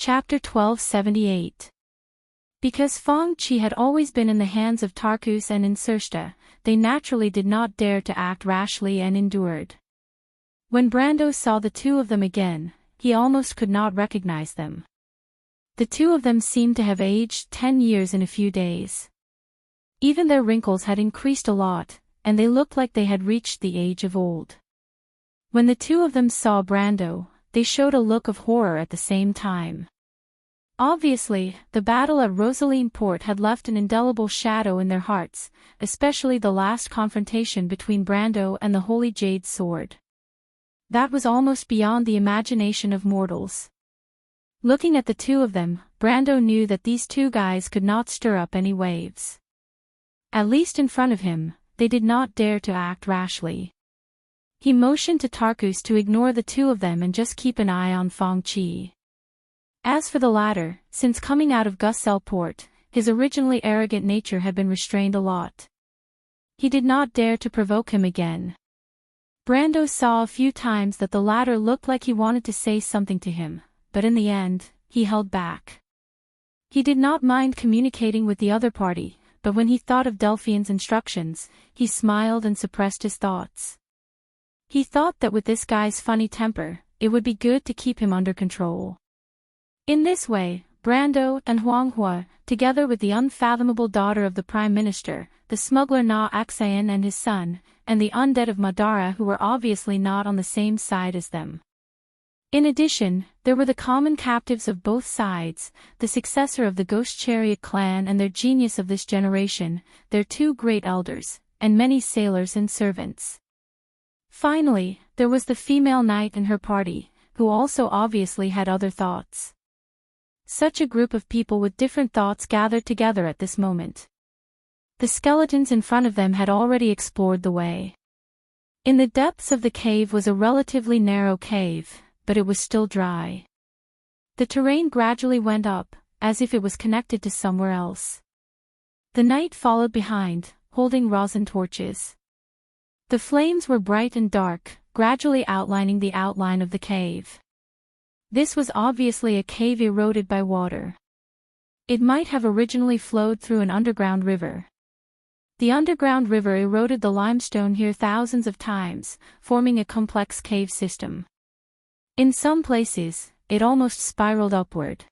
Chapter 1278. Because Fong Chi had always been in the hands of Tarkus and Insursta, they naturally did not dare to act rashly and endured. When Brando saw the two of them again, he almost could not recognize them. The two of them seemed to have aged 10 years in a few days. Even their wrinkles had increased a lot, and they looked like they had reached the age of old. When the two of them saw Brando, they showed a look of horror at the same time. Obviously, the battle at Rosaline Port had left an indelible shadow in their hearts, especially the last confrontation between Brando and the Holy Jade Sword. That was almost beyond the imagination of mortals. Looking at the two of them, Brando knew that these two guys could not stir up any waves. At least in front of him, they did not dare to act rashly. He motioned to Tarkus to ignore the two of them and just keep an eye on Fong Chi. As for the latter, since coming out of Gusel Port, his originally arrogant nature had been restrained a lot. He did not dare to provoke him again. Brando saw a few times that the latter looked like he wanted to say something to him, but in the end, he held back. He did not mind communicating with the other party, but when he thought of Delphine's instructions, he smiled and suppressed his thoughts. He thought that with this guy's funny temper, it would be good to keep him under control. In this way, Brando and Huanghua, together with the unfathomable daughter of the Prime Minister, the smuggler Na Axayan and his son, and the undead of Madara who were obviously not on the same side as them. In addition, there were the common captives of both sides, the successor of the Ghost Chariot clan and their genius of this generation, their two great elders, and many sailors and servants. Finally, there was the female knight and her party, who also obviously had other thoughts. Such a group of people with different thoughts gathered together at this moment. The skeletons in front of them had already explored the way. In the depths of the cave was a relatively narrow cave, but it was still dry. The terrain gradually went up, as if it was connected to somewhere else. The knight followed behind, holding rosin torches. The flames were bright and dark, gradually outlining the outline of the cave. This was obviously a cave eroded by water. It might have originally flowed through an underground river. The underground river eroded the limestone here thousands of times, forming a complex cave system. In some places, it almost spiraled upward.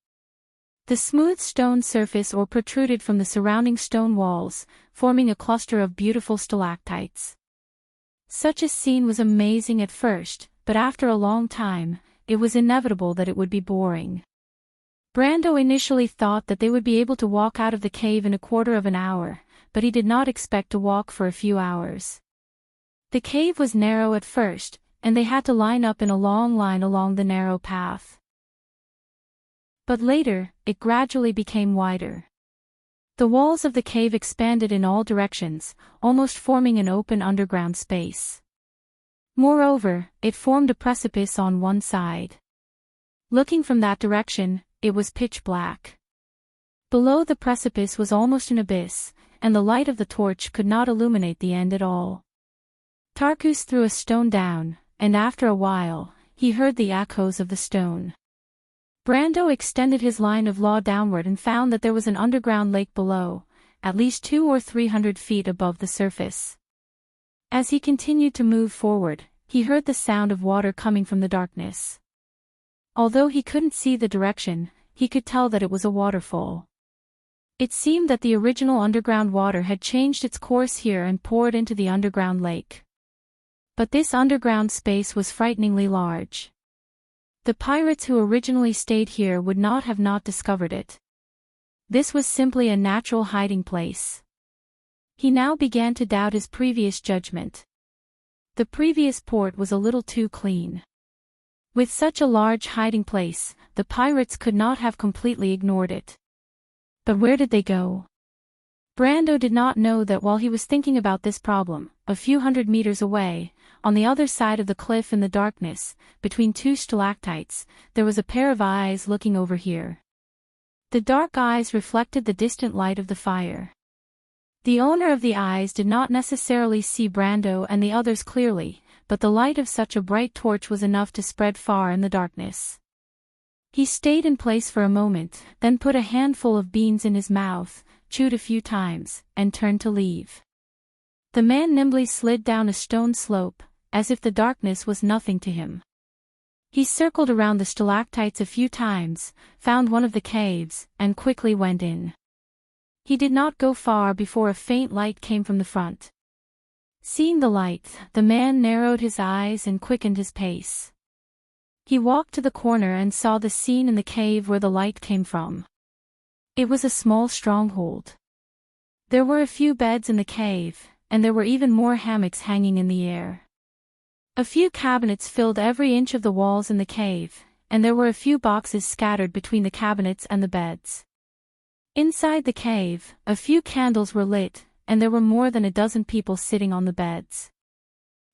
The smooth stone surface or protruded from the surrounding stone walls, forming a cluster of beautiful stalactites. Such a scene was amazing at first, but after a long time, it was inevitable that it would be boring. Brando initially thought that they would be able to walk out of the cave in a quarter of an hour, but he did not expect to walk for a few hours. The cave was narrow at first, and they had to line up in a long line along the narrow path. But later, it gradually became wider. The walls of the cave expanded in all directions, almost forming an open underground space. Moreover, it formed a precipice on one side. Looking from that direction, it was pitch black. Below the precipice was almost an abyss, and the light of the torch could not illuminate the end at all. Tarkus threw a stone down, and after a while, he heard the echoes of the stone. Brando extended his line of law downward and found that there was an underground lake below, at least 200 or 300 feet above the surface. As he continued to move forward, he heard the sound of water coming from the darkness. Although he couldn't see the direction, he could tell that it was a waterfall. It seemed that the original underground water had changed its course here and poured into the underground lake. But this underground space was frighteningly large. The pirates who originally stayed here would not have not discovered it. This was simply a natural hiding place. He now began to doubt his previous judgment. The previous port was a little too clean. With such a large hiding place, the pirates could not have completely ignored it. But where did they go? Brando did not know that while he was thinking about this problem, a few hundred meters away, on the other side of the cliff in the darkness, between two stalactites, there was a pair of eyes looking over here. The dark eyes reflected the distant light of the fire. The owner of the eyes did not necessarily see Brando and the others clearly, but the light of such a bright torch was enough to spread far in the darkness. He stayed in place for a moment, then put a handful of beans in his mouth, chewed a few times, and turned to leave. The man nimbly slid down a stone slope, as if the darkness was nothing to him. He circled around the stalactites a few times, found one of the caves, and quickly went in. He did not go far before a faint light came from the front. Seeing the light, the man narrowed his eyes and quickened his pace. He walked to the corner and saw the scene in the cave where the light came from. It was a small stronghold. There were a few beds in the cave, and there were even more hammocks hanging in the air. A few cabinets filled every inch of the walls in the cave, and there were a few boxes scattered between the cabinets and the beds. Inside the cave, a few candles were lit, and there were more than a dozen people sitting on the beds.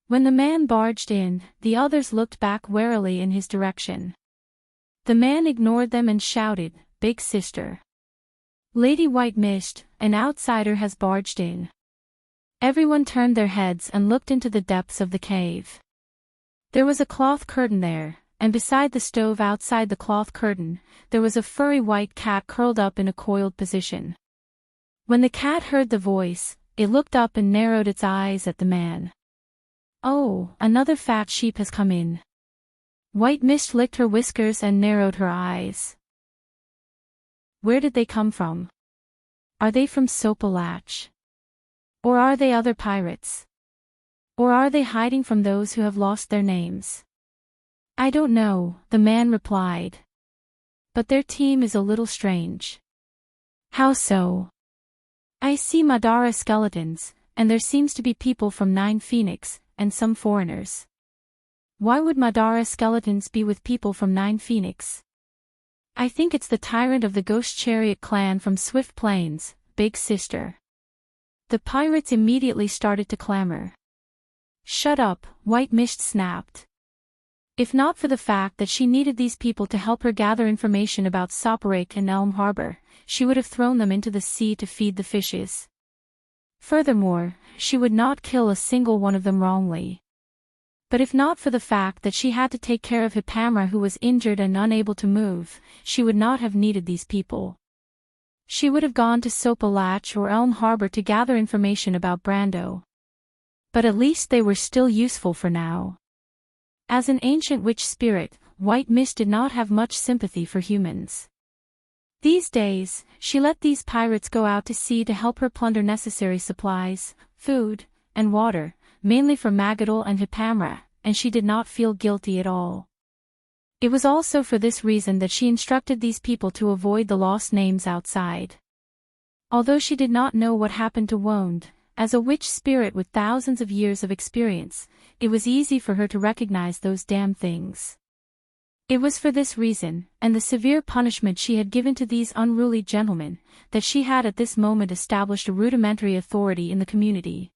When the man barged in, the others looked back warily in his direction. The man ignored them and shouted, "Big sister. Lady White Mist, an outsider has barged in." Everyone turned their heads and looked into the depths of the cave. There was a cloth curtain there, and beside the stove outside the cloth curtain, there was a furry white cat curled up in a coiled position. When the cat heard the voice, it looked up and narrowed its eyes at the man. "Oh, another fat sheep has come in." White Mist licked her whiskers and narrowed her eyes. "Where did they come from? Are they from Soapalach? Or are they other pirates? Or are they hiding from those who have lost their names?" "I don't know," the man replied. "But their team is a little strange." "How so?" "I see Madara skeletons, and there seems to be people from Nine Phoenix, and some foreigners." "Why would Madara skeletons be with people from Nine Phoenix?" "I think it's the tyrant of the Ghost Chariot clan from Swift Plains, big sister." The pirates immediately started to clamor. "Shut up," White Mist snapped. If not for the fact that she needed these people to help her gather information about Soparake and Elm Harbor, she would have thrown them into the sea to feed the fishes. Furthermore, she would not kill a single one of them wrongly. But if not for the fact that she had to take care of Hippamra, who was injured and unable to move, she would not have needed these people. She would have gone to Soapalach or Elm Harbor to gather information about Brando. But at least they were still useful for now. As an ancient witch spirit, White Mist did not have much sympathy for humans. These days, she let these pirates go out to sea to help her plunder necessary supplies, food, and water, mainly for Magadol and Hippamra, and she did not feel guilty at all. It was also for this reason that she instructed these people to avoid the lost names outside. Although she did not know what happened to Wonde, as a witch spirit with thousands of years of experience, it was easy for her to recognize those damn things. It was for this reason, and the severe punishment she had given to these unruly gentlemen, that she had at this moment established a rudimentary authority in the community.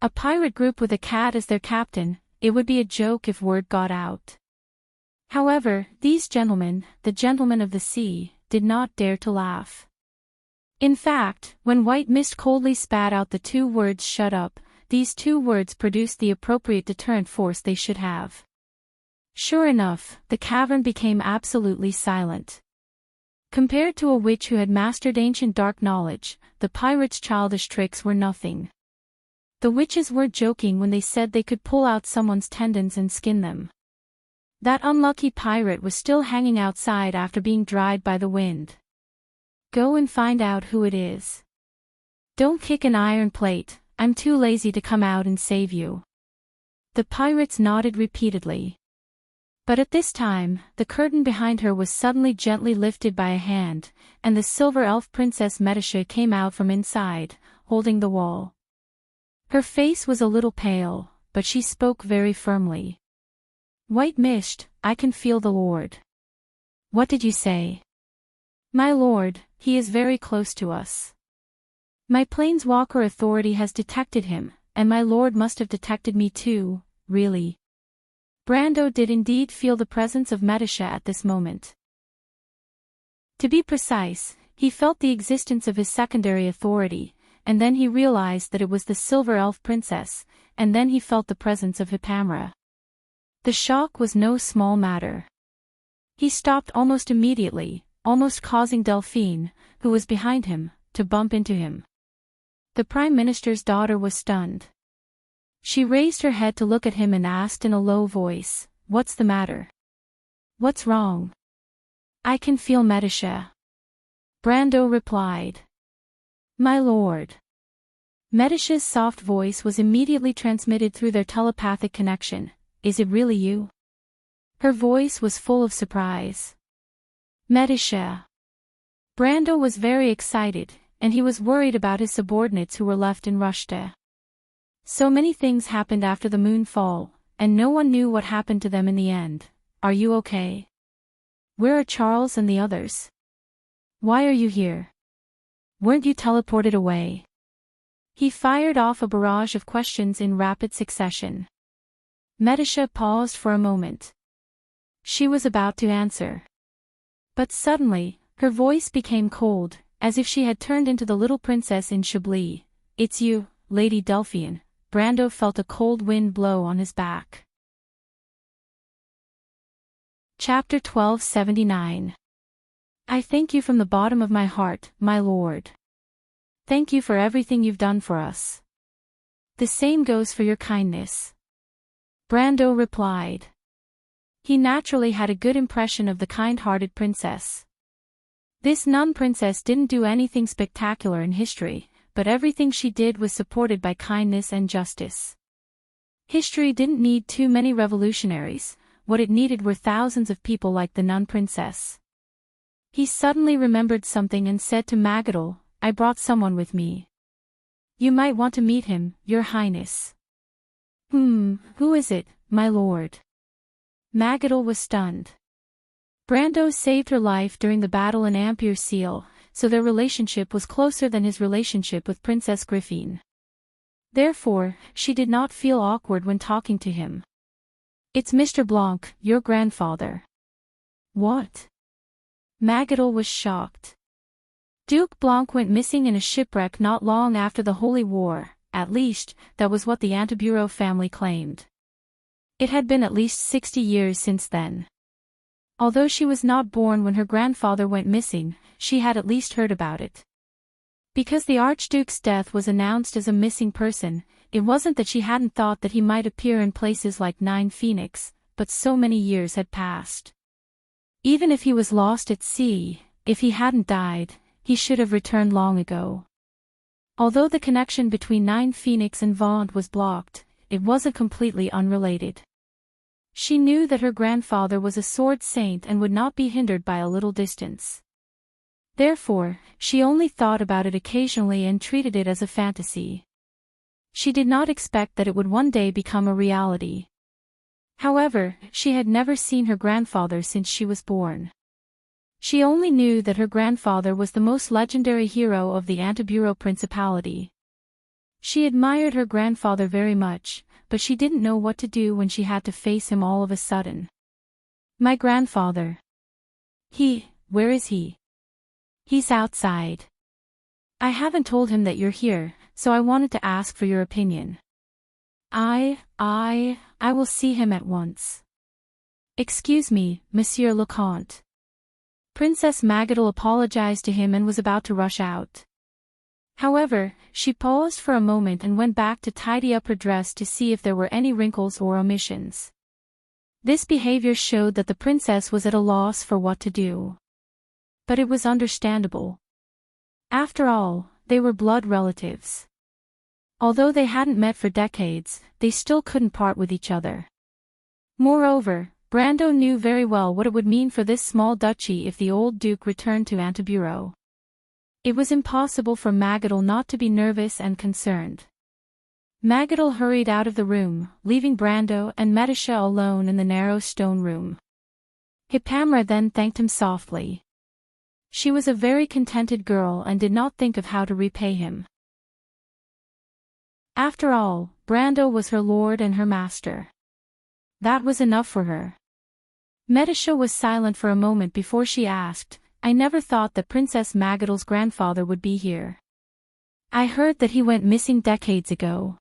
A pirate group with a cat as their captain, it would be a joke if word got out. However, these gentlemen, the gentlemen of the sea, did not dare to laugh. In fact, when White Mist coldly spat out the two words "shut up," these two words produced the appropriate deterrent force they should have. Sure enough, the cavern became absolutely silent. Compared to a witch who had mastered ancient dark knowledge, the pirates' childish tricks were nothing. The witches were joking when they said they could pull out someone's tendons and skin them. That unlucky pirate was still hanging outside after being dried by the wind. Go and find out who it is. Don't kick an iron plate, I'm too lazy to come out and save you. The pirates nodded repeatedly. But at this time, the curtain behind her was suddenly gently lifted by a hand, and the silver elf princess Medisha came out from inside, holding the wall. Her face was a little pale, but she spoke very firmly. "White Mist, I can feel the Lord." "What did you say?" "My lord, he is very close to us. My planeswalker authority has detected him, and my lord must have detected me too, really." Brando did indeed feel the presence of Medisha at this moment. To be precise, he felt the existence of his secondary authority, and then he realized that it was the Silver Elf Princess, and then he felt the presence of Hippamra. The shock was no small matter. He stopped almost immediately, almost causing Delphine, who was behind him, to bump into him. The Prime Minister's daughter was stunned. She raised her head to look at him and asked in a low voice, "What's the matter? What's wrong?" "I can feel Medisha," Brando replied. "My lord." Medisha's soft voice was immediately transmitted through their telepathic connection. "Is it really you?" Her voice was full of surprise. "Medisha." Brando was very excited, and he was worried about his subordinates who were left in Rushta. So many things happened after the moonfall, and no one knew what happened to them in the end. "Are you okay? Where are Charles and the others? Why are you here? Weren't you teleported away?" He fired off a barrage of questions in rapid succession. Medisha paused for a moment. She was about to answer. But suddenly, her voice became cold, as if she had turned into the little princess in Chablis. "It's you, Lady Delphine." Brando felt a cold wind blow on his back. Chapter 1279. I thank you from the bottom of my heart, my lord. Thank you for everything you've done for us. The same goes for your kindness, Brando replied. He naturally had a good impression of the kind-hearted princess. This nun princess didn't do anything spectacular in history, but everything she did was supported by kindness and justice. History didn't need too many revolutionaries, what it needed were thousands of people like the nun princess. He suddenly remembered something and said to Magadol, "I brought someone with me. You might want to meet him, your highness." Who is it, my lord?" Magadol was stunned. Brando saved her life during the battle in Ampere Seal, so their relationship was closer than his relationship with Princess Griffine. Therefore, she did not feel awkward when talking to him. "It's Mr. Blanc, your grandfather." "What?" Magadol was shocked. Duke Blanc went missing in a shipwreck not long after the Holy War, at least, that was what the Antibureau family claimed. It had been at least 60 years since then. Although she was not born when her grandfather went missing, she had at least heard about it. Because the Archduke's death was announced as a missing person, it wasn't that she hadn't thought that he might appear in places like Nine Phoenix, but so many years had passed. Even if he was lost at sea, if he hadn't died, he should have returned long ago. Although the connection between Nine Phoenix and Vaunt was blocked, it wasn't completely unrelated. She knew that her grandfather was a sword saint and would not be hindered by a little distance. Therefore, she only thought about it occasionally and treated it as a fantasy. She did not expect that it would one day become a reality. However, she had never seen her grandfather since she was born. She only knew that her grandfather was the most legendary hero of the Antibureau Principality. She admired her grandfather very much, but she didn't know what to do when she had to face him all of a sudden. "My grandfather. Where is he?" "He's outside. I haven't told him that you're here, so I wanted to ask for your opinion." I will see him at once." "Excuse me, Monsieur le Comte." Princess Magadol apologized to him and was about to rush out. However, she paused for a moment and went back to tidy up her dress to see if there were any wrinkles or omissions. This behavior showed that the princess was at a loss for what to do. But it was understandable. After all, they were blood relatives. Although they hadn't met for decades, they still couldn't part with each other. Moreover, Brando knew very well what it would mean for this small duchy if the old duke returned to Antibureau. It was impossible for Magadol not to be nervous and concerned. Magadol hurried out of the room, leaving Brando and Medisha alone in the narrow stone room. Hipamra then thanked him softly. She was a very contented girl and did not think of how to repay him. After all, Brando was her lord and her master. That was enough for her. Medisha was silent for a moment before she asked, "I never thought that Princess Magadol's grandfather would be here. I heard that he went missing decades ago.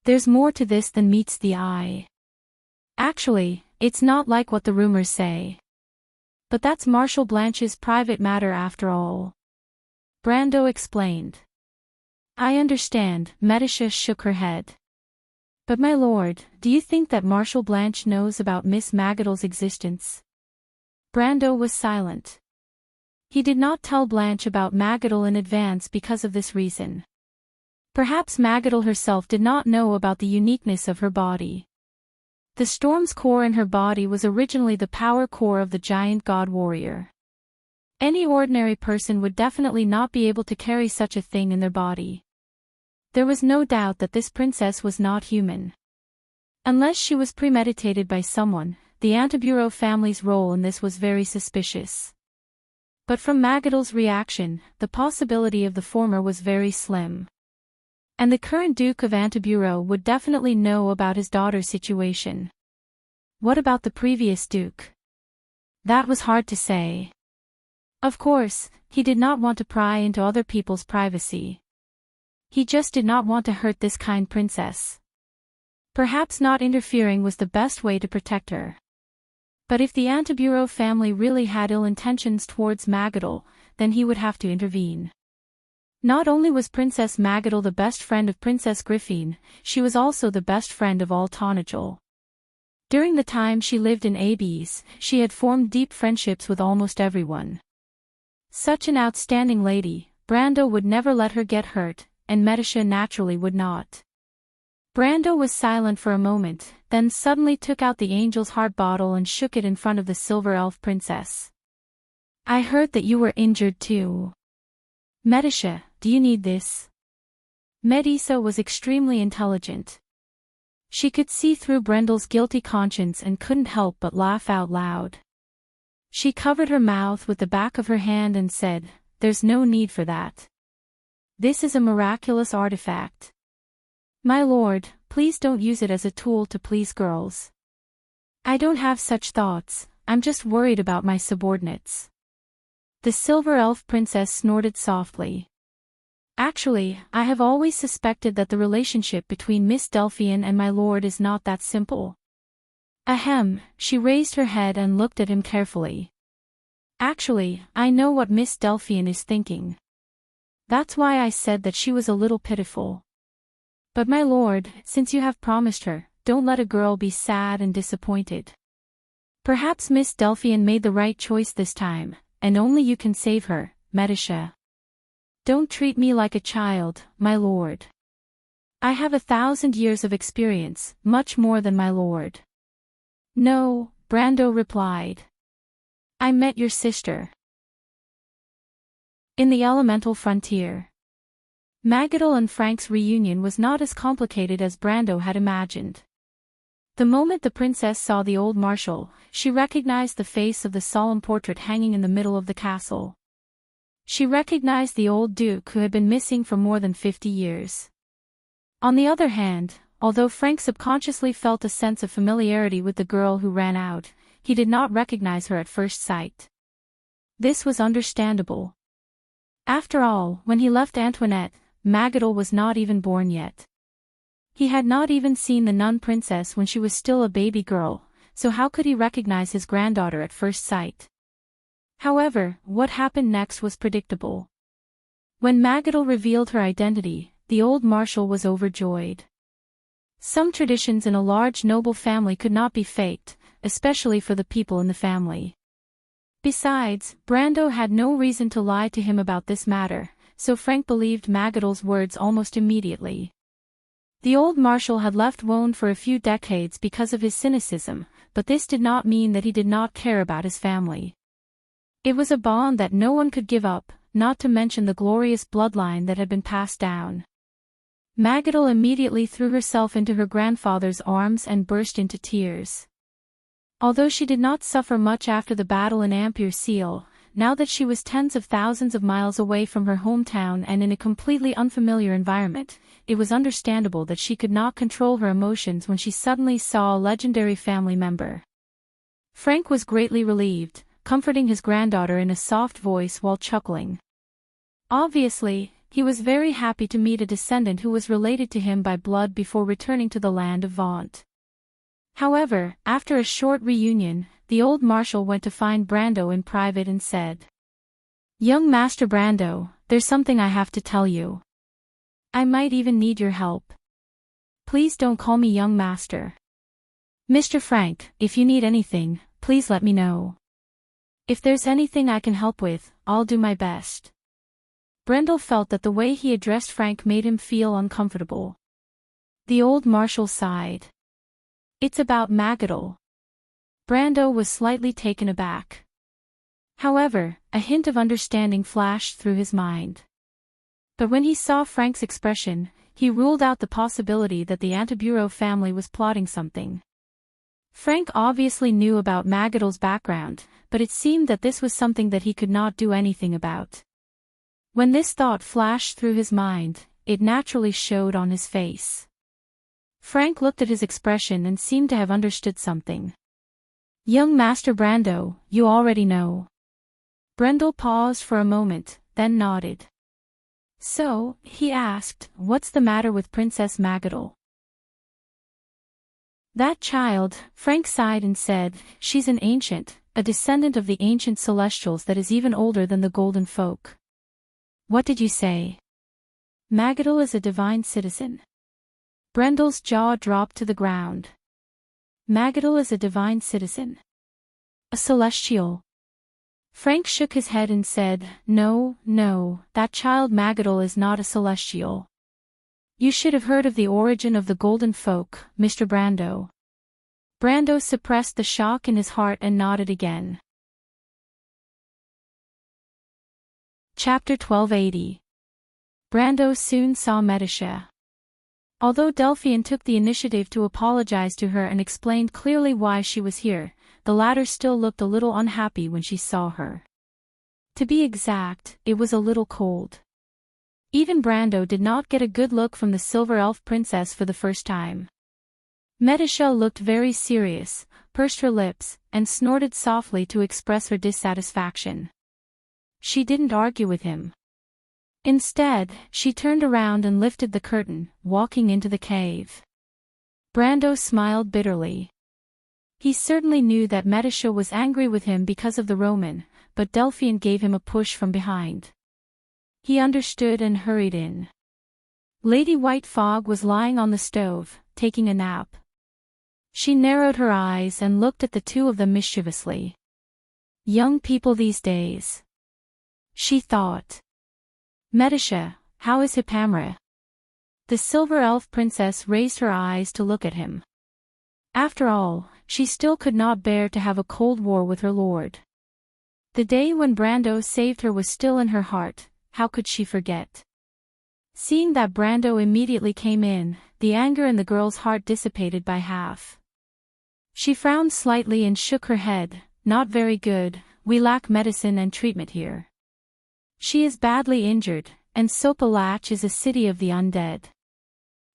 There's more to this than meets the eye. Actually, it's not like what the rumors say." But that's Marshal Blanche's private matter after all. Brando explained. I understand, Medisha shook her head. But my lord, do you think that Marshal Blanche knows about Miss Magadle's existence? Brando was silent. He did not tell Blanche about Magadle in advance because of this reason. Perhaps Magadle herself did not know about the uniqueness of her body. The storm's core in her body was originally the power core of the giant god warrior. Any ordinary person would definitely not be able to carry such a thing in their body. There was no doubt that this princess was not human. Unless she was premeditated by someone, the Antibureau family's role in this was very suspicious. But from Magadle's reaction, the possibility of the former was very slim. And the current Duke of Antibureau would definitely know about his daughter's situation. What about the previous Duke? That was hard to say. Of course, he did not want to pry into other people's privacy. He just did not want to hurt this kind princess. Perhaps not interfering was the best way to protect her. But if the Antibureau family really had ill intentions towards Magadle, then he would have to intervene. Not only was Princess Magadle the best friend of Princess Griffine, she was also the best friend of all Tonajol. During the time she lived in Abes, she had formed deep friendships with almost everyone. Such an outstanding lady, Brando would never let her get hurt, and Medisha naturally would not. Brando was silent for a moment, then suddenly took out the Angel's Heart bottle and shook it in front of the Silver Elf Princess. I heard that you were injured too. Medisha, do you need this? Medisa was extremely intelligent. She could see through Brendel's guilty conscience and couldn't help but laugh out loud. She covered her mouth with the back of her hand and said, There's no need for that. This is a miraculous artifact. My lord, please don't use it as a tool to please girls. I don't have such thoughts, I'm just worried about my subordinates. The Silver Elf Princess snorted softly. Actually, I have always suspected that the relationship between Miss Delphian and my lord is not that simple. Ahem, she raised her head and looked at him carefully. Actually, I know what Miss Delphian is thinking. That's why I said that she was a little pitiful. But my lord, since you have promised her, don't let a girl be sad and disappointed. Perhaps Miss Delphian made the right choice this time, and only you can save her, Medisha. Don't treat me like a child, my lord. I have 1,000 years of experience, much more than my lord. No, Brando replied. I met your sister. In the elemental frontier. Magadle and Frank's reunion was not as complicated as Brando had imagined. The moment the princess saw the old marshal, she recognized the face of the solemn portrait hanging in the middle of the castle. She recognized the old duke who had been missing for more than 50 years. On the other hand, although Frank subconsciously felt a sense of familiarity with the girl who ran out, he did not recognize her at first sight. This was understandable. After all, when he left Antoinette, Magadle was not even born yet. He had not even seen the nun princess when she was still a baby girl, so how could he recognize his granddaughter at first sight? However, what happened next was predictable. When Magadle revealed her identity, the old marshal was overjoyed. Some traditions in a large noble family could not be faked, especially for the people in the family. Besides, Brando had no reason to lie to him about this matter, so Frank believed Magadle's words almost immediately. The old marshal had left Wone for a few decades because of his cynicism, but this did not mean that he did not care about his family. It was a bond that no one could give up, not to mention the glorious bloodline that had been passed down. Magadle immediately threw herself into her grandfather's arms and burst into tears. Although she did not suffer much after the battle in Ampere Seal, now that she was tens of thousands of miles away from her hometown and in a completely unfamiliar environment, it was understandable that she could not control her emotions when she suddenly saw a legendary family member. Frank was greatly relieved, comforting his granddaughter in a soft voice while chuckling. Obviously, he was very happy to meet a descendant who was related to him by blood before returning to the land of Vaunt. However, after a short reunion, the old marshal went to find Brando in private and said, "Young Master Brando, there's something I have to tell you. I might even need your help. Please don't call me young master. Mr. Frank, if you need anything, please let me know. If there's anything I can help with, I'll do my best." Brando felt that the way he addressed Frank made him feel uncomfortable. The old marshal sighed. "It's about Magadol." Brando was slightly taken aback. However, a hint of understanding flashed through his mind. But when he saw Frank's expression, he ruled out the possibility that the Antibureau family was plotting something. Frank obviously knew about Magadol's background, but it seemed that this was something that he could not do anything about. When this thought flashed through his mind, it naturally showed on his face. Frank looked at his expression and seemed to have understood something. "Young Master Brando, you already know." Brando paused for a moment, then nodded. "So," he asked, "what's the matter with Princess Magadol?" "That child," Frank sighed and said, "she's an ancient, a descendant of the ancient Celestials that is even older than the Golden Folk." "What did you say?" "Magadol is a divine citizen." Brando's jaw dropped to the ground. "Magadol is a divine citizen. A celestial." Frank shook his head and said, No, that child Magadol is not a celestial. You should have heard of the origin of the Golden Folk, Mr. Brando." Brando suppressed the shock in his heart and nodded again. Chapter 1280. Brando soon saw Medisha. Although Delphian took the initiative to apologize to her and explained clearly why she was here, the latter still looked a little unhappy when she saw her. To be exact, it was a little cold. Even Brando did not get a good look from the Silver Elf Princess for the first time. Medisha looked very serious, pursed her lips, and snorted softly to express her dissatisfaction. She didn't argue with him. Instead, she turned around and lifted the curtain, walking into the cave. Brando smiled bitterly. He certainly knew that Medisha was angry with him because of the Roman, but Delphian gave him a push from behind. He understood and hurried in. Lady White Fog was lying on the stove, taking a nap. She narrowed her eyes and looked at the two of them mischievously. "Young people these days," she thought. "Medisha, how is Hippamra?" The Silver Elf Princess raised her eyes to look at him. After all, she still could not bear to have a cold war with her lord. The day when Brando saved her was still in her heart, how could she forget? Seeing that Brando immediately came in, the anger in the girl's heart dissipated by half. She frowned slightly and shook her head. "Not very good, we lack medicine and treatment here. She is badly injured, and Sopalach is a city of the undead.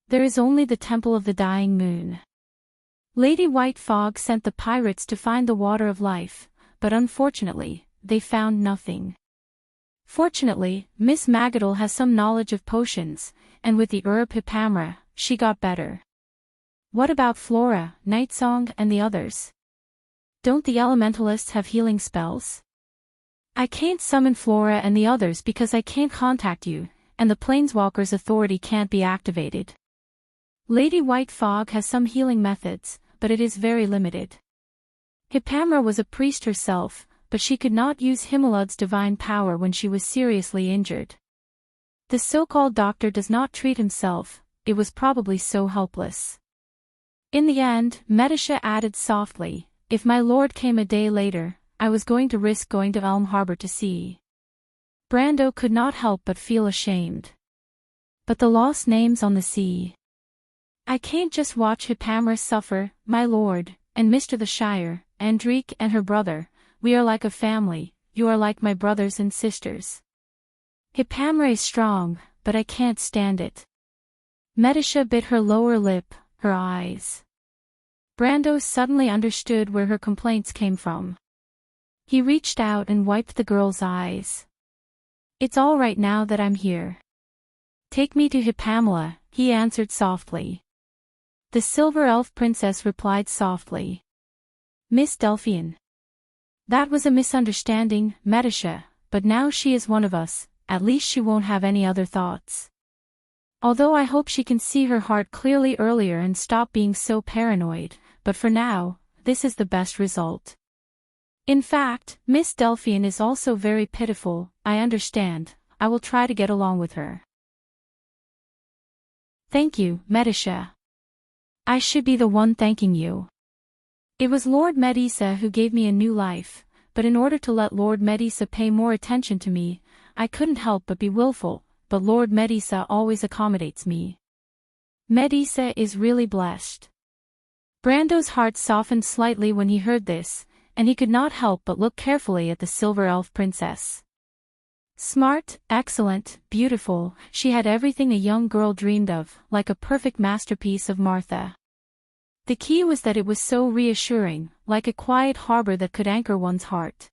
There is only the Temple of the Dying Moon. Lady White Fog sent the pirates to find the Water of Life, but unfortunately, they found nothing. Fortunately, Miss Magadol has some knowledge of potions, and with the herb Hippamra, she got better." "What about Flora, Nightsong, and the others? Don't the elementalists have healing spells?" "I can't summon Flora and the others because I can't contact you, and the Planeswalker's authority can't be activated. Lady White Fog has some healing methods, but it is very limited. Hippamra was a priest herself, but she could not use Himelad's divine power when she was seriously injured. The so-called doctor does not treat himself, it was probably so helpless." In the end, Medisha added softly, "If my lord came a day later, I was going to risk going to Elm Harbor to see." Brando could not help but feel ashamed. "But the lost names on the sea. I can't just watch Hippamra suffer, my lord, and Mr. the Shire, Andrique and her brother. We are like a family, you are like my brothers and sisters. Hippamra is strong, but I can't stand it." Medisha bit her lower lip, her eyes. Brando suddenly understood where her complaints came from. He reached out and wiped the girl's eyes. "It's all right now that I'm here. Take me to Hippamla," he answered softly. The Silver Elf Princess replied softly. "Miss Delphian, That was a misunderstanding, Medisha, but now she is one of us, at least she won't have any other thoughts. Although I hope she can see her heart clearly earlier and stop being so paranoid, but for now, this is the best result. In fact, Miss Delphian is also very pitiful, I understand, I will try to get along with her. Thank you, Medisha. I should be the one thanking you. It was Lord Medisa who gave me a new life, but in order to let Lord Medisa pay more attention to me, I couldn't help but be willful, but Lord Medisa always accommodates me. Medisa is really blessed. Brando's heart softened slightly when he heard this, and he could not help but look carefully at the silver elf princess. Smart, excellent, beautiful, she had everything a young girl dreamed of, like a perfect masterpiece of Martha. The key was that it was so reassuring, like a quiet harbor that could anchor one's heart.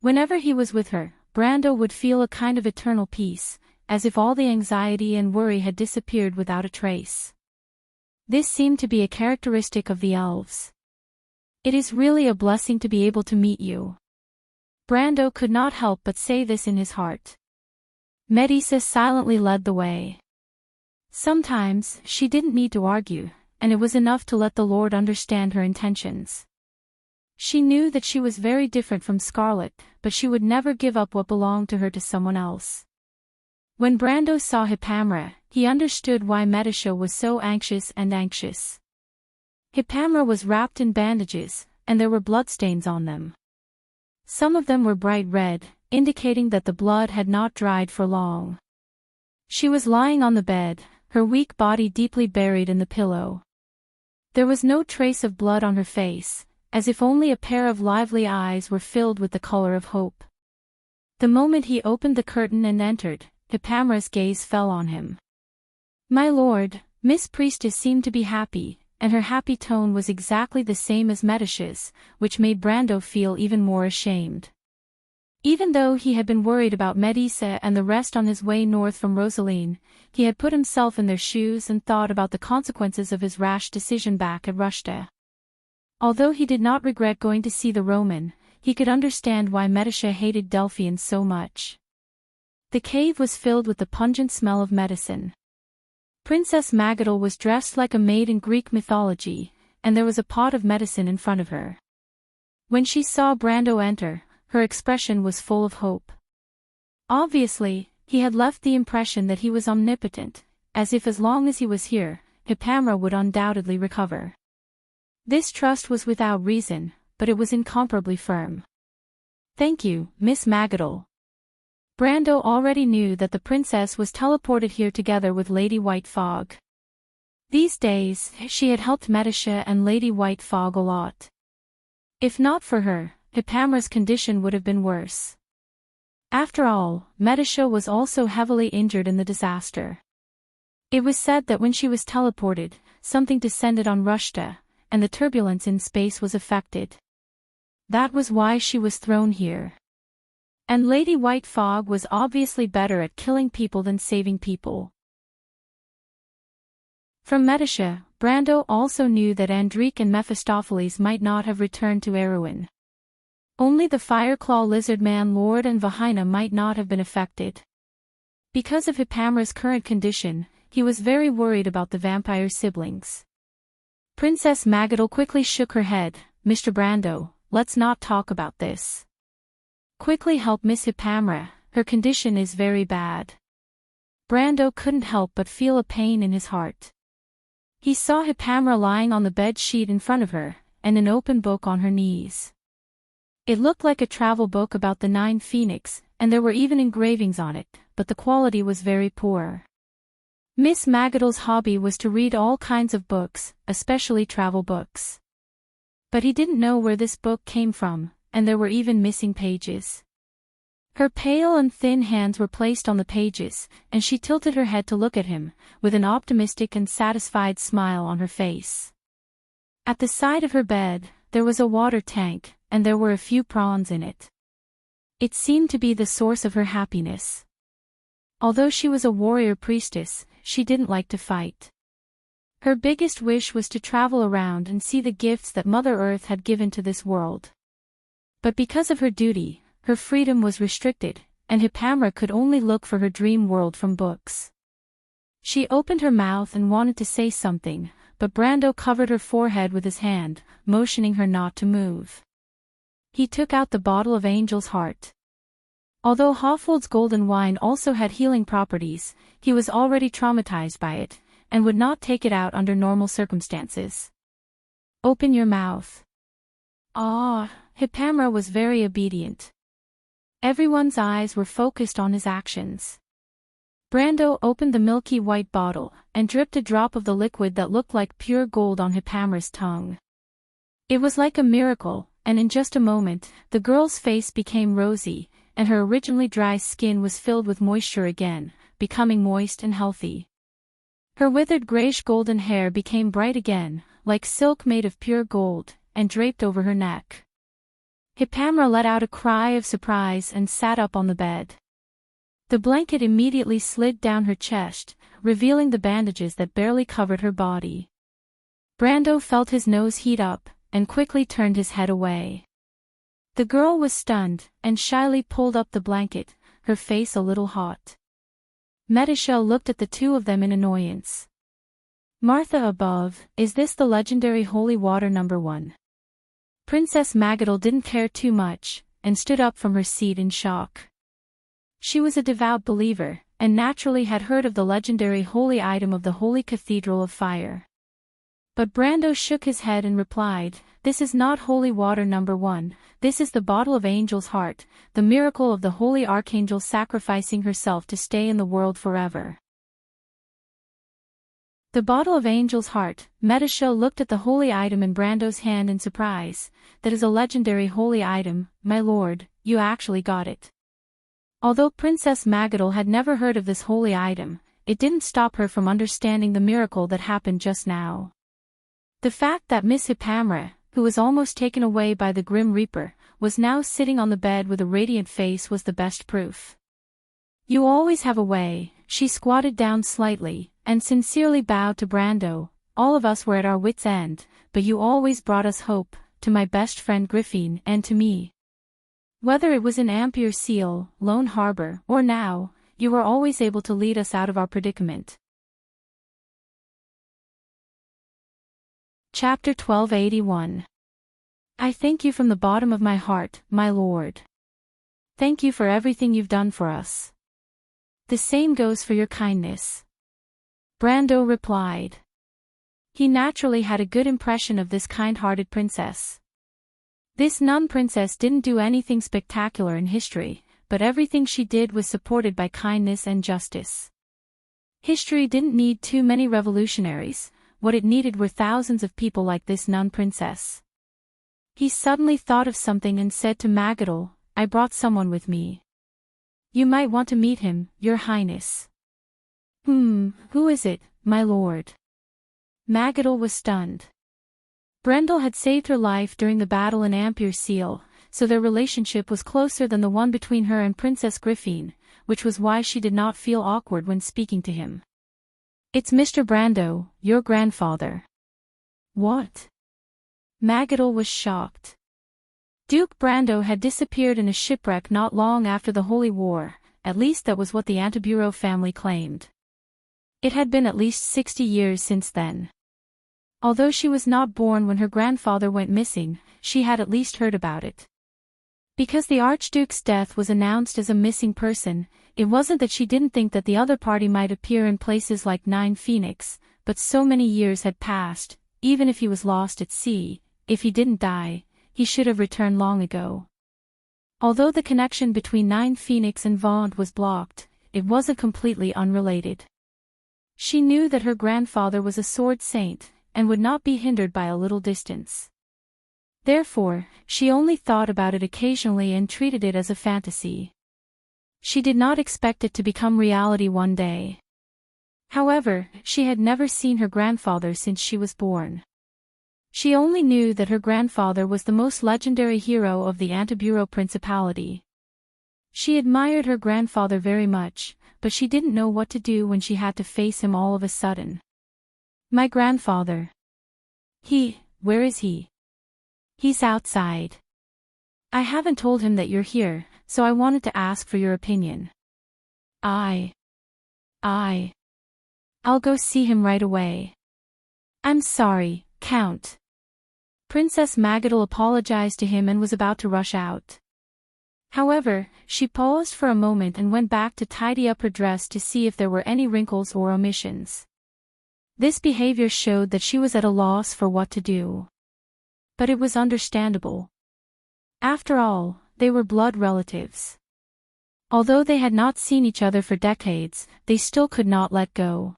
Whenever he was with her, Brando would feel a kind of eternal peace, as if all the anxiety and worry had disappeared without a trace. This seemed to be a characteristic of the elves. It is really a blessing to be able to meet you. Brando could not help but say this in his heart. Medisa silently led the way. Sometimes, she didn't need to argue, and it was enough to let the Lord understand her intentions. She knew that she was very different from Scarlet, but she would never give up what belonged to her to someone else. When Brando saw Hippamra, he understood why Medisha was so anxious. Hippamra was wrapped in bandages, and there were bloodstains on them. Some of them were bright red, indicating that the blood had not dried for long. She was lying on the bed, her weak body deeply buried in the pillow. There was no trace of blood on her face, as if only a pair of lively eyes were filled with the color of hope. The moment he opened the curtain and entered, Hippamra's gaze fell on him. My lord, Miss Priestess seemed to be happy, and her happy tone was exactly the same as Medisha's, which made Brando feel even more ashamed. Even though he had been worried about Medisa and the rest on his way north from Rosaline, he had put himself in their shoes and thought about the consequences of his rash decision back at Rushta. Although he did not regret going to see the Roman, he could understand why Medisha hated Delphians so much. The cave was filled with the pungent smell of medicine. Princess Magadal was dressed like a maid in Greek mythology, and there was a pot of medicine in front of her. When she saw Brando enter, her expression was full of hope. Obviously, he had left the impression that he was omnipotent, as if as long as he was here, Hippamra would undoubtedly recover. This trust was without reason, but it was incomparably firm. Thank you, Miss Magadal. Brando already knew that the princess was teleported here together with Lady White Fog. These days, she had helped Medisha and Lady White Fog a lot. If not for her, Hippamra's condition would have been worse. After all, Medisha was also heavily injured in the disaster. It was said that when she was teleported, something descended on Rushta, and the turbulence in space was affected. That was why she was thrown here. And Lady White Fog was obviously better at killing people than saving people. From Medisha, Brando also knew that Andrique and Mephistopheles might not have returned to Erewhon. Only the Fireclaw Lizardman Lord and Vahina might not have been affected. Because of Hippamra's current condition, he was very worried about the vampire siblings. Princess Magadal quickly shook her head. Mr. Brando, let's not talk about this. Quickly help Miss Hippamra, her condition is very bad. Brando couldn't help but feel a pain in his heart. He saw Hippamra lying on the bed sheet in front of her, and an open book on her knees. It looked like a travel book about the 9 Phoenix, and there were even engravings on it, but the quality was very poor. Miss Magadal's hobby was to read all kinds of books, especially travel books. But he didn't know where this book came from, and there were even missing pages. Her pale and thin hands were placed on the pages, and she tilted her head to look at him, with an optimistic and satisfied smile on her face. At the side of her bed, there was a water tank, and there were a few prawns in it. It seemed to be the source of her happiness. Although she was a warrior priestess, she didn't like to fight. Her biggest wish was to travel around and see the gifts that Mother Earth had given to this world. But because of her duty, her freedom was restricted, and Hippamra could only look for her dream world from books. She opened her mouth and wanted to say something, but Brando covered her forehead with his hand, motioning her not to move. He took out the bottle of Angel's Heart. Although Hawfold's golden wine also had healing properties, he was already traumatized by it, and would not take it out under normal circumstances. Open your mouth. Ah, Hippamra was very obedient. Everyone's eyes were focused on his actions. Brando opened the milky white bottle, and dripped a drop of the liquid that looked like pure gold on Hippamra's tongue. It was like a miracle, and in just a moment, the girl's face became rosy, and her originally dry skin was filled with moisture again, becoming moist and healthy. Her withered grayish-golden hair became bright again, like silk made of pure gold, and draped over her neck. Hippamra let out a cry of surprise and sat up on the bed. The blanket immediately slid down her chest, revealing the bandages that barely covered her body. Brando felt his nose heat up, and quickly turned his head away. The girl was stunned, and shyly pulled up the blanket, her face a little hot. Metishel looked at the two of them in annoyance. Martha above, is this the legendary holy water #1? Princess Magadal didn't care too much, and stood up from her seat in shock. She was a devout believer, and naturally had heard of the legendary holy item of the Holy Cathedral of Fire. But Brando shook his head and replied, "This is not holy water #1, this is the bottle of Angel's Heart, the miracle of the holy archangel sacrificing herself to stay in the world forever." The bottle of Angel's Heart. Metishel looked at the holy item in Brando's hand in surprise. "That is a legendary holy item, my lord, you actually got it." Although Princess Magadal had never heard of this holy item, it didn't stop her from understanding the miracle that happened just now. The fact that Miss Hippamra, who was almost taken away by the Grim Reaper, was now sitting on the bed with a radiant face was the best proof. "You always have a way." She squatted down slightly, and sincerely bowed to Brando. "All of us were at our wits' end, but you always brought us hope, to my best friend Griffin and to me. Whether it was in Ampere Seal, Lone Harbor, or now, you were always able to lead us out of our predicament." Chapter 1281. I thank you from the bottom of my heart, my lord. Thank you for everything you've done for us. The same goes for your kindness. Brando replied. He naturally had a good impression of this kind-hearted princess. This nun-princess didn't do anything spectacular in history, but everything she did was supported by kindness and justice. History didn't need too many revolutionaries, what it needed were thousands of people like this nun-princess. He suddenly thought of something and said to Magadal, "I brought someone with me. You might want to meet him, your highness." Who is it, my lord?" Magadal was stunned. Brendel had saved her life during the battle in Ampere Seal, so their relationship was closer than the one between her and Princess Griffin, which was why she did not feel awkward when speaking to him. "It's Mr. Brando, your grandfather." "What?" Magadal was shocked. Duke Brando had disappeared in a shipwreck not long after the Holy War, at least that was what the Antibureau family claimed. It had been at least 60 years since then. Although she was not born when her grandfather went missing, she had at least heard about it. Because the Archduke's death was announced as a missing person, it wasn't that she didn't think that the other party might appear in places like Nine Phoenix, but so many years had passed, even if he was lost at sea, if he didn't die, he should have returned long ago. Although the connection between Nine Phoenix and Vaunt was blocked, it wasn't completely unrelated. She knew that her grandfather was a sword saint, and would not be hindered by a little distance. Therefore, she only thought about it occasionally and treated it as a fantasy. She did not expect it to become reality one day. However, she had never seen her grandfather since she was born. She only knew that her grandfather was the most legendary hero of the Antibureau Principality. She admired her grandfather very much, but she didn't know what to do when she had to face him all of a sudden. "My grandfather. Where is he?" "He's outside." I haven't told him that you're here, so I wanted to ask for your opinion. I. I'll go see him right away. I'm sorry, Count. Princess Magadal apologized to him and was about to rush out. However, she paused for a moment and went back to tidy up her dress to see if there were any wrinkles or omissions. This behavior showed that she was at a loss for what to do. But it was understandable. After all, they were blood relatives. Although they had not seen each other for decades, they still could not let go.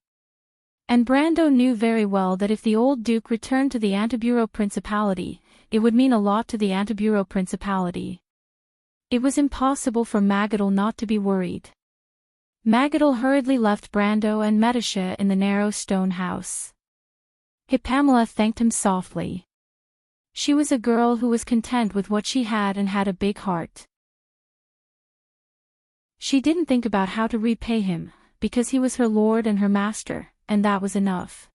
And Brando knew very well that if the old Duke returned to the Antiburo Principality, it would mean a lot to the Antiburo Principality. It was impossible for Magadal not to be worried. Magadal hurriedly left Brando and Medisha in the narrow stone house. Pamela thanked him softly. She was a girl who was content with what she had and had a big heart. She didn't think about how to repay him, because he was her lord and her master, and that was enough.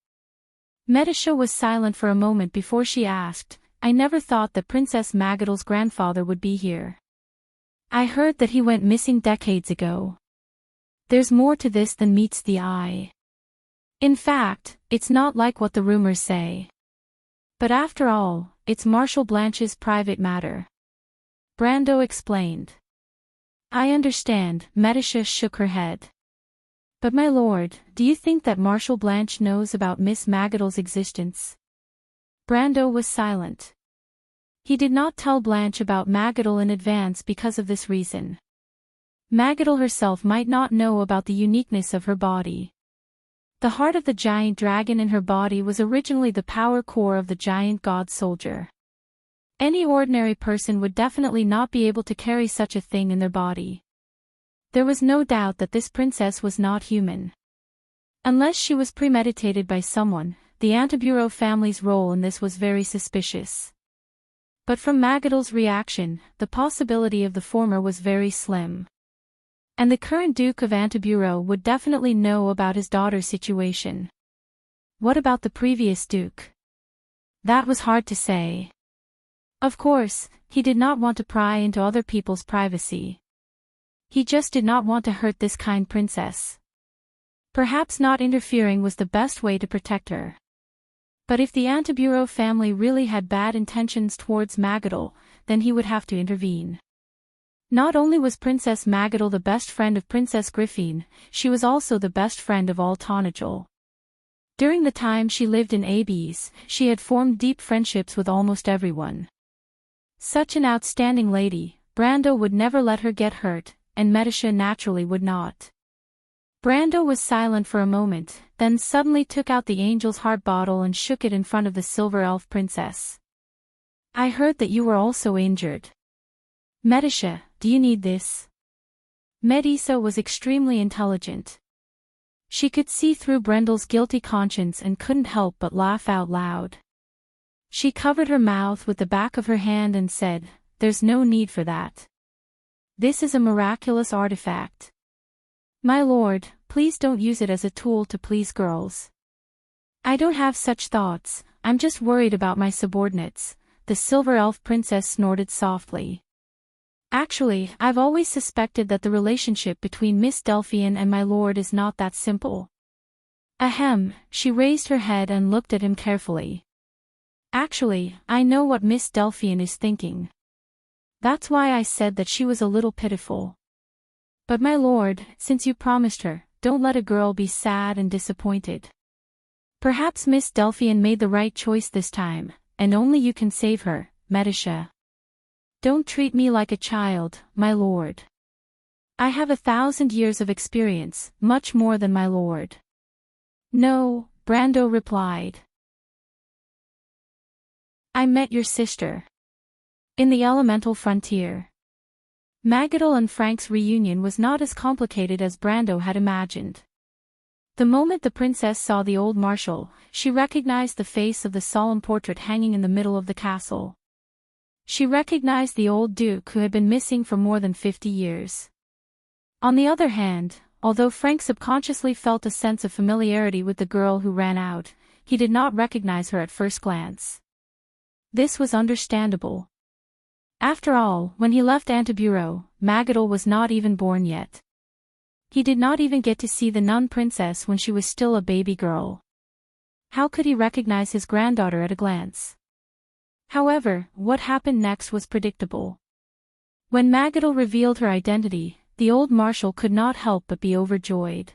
Medisha was silent for a moment before she asked, I never thought that Princess Magadal's grandfather would be here. I heard that he went missing decades ago. There's more to this than meets the eye. In fact, it's not like what the rumors say. But after all, it's Marshal Blanche's private matter. Brando explained. I understand, Medisha shook her head. But my lord, do you think that Marshal Blanche knows about Miss Magadal's existence? Brando was silent. He did not tell Blanche about Magadal in advance because of this reason. Magadal herself might not know about the uniqueness of her body. The heart of the giant dragon in her body was originally the power core of the giant god soldier. Any ordinary person would definitely not be able to carry such a thing in their body. There was no doubt that this princess was not human. Unless she was premeditated by someone, the Antiburo family's role in this was very suspicious. But from Magadal's reaction, the possibility of the former was very slim. And the current Duke of Antiburo would definitely know about his daughter's situation. What about the previous Duke? That was hard to say. Of course, he did not want to pry into other people's privacy. He just did not want to hurt this kind princess. Perhaps not interfering was the best way to protect her. But if the Antiburo family really had bad intentions towards Magadal, then he would have to intervene. Not only was Princess Magadal the best friend of Princess Griffine, she was also the best friend of all Tonajol. During the time she lived in Abes, she had formed deep friendships with almost everyone. Such an outstanding lady, Brando would never let her get hurt, and Medisha naturally would not. Brando was silent for a moment, then suddenly took out the angel's heart bottle and shook it in front of the silver elf princess. I heard that you were also injured. Medisha, do you need this? Medisa was extremely intelligent. She could see through Brendel's guilty conscience and couldn't help but laugh out loud. She covered her mouth with the back of her hand and said, There's no need for that. This is a miraculous artifact. My lord, please don't use it as a tool to please girls. I don't have such thoughts, I'm just worried about my subordinates, the silver elf princess snorted softly. Actually, I've always suspected that the relationship between Miss Delphian and my lord is not that simple. Ahem, she raised her head and looked at him carefully. Actually, I know what Miss Delphian is thinking. That's why I said that she was a little pitiful. But my lord, since you promised her, don't let a girl be sad and disappointed. Perhaps Miss Delphian made the right choice this time, and only you can save her, Medisha. Don't treat me like a child, my lord. I have 1,000 years of experience, much more than my lord. No, Brando replied. I met your sister. In the elemental frontier. Magadal and Frank's reunion was not as complicated as Brando had imagined. The moment the princess saw the old marshal, she recognized the face of the solemn portrait hanging in the middle of the castle. She recognized the old duke who had been missing for more than 50 years. On the other hand, although Frank subconsciously felt a sense of familiarity with the girl who ran out, he did not recognize her at first glance. This was understandable. After all, when he left Antiburo, Magadol was not even born yet. He did not even get to see the nun princess when she was still a baby girl. How could he recognize his granddaughter at a glance? However, what happened next was predictable. When Magadol revealed her identity, the old marshal could not help but be overjoyed.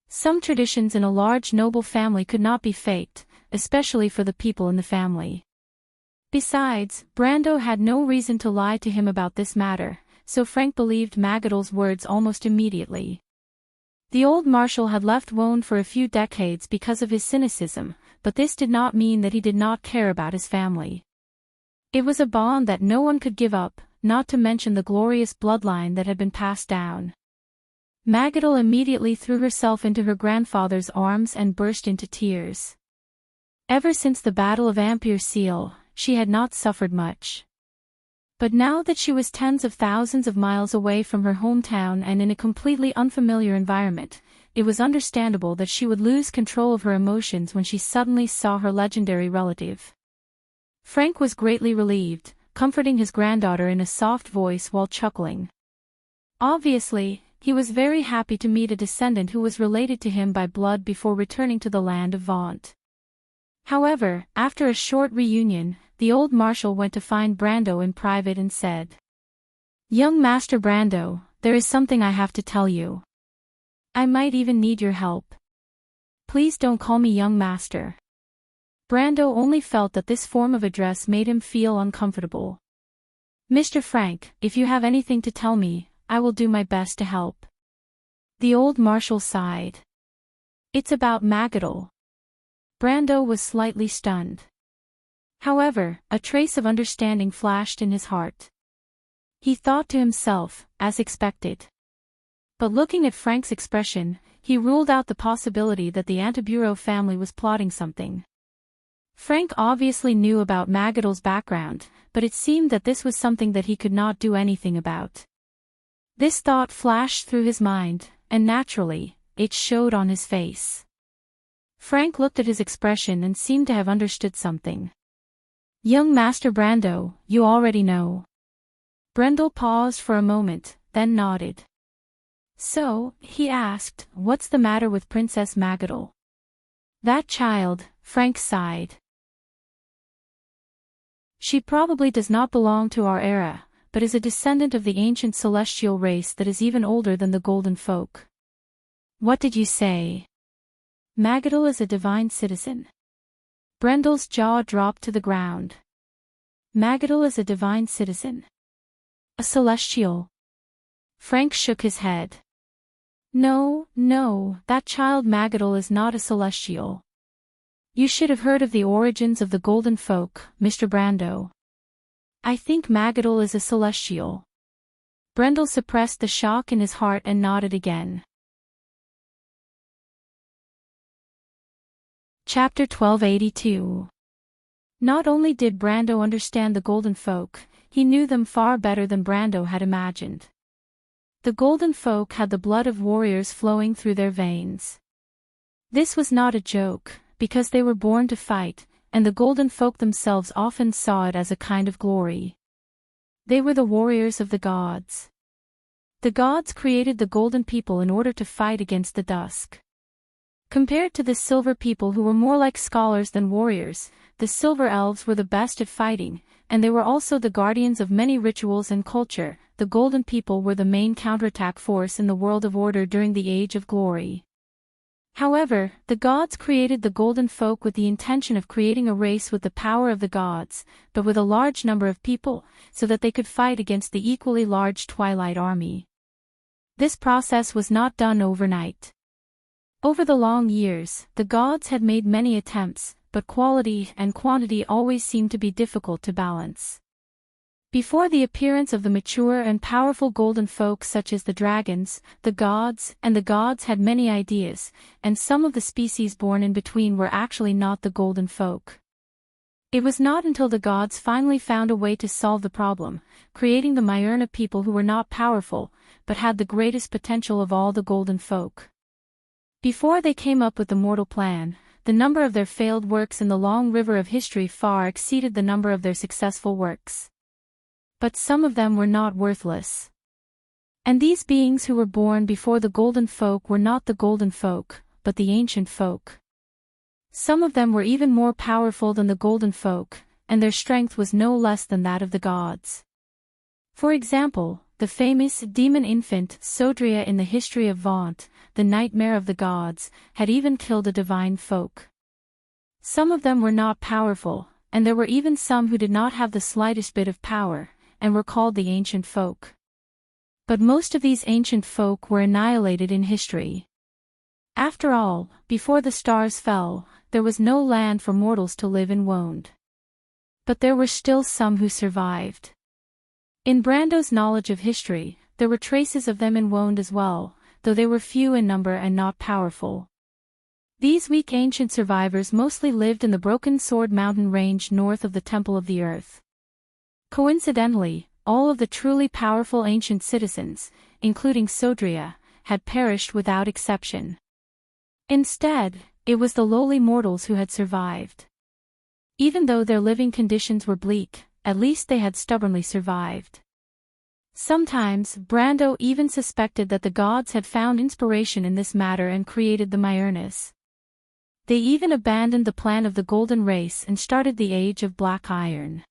Some traditions in a large noble family could not be faked, especially for the people in the family. Besides, Brando had no reason to lie to him about this matter, so Frank believed Magadol's words almost immediately. The old marshal had left Wone for a few decades because of his cynicism, but this did not mean that he did not care about his family. It was a bond that no one could give up, not to mention the glorious bloodline that had been passed down. Magadol immediately threw herself into her grandfather's arms and burst into tears. Ever since the Battle of Ampere Seal, she had not suffered much. But now that she was tens of thousands of miles away from her hometown and in a completely unfamiliar environment, it was understandable that she would lose control of her emotions when she suddenly saw her legendary relative. Frank was greatly relieved, comforting his granddaughter in a soft voice while chuckling. Obviously, he was very happy to meet a descendant who was related to him by blood before returning to the land of Vaunt. However, after a short reunion, the old marshal went to find Brando in private and said, "Young Master Brando, there is something I have to tell you. I might even need your help. Please don't call me young master." Brando only felt that this form of address made him feel uncomfortable. "Mr. Frank, if you have anything to tell me, I will do my best to help." The old marshal sighed. "It's about Magadol." Brando was slightly stunned. However, a trace of understanding flashed in his heart. He thought to himself, as expected. But looking at Frank's expression, he ruled out the possibility that the Antiburo family was plotting something. Frank obviously knew about Magadol's background, but it seemed that this was something that he could not do anything about. This thought flashed through his mind, and naturally, it showed on his face. Frank looked at his expression and seemed to have understood something. "Young Master Brando, you already know." Brendel paused for a moment, then nodded. "So," he asked, "what's the matter with Princess Magadol?" "That child," Frank sighed. "She probably does not belong to our era, but is a descendant of the ancient celestial race that is even older than the Golden Folk." "What did you say?" "Magadol is a divine citizen." Brendel's jaw dropped to the ground. "Magadol is a divine citizen. A celestial." Frank shook his head. No, that child Magadol is not a celestial. You should have heard of the origins of the Golden Folk, Mr. Brando. I think Magadol is a celestial." Brendel suppressed the shock in his heart and nodded again. Chapter 1282. Not only did Brando understand the Golden Folk, he knew them far better than Brando had imagined. The Golden Folk had the blood of warriors flowing through their veins. This was not a joke, because they were born to fight, and the Golden Folk themselves often saw it as a kind of glory. They were the warriors of the gods. The gods created the Golden People in order to fight against the Dusk. Compared to the Silver People, who were more like scholars than warriors, the Silver Elves were the best at fighting, and they were also the guardians of many rituals and culture. The Golden People were the main counterattack force in the world of order during the Age of Glory. However, the gods created the Golden Folk with the intention of creating a race with the power of the gods, but with a large number of people, so that they could fight against the equally large Twilight Army. This process was not done overnight. Over the long years, the gods had made many attempts, but quality and quantity always seemed to be difficult to balance. Before the appearance of the mature and powerful Golden Folk such as the dragons, the gods had many ideas, and some of the species born in between were actually not the Golden Folk. It was not until the gods finally found a way to solve the problem, creating the Myrna people who were not powerful, but had the greatest potential of all the Golden Folk. Before they came up with the mortal plan, the number of their failed works in the long river of history far exceeded the number of their successful works. But some of them were not worthless. And these beings who were born before the golden folk were not the golden folk, but the ancient folk. Some of them were even more powerful than the golden folk, and their strength was no less than that of the gods. For example, the famous demon infant Sodria in the history of Vaunt, the nightmare of the gods, had even killed a divine folk. Some of them were not powerful, and there were even some who did not have the slightest bit of power, and were called the ancient folk. But most of these ancient folk were annihilated in history. After all, before the stars fell, there was no land for mortals to live in Woned. But there were still some who survived. In Brando's knowledge of history, there were traces of them in Woned as well, though they were few in number and not powerful. These weak ancient survivors mostly lived in the Broken Sword Mountain range north of the Temple of the Earth. Coincidentally, all of the truly powerful ancient citizens, including Sodria, had perished without exception. Instead, it was the lowly mortals who had survived. Even though their living conditions were bleak, at least they had stubbornly survived. Sometimes, Brando even suspected that the gods had found inspiration in this matter and created the Myurnas. They even abandoned the plan of the Golden Race and started the Age of Black Iron.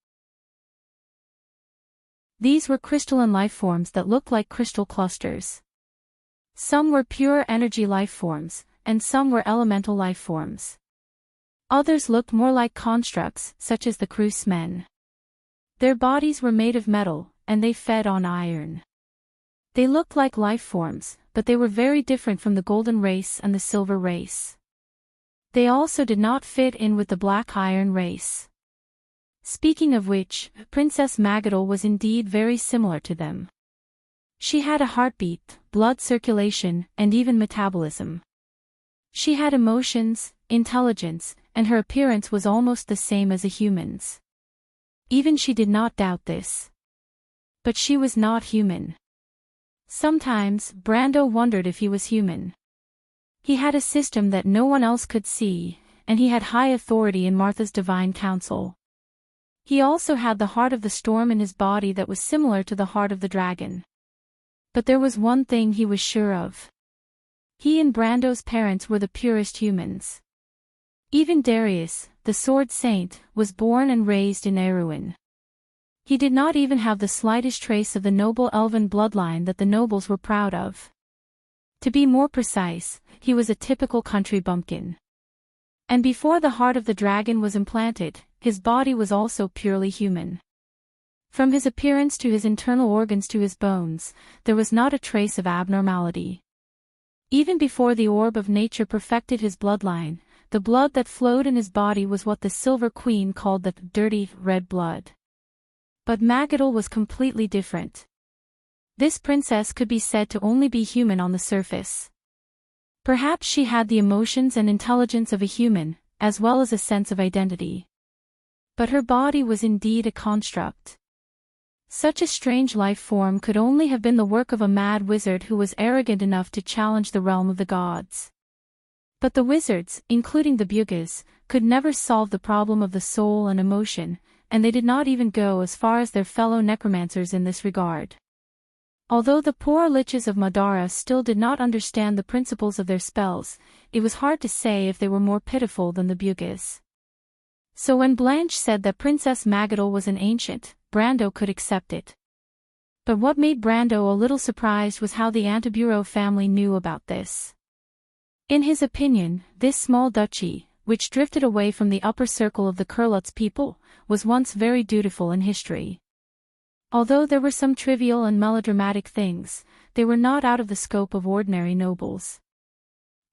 These were crystalline lifeforms that looked like crystal clusters. Some were pure energy lifeforms, and some were elemental lifeforms. Others looked more like constructs, such as the Crus men. Their bodies were made of metal, and they fed on iron. They looked like lifeforms, but they were very different from the Golden Race and the Silver Race. They also did not fit in with the Black Iron Race. Speaking of which, Princess Magadol was indeed very similar to them. She had a heartbeat, blood circulation, and even metabolism. She had emotions, intelligence, and her appearance was almost the same as a human's. Even she did not doubt this. But she was not human. Sometimes, Brando wondered if he was human. He had a system that no one else could see, and he had high authority in Martha's divine council. He also had the heart of the storm in his body that was similar to the heart of the dragon. But there was one thing he was sure of. He and Brando's parents were the purest humans. Even Darius, the Sword Saint, was born and raised in Erewhon. He did not even have the slightest trace of the noble elven bloodline that the nobles were proud of. To be more precise, he was a typical country bumpkin. And before the heart of the dragon was implanted, his body was also purely human. From his appearance to his internal organs to his bones, there was not a trace of abnormality. Even before the orb of nature perfected his bloodline, the blood that flowed in his body was what the Silver Queen called the dirty, red blood. But Magadol was completely different. This princess could be said to only be human on the surface. Perhaps she had the emotions and intelligence of a human, as well as a sense of identity. But her body was indeed a construct. Such a strange life form could only have been the work of a mad wizard who was arrogant enough to challenge the realm of the gods. But the wizards, including the Bugas, could never solve the problem of the soul and emotion, and they did not even go as far as their fellow necromancers in this regard. Although the poor liches of Madara still did not understand the principles of their spells, it was hard to say if they were more pitiful than the Bugas. So when Blanche said that Princess Magadol was an ancient, Brando could accept it. But what made Brando a little surprised was how the Antibureau family knew about this. In his opinion, this small duchy, which drifted away from the upper circle of the Kurlutz people, was once very dutiful in history. Although there were some trivial and melodramatic things, they were not out of the scope of ordinary nobles.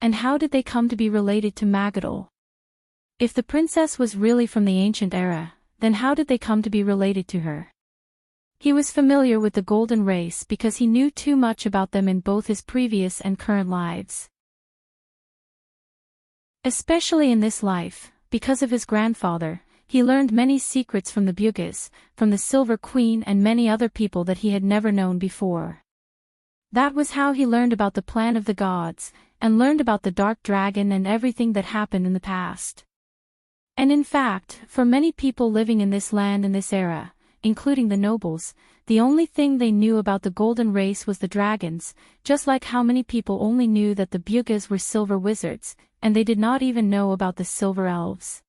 And how did they come to be related to Magadol? If the princess was really from the ancient era, then how did they come to be related to her? He was familiar with the Golden Race because he knew too much about them in both his previous and current lives. Especially in this life, because of his grandfather, he learned many secrets from the Bugas, from the Silver Queen and many other people that he had never known before. That was how he learned about the plan of the gods, and learned about the Dark Dragon and everything that happened in the past. And in fact, for many people living in this land in this era, including the nobles, the only thing they knew about the golden race was the dragons, just like how many people only knew that the Bugas were silver wizards, and they did not even know about the silver elves.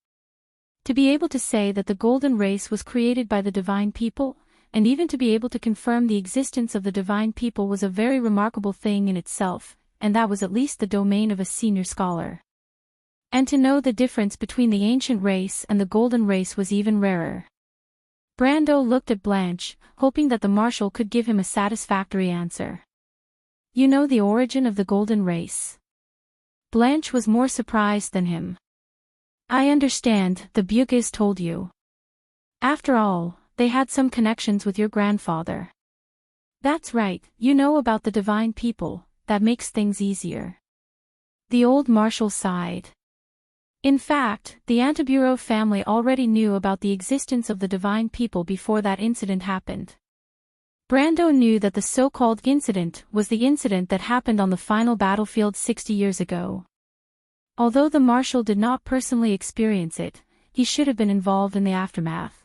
To be able to say that the golden race was created by the divine people, and even to be able to confirm the existence of the divine people was a very remarkable thing in itself, and that was at least the domain of a senior scholar. And to know the difference between the ancient race and the golden race was even rarer. Brando looked at Blanche, hoping that the marshal could give him a satisfactory answer. You know the origin of the golden race? Blanche was more surprised than him. I understand, the Bugas told you. After all, they had some connections with your grandfather. That's right, you know about the divine people, that makes things easier. The old marshal sighed. In fact, the Antibureau family already knew about the existence of the divine people before that incident happened. Brando knew that the so-called incident was the incident that happened on the final battlefield 60 years ago. Although the marshal did not personally experience it, he should have been involved in the aftermath.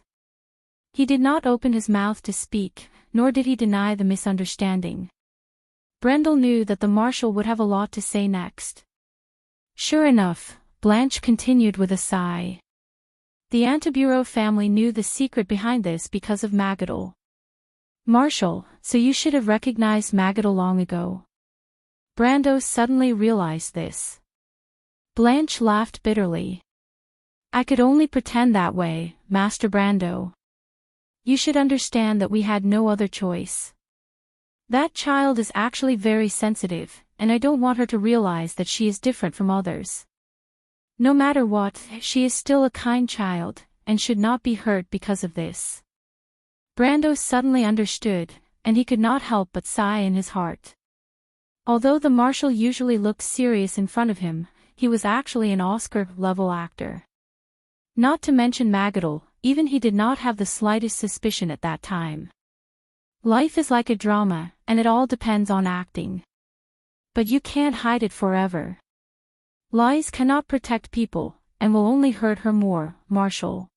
He did not open his mouth to speak, nor did he deny the misunderstanding. Brendel knew that the marshal would have a lot to say next. Sure enough, Blanche continued with a sigh. The Antibureau family knew the secret behind this because of Magadol. Marshal, so you should have recognized Magadol long ago. Brando suddenly realized this. Blanche laughed bitterly. I could only pretend that way, Master Brando. You should understand that we had no other choice. That child is actually very sensitive, and I don't want her to realize that she is different from others. No matter what, she is still a kind child, and should not be hurt because of this. Brando suddenly understood, and he could not help but sigh in his heart. Although the marshal usually looked serious in front of him, he was actually an Oscar-level actor. Not to mention Magadol, even he did not have the slightest suspicion at that time. Life is like a drama, and it all depends on acting. But you can't hide it forever. Lies cannot protect people, and will only hurt her more, Marshal.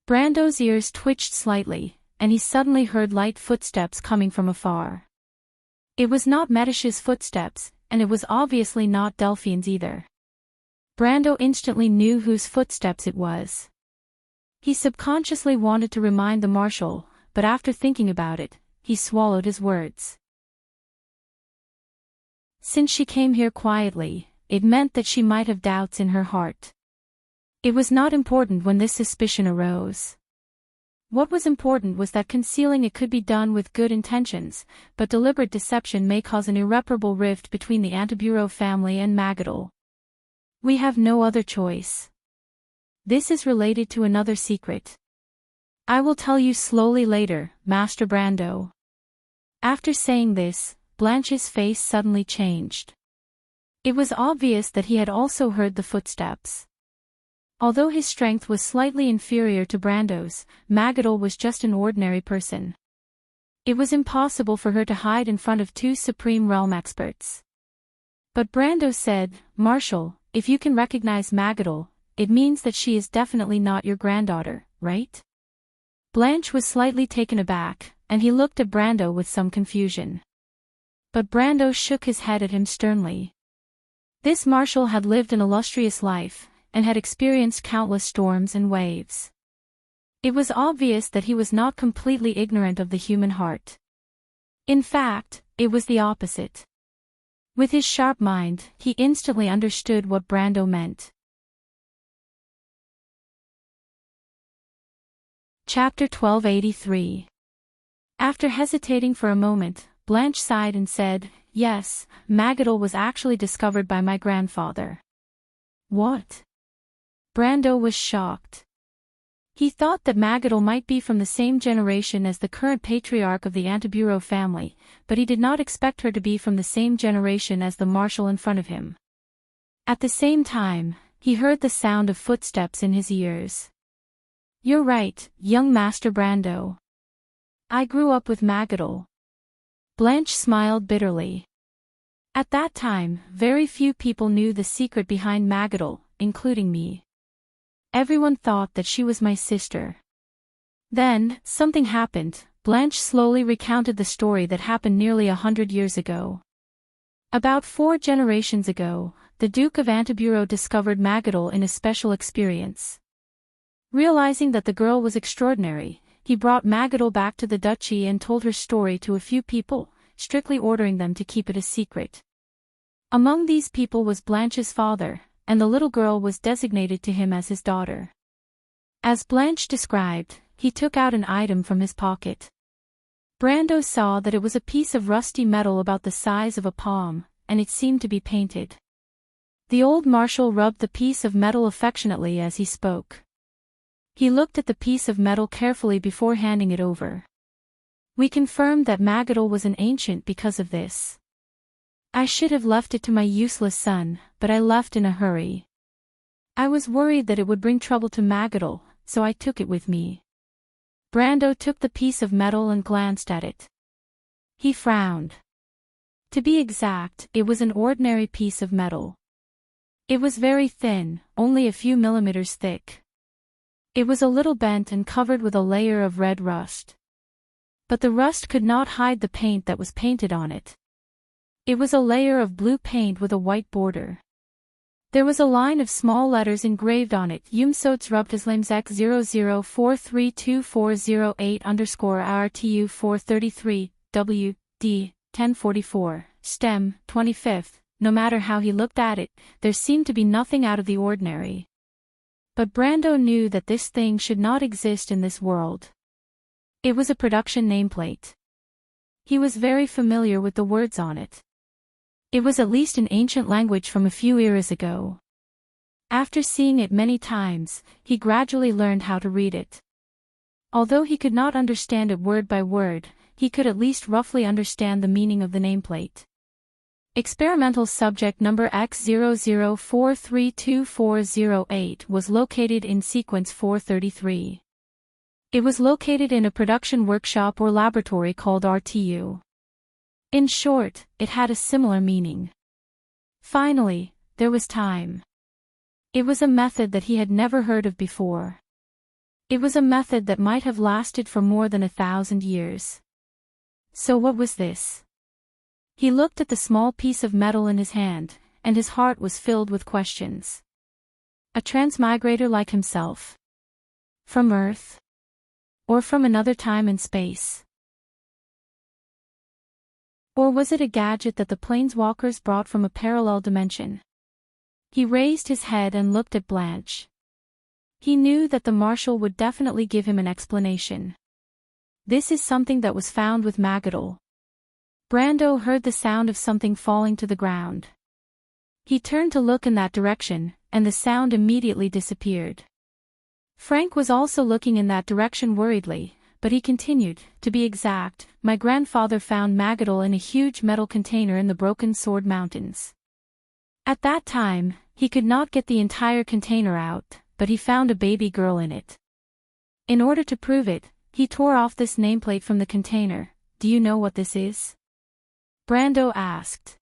Brando's ears twitched slightly, and he suddenly heard light footsteps coming from afar. It was not Medish's footsteps, and it was obviously not Delphine's either. Brando instantly knew whose footsteps it was. He subconsciously wanted to remind the marshal, but after thinking about it, he swallowed his words. Since she came here quietly, it meant that she might have doubts in her heart. It was not important when this suspicion arose. What was important was that concealing it could be done with good intentions, but deliberate deception may cause an irreparable rift between the Antibureau family and Magadol. We have no other choice. This is related to another secret. I will tell you slowly later, Master Brando. After saying this, Blanche's face suddenly changed. It was obvious that he had also heard the footsteps. Although his strength was slightly inferior to Brando's, Magadol was just an ordinary person. It was impossible for her to hide in front of two Supreme Realm experts. But Brando said, Marshal, if you can recognize Magadol, it means that she is definitely not your granddaughter, right? Blanche was slightly taken aback, and he looked at Brando with some confusion. But Brando shook his head at him sternly. This marshal had lived an illustrious life, and had experienced countless storms and waves. It was obvious that he was not completely ignorant of the human heart. In fact, it was the opposite. With his sharp mind, he instantly understood what Brando meant. Chapter 1283. After hesitating for a moment, Blanche sighed and said, Yes, Magadol was actually discovered by my grandfather. What? Brando was shocked. He thought that Magadol might be from the same generation as the current patriarch of the Antibureau family, but he did not expect her to be from the same generation as the marshal in front of him. At the same time, he heard the sound of footsteps in his ears. You're right, young Master Brando. I grew up with Magadol. Blanche smiled bitterly. At that time, very few people knew the secret behind Magadol, including me. Everyone thought that she was my sister. Then, something happened. Blanche slowly recounted the story that happened nearly 100 years ago. About 4 generations ago, the Duke of Antiburo discovered Magadol in a special experience. Realizing that the girl was extraordinary, he brought Magadol back to the duchy and told her story to a few people, strictly ordering them to keep it a secret. Among these people was Blanche's father, and the little girl was designated to him as his daughter. As Blanche described, he took out an item from his pocket. Brando saw that it was a piece of rusty metal about the size of a palm, and it seemed to be painted. The old marshal rubbed the piece of metal affectionately as he spoke. He looked at the piece of metal carefully before handing it over. We confirmed that Magadol was an ancient because of this. I should have left it to my useless son, but I left in a hurry. I was worried that it would bring trouble to Magadol, so I took it with me. Brando took the piece of metal and glanced at it. He frowned. To be exact, it was an ordinary piece of metal. It was very thin, only a few millimeters thick. It was a little bent and covered with a layer of red rust. But the rust could not hide the paint that was painted on it. It was a layer of blue paint with a white border. There was a line of small letters engraved on it: Umsots Rubtaslamzek 00432408_RTU 433, W, D, 1044, Stem, 25th. No matter how he looked at it, there seemed to be nothing out of the ordinary. But Brando knew that this thing should not exist in this world. It was a production nameplate. He was very familiar with the words on it. It was at least an ancient language from a few eras ago. After seeing it many times, he gradually learned how to read it. Although he could not understand it word by word, he could at least roughly understand the meaning of the nameplate. Experimental subject number X00432408 was located in sequence 433. It was located in a production workshop or laboratory called RTU. In short, it had a similar meaning. Finally, there was time. It was a method that he had never heard of before. It was a method that might have lasted for more than 1,000 years. So what was this? He looked at the small piece of metal in his hand, and his heart was filled with questions. A transmigrator like himself? From Earth? Or from another time and space? Or was it a gadget that the planeswalkers brought from a parallel dimension? He raised his head and looked at Blanche. He knew that the marshal would definitely give him an explanation. This is something that was found with Magadol. Brando heard the sound of something falling to the ground. He turned to look in that direction, and the sound immediately disappeared. Frank was also looking in that direction worriedly, but he continued, to be exact, my grandfather found Magadol in a huge metal container in the Broken Sword Mountains. At that time, he could not get the entire container out, but he found a baby girl in it. In order to prove it, he tore off this nameplate from the container. Do you know what this is? Brando asked.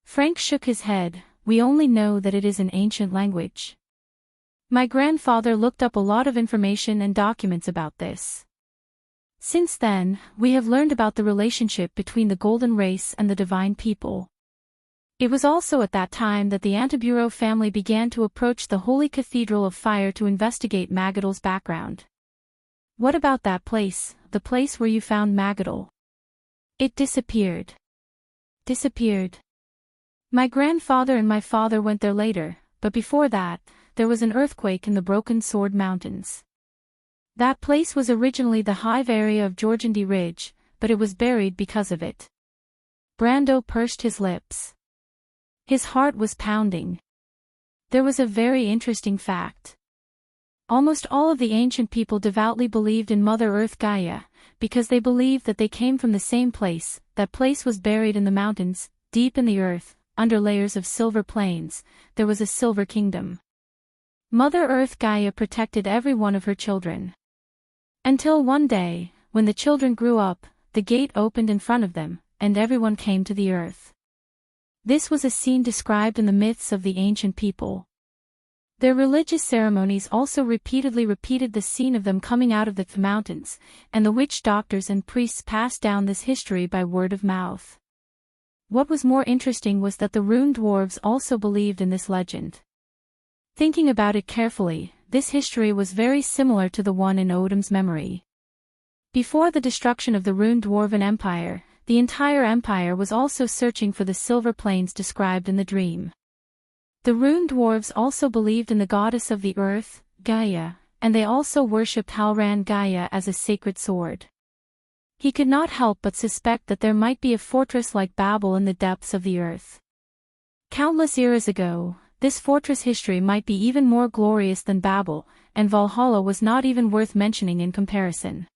Frank shook his head. We only know that it is an ancient language. My grandfather looked up a lot of information and documents about this. Since then, we have learned about the relationship between the Golden Race and the Divine People. It was also at that time that the Antiburo family began to approach the Holy Cathedral of Fire to investigate Magadol's background. What about that place, the place where you found Magadol? It disappeared. Disappeared. My grandfather and my father went there later, but before that, there was an earthquake in the Broken Sword Mountains. That place was originally the hive area of Georgandy Ridge, but it was buried because of it. Brando pursed his lips. His heart was pounding. There was a very interesting fact. Almost all of the ancient people devoutly believed in Mother Earth Gaia, because they believed that they came from the same place. That place was buried in the mountains, deep in the earth, under layers of silver plains. There was a silver kingdom. Mother Earth Gaia protected every one of her children. Until one day, when the children grew up, the gate opened in front of them, and everyone came to the earth. This was a scene described in the myths of the ancient people. Their religious ceremonies also repeatedly repeated the scene of them coming out of the mountains, and the witch doctors and priests passed down this history by word of mouth. What was more interesting was that the rune dwarves also believed in this legend. Thinking about it carefully, this history was very similar to the one in Odin's memory. Before the destruction of the rune dwarven empire, the entire empire was also searching for the silver plains described in the dream. The rune dwarves also believed in the goddess of the earth, Gaia, and they also worshipped Halran Gaia as a sacred sword. He could not help but suspect that there might be a fortress like Babel in the depths of the earth. Countless eras ago, this fortress history might be even more glorious than Babel, and Valhalla was not even worth mentioning in comparison.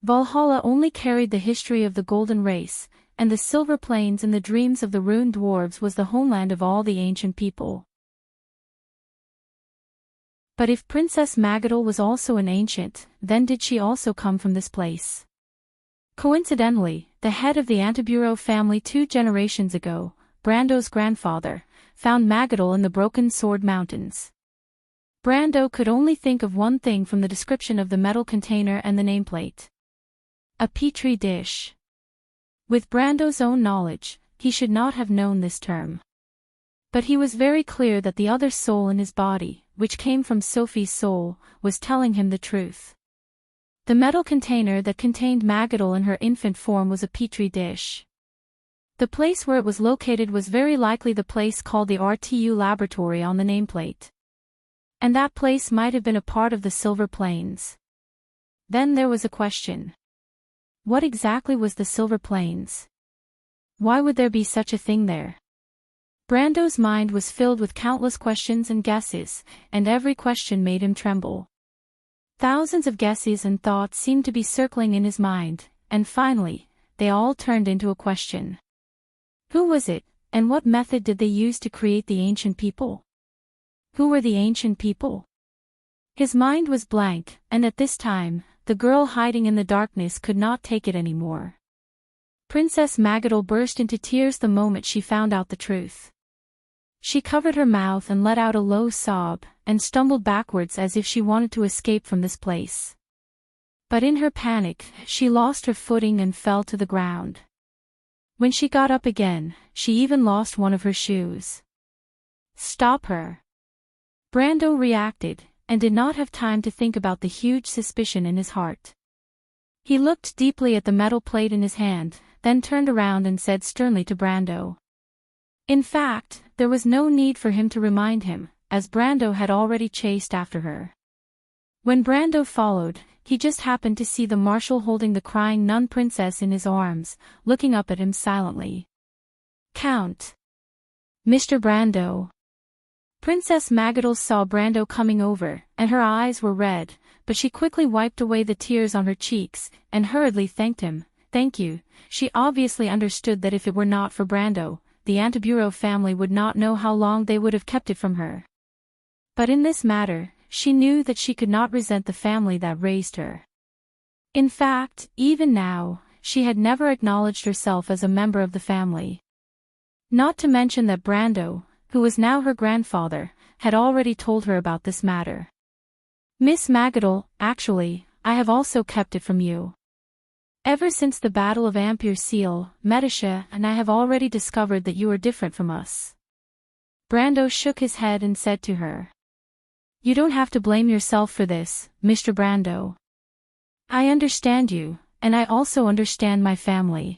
Valhalla only carried the history of the Golden Race, and the Silver Plains in the dreams of the rune dwarves was the homeland of all the ancient people. But if Princess Magadal was also an ancient, then did she also come from this place? Coincidentally, the head of the Antibureau family 2 generations ago, Brando's grandfather, found Magadal in the Broken Sword Mountains. Brando could only think of one thing from the description of the metal container and the nameplate. A petri dish. With Brando's own knowledge, he should not have known this term. But he was very clear that the other soul in his body, which came from Sophie's soul, was telling him the truth. The metal container that contained Magadal in her infant form was a petri dish. The place where it was located was very likely the place called the RTU laboratory on the nameplate. And that place might have been a part of the Silver Plains. Then there was a question. What exactly was the Silver Plains? Why would there be such a thing there? Brando's mind was filled with countless questions and guesses, and every question made him tremble. Thousands of guesses and thoughts seemed to be circling in his mind, and finally, they all turned into a question. Who was it, and what method did they use to create the ancient people? Who were the ancient people? His mind was blank, and at this time, the girl hiding in the darkness could not take it anymore. Princess Magadal burst into tears the moment she found out the truth. She covered her mouth and let out a low sob, and stumbled backwards as if she wanted to escape from this place. But in her panic, she lost her footing and fell to the ground. When she got up again, she even lost one of her shoes. Stop her! Brando reacted, and did not have time to think about the huge suspicion in his heart. He looked deeply at the metal plate in his hand, then turned around and said sternly to Brando. In fact, there was no need for him to remind him, as Brando had already chased after her. When Brando followed, he just happened to see the marshal holding the crying nun princess in his arms, looking up at him silently. Count! Mr. Brando! Princess Magadal saw Brando coming over, and her eyes were red, but she quickly wiped away the tears on her cheeks, and hurriedly thanked him. Thank you. She obviously understood that if it were not for Brando, the Antibureau family would not know how long they would have kept it from her. But in this matter, she knew that she could not resent the family that raised her. In fact, even now, she had never acknowledged herself as a member of the family. Not to mention that Brando, who was now her grandfather, had already told her about this matter. Miss Magadal, actually, I have also kept it from you. Ever since the Battle of Ampere Seal, Medisha and I have already discovered that you are different from us. Brando shook his head and said to her. You don't have to blame yourself for this, Mr. Brando. I understand you, and I also understand my family.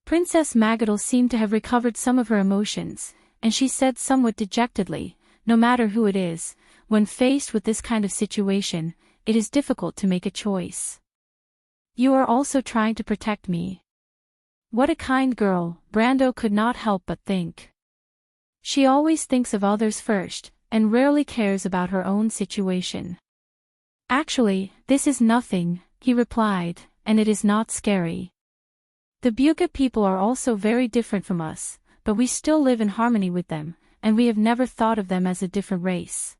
Princess Magadal seemed to have recovered some of her emotions, and she said somewhat dejectedly, no matter who it is, when faced with this kind of situation, it is difficult to make a choice. You are also trying to protect me. What a kind girl, Brando could not help but think. She always thinks of others first, and rarely cares about her own situation. Actually, this is nothing, he replied, and it is not scary. The Buga people are also very different from us, but we still live in harmony with them, and we have never thought of them as a different race.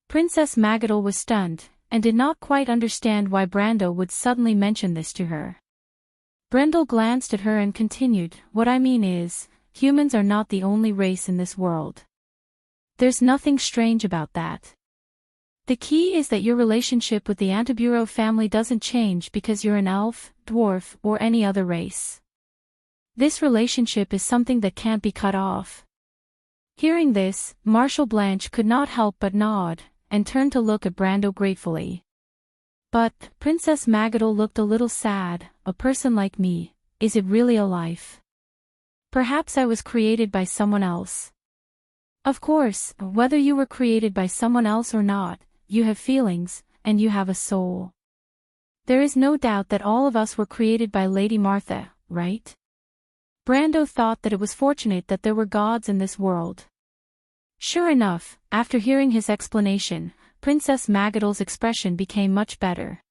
Princess Magadal was stunned, and did not quite understand why Brando would suddenly mention this to her. Brendel glanced at her and continued, What I mean is, humans are not the only race in this world. There's nothing strange about that. The key is that your relationship with the Antibureau family doesn't change because you're an elf, dwarf, or any other race. This relationship is something that can't be cut off. Hearing this, Marshal Blanche could not help but nod, and turned to look at Brando gratefully. But, Princess Magadol looked a little sad. A person like me, is it really a life? Perhaps I was created by someone else. Of course, whether you were created by someone else or not, you have feelings, and you have a soul. There is no doubt that all of us were created by Lady Martha, right? Brando thought that it was fortunate that there were gods in this world. Sure enough, after hearing his explanation, Princess Magadol's expression became much better.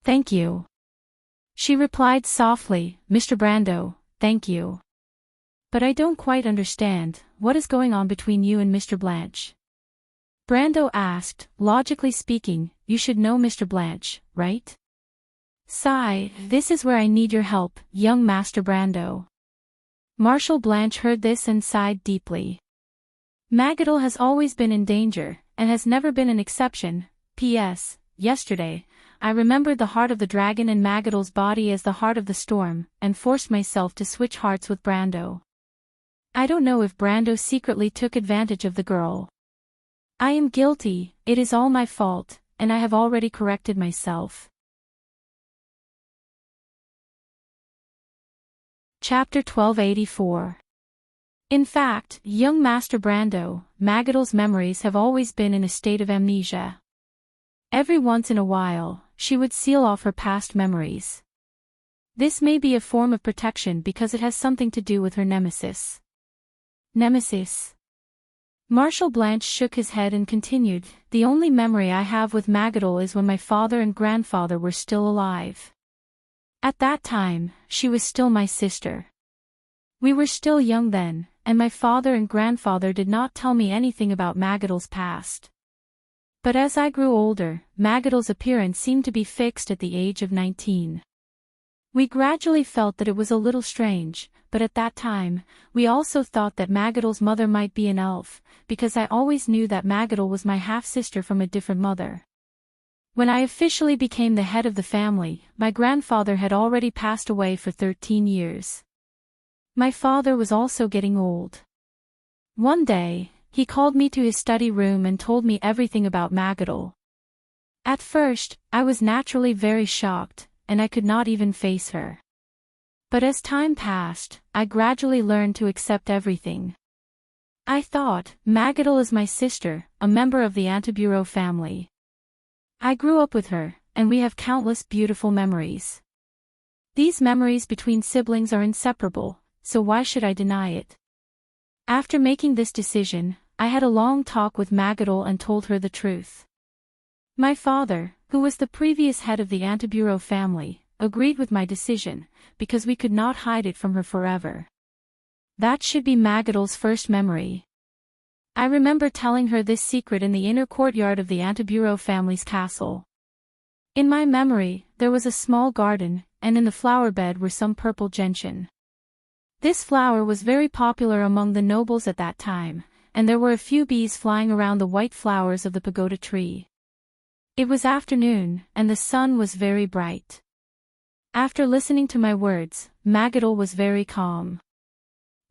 Thank you. She replied softly, Mr. Brando, thank you. But I don't quite understand, what is going on between you and Mr. Blanche? Brando asked, logically speaking, you should know Mr. Blanche, right? Sigh, this is where I need your help, young Master Brando. Marshal Blanche heard this and sighed deeply. Magadol has always been in danger, and has never been an exception. P.S. Yesterday, I remembered the heart of the dragon and Magadol's body as the heart of the storm, and forced myself to switch hearts with Brando. I don't know if Brando secretly took advantage of the girl. I am guilty, it is all my fault, and I have already corrected myself. Chapter 1284. In fact, young Master Brando, Magadol's memories have always been in a state of amnesia. Every once in a while, she would seal off her past memories. This may be a form of protection because it has something to do with her nemesis. Nemesis. Marshal Blanche shook his head and continued, the only memory I have with Magadol is when my father and grandfather were still alive. At that time, she was still my sister. We were still young then, and my father and grandfather did not tell me anything about Magadol's past. But as I grew older, Magadol's appearance seemed to be fixed at the age of 19. We gradually felt that it was a little strange, but at that time, we also thought that Magadol's mother might be an elf, because I always knew that Magadol was my half-sister from a different mother. When I officially became the head of the family, my grandfather had already passed away for 13 years. My father was also getting old. One day, he called me to his study room and told me everything about Magadol. At first, I was naturally very shocked, and I could not even face her. But as time passed, I gradually learned to accept everything. I thought, Magadol is my sister, a member of the Antibureau family. I grew up with her, and we have countless beautiful memories. These memories between siblings are inseparable, so why should I deny it? After making this decision, I had a long talk with Magadol and told her the truth. My father, who was the previous head of the Antibureau family, agreed with my decision, because we could not hide it from her forever. That should be Magadol's first memory. I remember telling her this secret in the inner courtyard of the Antibureau family's castle. In my memory, there was a small garden, and in the flower bed were some purple gentian. This flower was very popular among the nobles at that time, and there were a few bees flying around the white flowers of the pagoda tree. It was afternoon, and the sun was very bright. After listening to my words, Magadol was very calm.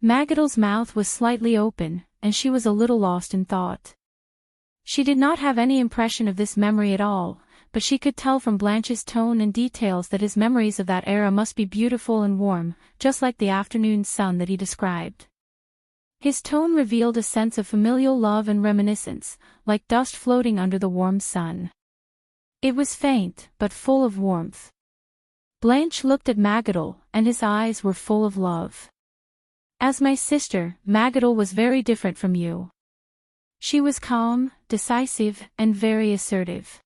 Magadol's mouth was slightly open, and she was a little lost in thought. She did not have any impression of this memory at all, but she could tell from Blanche's tone and details that his memories of that era must be beautiful and warm, just like the afternoon sun that he described. His tone revealed a sense of familial love and reminiscence, like dust floating under the warm sun. It was faint, but full of warmth. Blanche looked at Magadol, and his eyes were full of love. As my sister, Magadol was very different from you. She was calm, decisive, and very assertive.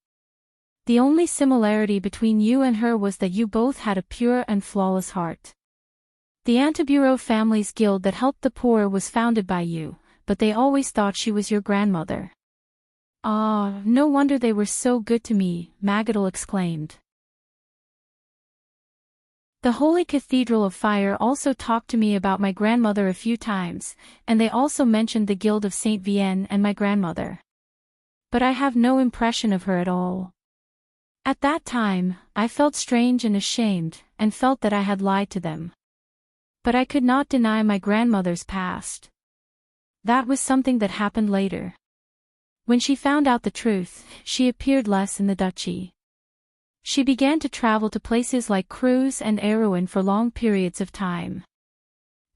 The only similarity between you and her was that you both had a pure and flawless heart. The Antibureau family's guild that helped the poor was founded by you, but they always thought she was your grandmother. Ah, no wonder they were so good to me, Magadol exclaimed. The Holy Cathedral of Fire also talked to me about my grandmother a few times, and they also mentioned the Guild of Saint Vienne and my grandmother. But I have no impression of her at all. At that time, I felt strange and ashamed, and felt that I had lied to them. But I could not deny my grandmother's past. That was something that happened later. When she found out the truth, she appeared less in the duchy. She began to travel to places like Creuse and Erewhon for long periods of time.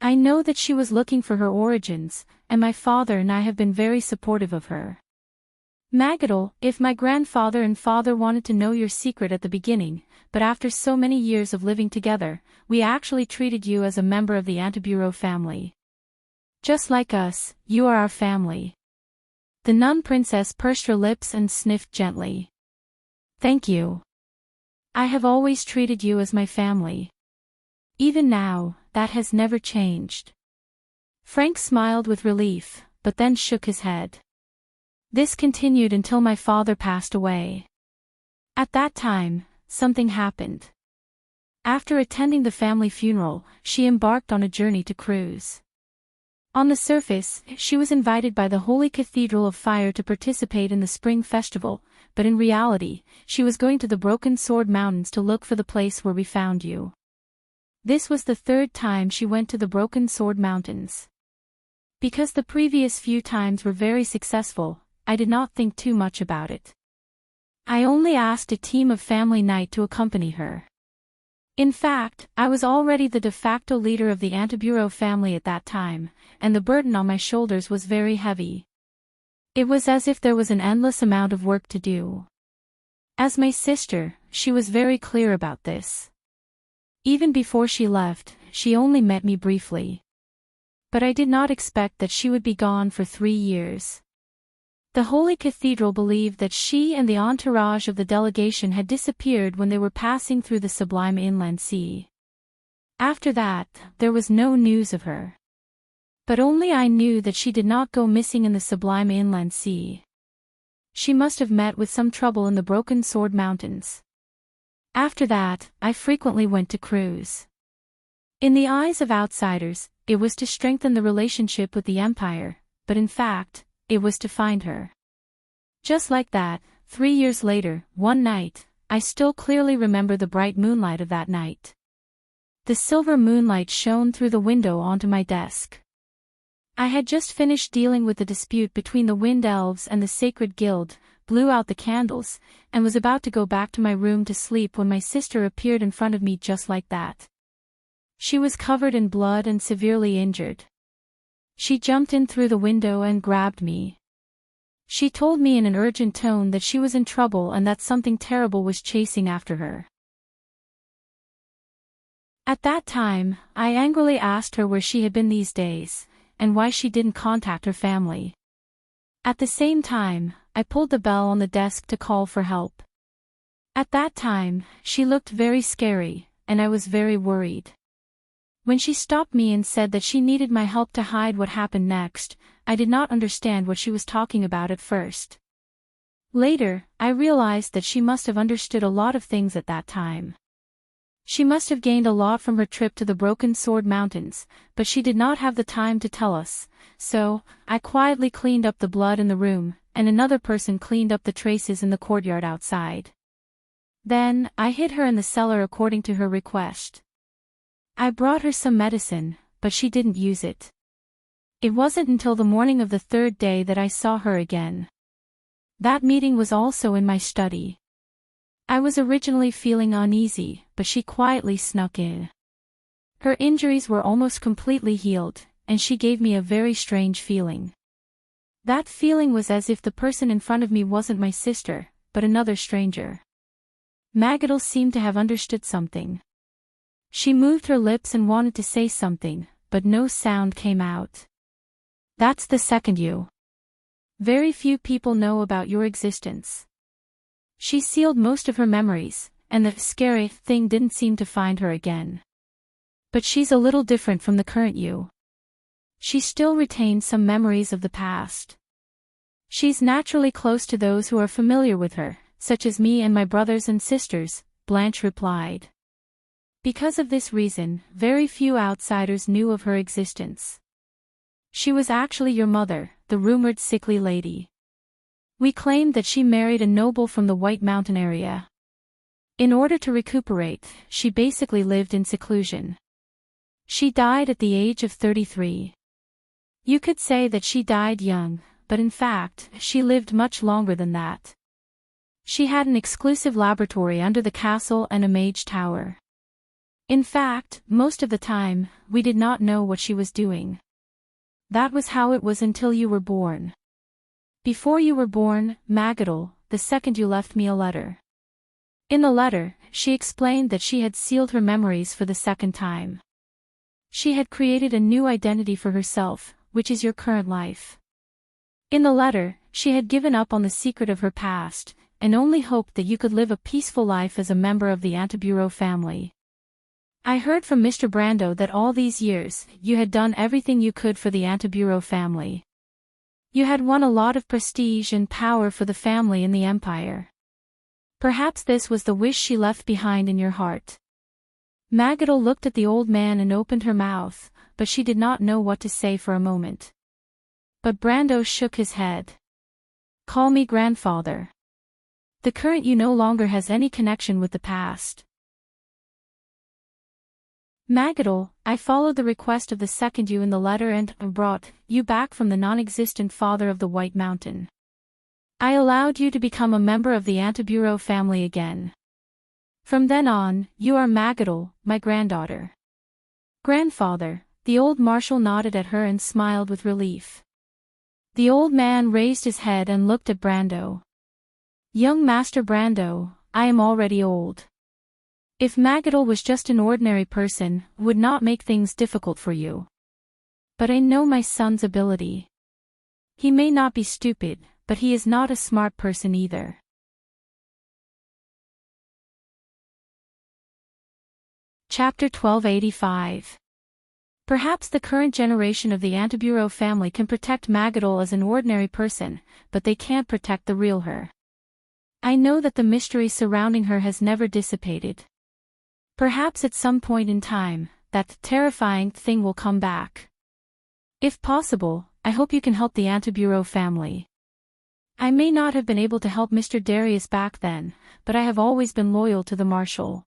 I know that she was looking for her origins, and my father and I have been very supportive of her. Magadol, if my grandfather and father wanted to know your secret at the beginning, but after so many years of living together, we actually treated you as a member of the Antibureau family. Just like us, you are our family. The nun princess pursed her lips and sniffed gently. Thank you. I have always treated you as my family. Even now, that has never changed. Frank smiled with relief, but then shook his head. This continued until my father passed away. At that time, something happened. After attending the family funeral, she embarked on a journey to Creuse. On the surface, she was invited by the Holy Cathedral of Fire to participate in the spring festival, but in reality, she was going to the Broken Sword Mountains to look for the place where we found you. This was the third time she went to the Broken Sword Mountains. Because the previous few times were very successful, I did not think too much about it. I only asked a team of family knight to accompany her. In fact, I was already the de facto leader of the Antibureau family at that time, and the burden on my shoulders was very heavy. It was as if there was an endless amount of work to do. As my sister, she was very clear about this. Even before she left, she only met me briefly. But I did not expect that she would be gone for 3 years. The Holy Cathedral believed that she and the entourage of the delegation had disappeared when they were passing through the Sublime Inland Sea. After that, there was no news of her. But only I knew that she did not go missing in the Sublime Inland Sea. She must have met with some trouble in the Broken Sword Mountains. After that, I frequently went to Creuse. In the eyes of outsiders, it was to strengthen the relationship with the Empire, but in fact, it was to find her. Just like that, 3 years later, one night, I still clearly remember the bright moonlight of that night. The silver moonlight shone through the window onto my desk. I had just finished dealing with the dispute between the Wind Elves and the Sacred Guild, blew out the candles, and was about to go back to my room to sleep when my sister appeared in front of me just like that. She was covered in blood and severely injured. She jumped in through the window and grabbed me. She told me in an urgent tone that she was in trouble and that something terrible was chasing after her. At that time, I angrily asked her where she had been these days, and why she didn't contact her family. At the same time, I pulled the bell on the desk to call for help. At that time, she looked very scary, and I was very worried. When she stopped me and said that she needed my help to hide what happened next, I did not understand what she was talking about at first. Later, I realized that she must have understood a lot of things at that time. She must have gained a lot from her trip to the Broken Sword Mountains, but she did not have the time to tell us, so, I quietly cleaned up the blood in the room, and another person cleaned up the traces in the courtyard outside. Then, I hid her in the cellar according to her request. I brought her some medicine, but she didn't use it. It wasn't until the morning of the 3rd day that I saw her again. That meeting was also in my study. I was originally feeling uneasy, but she quietly snuck in. Her injuries were almost completely healed, and she gave me a very strange feeling. That feeling was as if the person in front of me wasn't my sister, but another stranger. Magadol seemed to have understood something. She moved her lips and wanted to say something, but no sound came out. That's the second you. Very few people know about your existence. She sealed most of her memories, and the scary thing didn't seem to find her again. But she's a little different from the current you. She still retains some memories of the past. She's naturally close to those who are familiar with her, such as me and my brothers and sisters, Blanche replied. Because of this reason, very few outsiders knew of her existence. She was actually your mother, the rumored sickly lady. We claimed that she married a noble from the White Mountain area. In order to recuperate, she basically lived in seclusion. She died at the age of 33. You could say that she died young, but in fact, she lived much longer than that. She had an exclusive laboratory under the castle and a mage tower. In fact, most of the time, we did not know what she was doing. That was how it was until you were born. Before you were born, Magadol, the second you left me a letter. In the letter, she explained that she had sealed her memories for the second time. She had created a new identity for herself, which is your current life. In the letter, she had given up on the secret of her past, and only hoped that you could live a peaceful life as a member of the Antibureau family. I heard from Mr. Brando that all these years, you had done everything you could for the Antibureau family. You had won a lot of prestige and power for the family in the Empire. Perhaps this was the wish she left behind in your heart. Magadol looked at the old man and opened her mouth, but she did not know what to say for a moment. But Brando shook his head. Call me grandfather. The current you no longer has any connection with the past. Magadol, I followed the request of the second you in the letter and brought you back from the non-existent father of the White Mountain. I allowed you to become a member of the Antibureau family again. From then on, you are Magadol, my granddaughter. Grandfather, the old marshal nodded at her and smiled with relief. The old man raised his head and looked at Brando. Young Master Brando, I am already old. If Magadol was just an ordinary person, would not make things difficult for you. But I know my son's ability. He may not be stupid, but he is not a smart person either. Chapter 1285. Perhaps the current generation of the Antibureau family can protect Magadol as an ordinary person, but they can't protect the real her. I know that the mystery surrounding her has never dissipated. Perhaps at some point in time, that terrifying thing will come back. If possible, I hope you can help the Antibureau family. I may not have been able to help Mr. Darius back then, but I have always been loyal to the Marshal.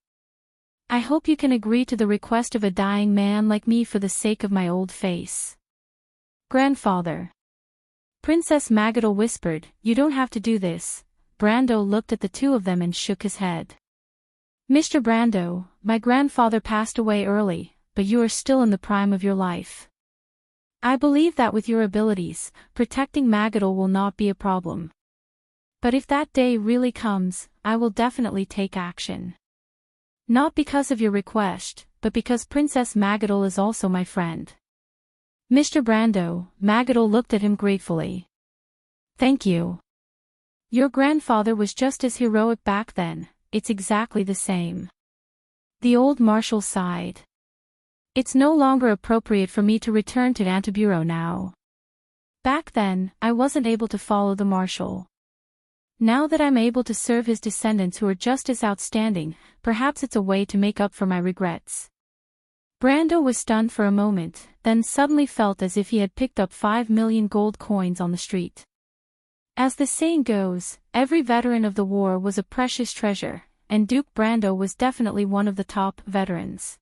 I hope you can agree to the request of a dying man like me for the sake of my old face. Grandfather. Princess Magadol whispered, You don't have to do this. Brando looked at the two of them and shook his head. Mr. Brando, my grandfather passed away early, but you are still in the prime of your life. I believe that with your abilities, protecting Magadol will not be a problem. But if that day really comes, I will definitely take action. Not because of your request, but because Princess Magadol is also my friend. Mr. Brando, Magadol looked at him gratefully. Thank you. Your grandfather was just as heroic back then. It's exactly the same. The old marshal sighed. It's no longer appropriate for me to return to Antibureau now. Back then, I wasn't able to follow the marshal. Now that I'm able to serve his descendants who are just as outstanding, perhaps it's a way to make up for my regrets. Brando was stunned for a moment, then suddenly felt as if he had picked up 5 million gold coins on the street. As the saying goes, every veteran of the war was a precious treasure, and Duke Brando was definitely one of the top veterans.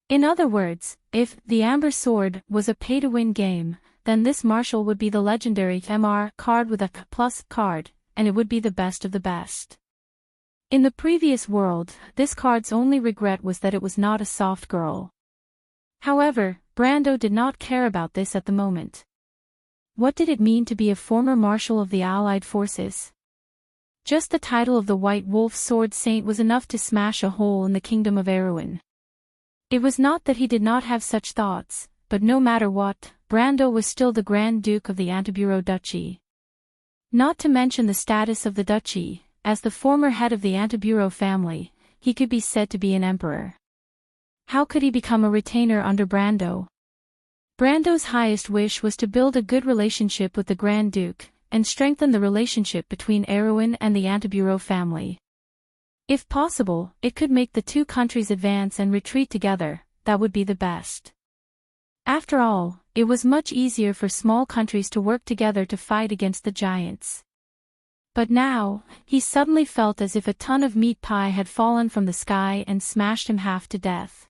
In other words, if the Amber Sword was a pay-to-win game, then this marshal would be the legendary MR card with a plus card, and it would be the best of the best. In the previous world, this card's only regret was that it was not a soft girl. However, Brando did not care about this at the moment. What did it mean to be a former marshal of the Allied forces? Just the title of the White Wolf Sword Saint was enough to smash a hole in the kingdom of Erewhon. It was not that he did not have such thoughts, but no matter what, Brando was still the Grand Duke of the Antibureau Duchy. Not to mention the status of the duchy, as the former head of the Antibureau family, he could be said to be an emperor. How could he become a retainer under Brando? Brando's highest wish was to build a good relationship with the Grand Duke, and strengthen the relationship between Erewhon and the Antibureau family. If possible, it could make the two countries advance and retreat together, that would be the best. After all, it was much easier for small countries to work together to fight against the giants. But now, he suddenly felt as if a ton of meat pie had fallen from the sky and smashed him half to death.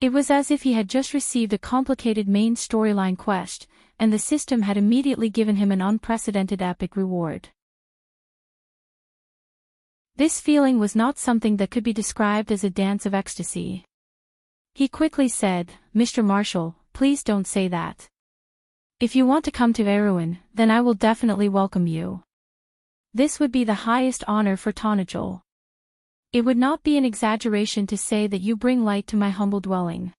It was as if he had just received a complicated main storyline quest, and the system had immediately given him an unprecedented epic reward. This feeling was not something that could be described as a dance of ecstasy. He quickly said, "Mr. Marshall, please don't say that. If you want to come to Erewhon, then I will definitely welcome you. This would be the highest honor for Tonajol. It would not be an exaggeration to say that you bring light to my humble dwelling."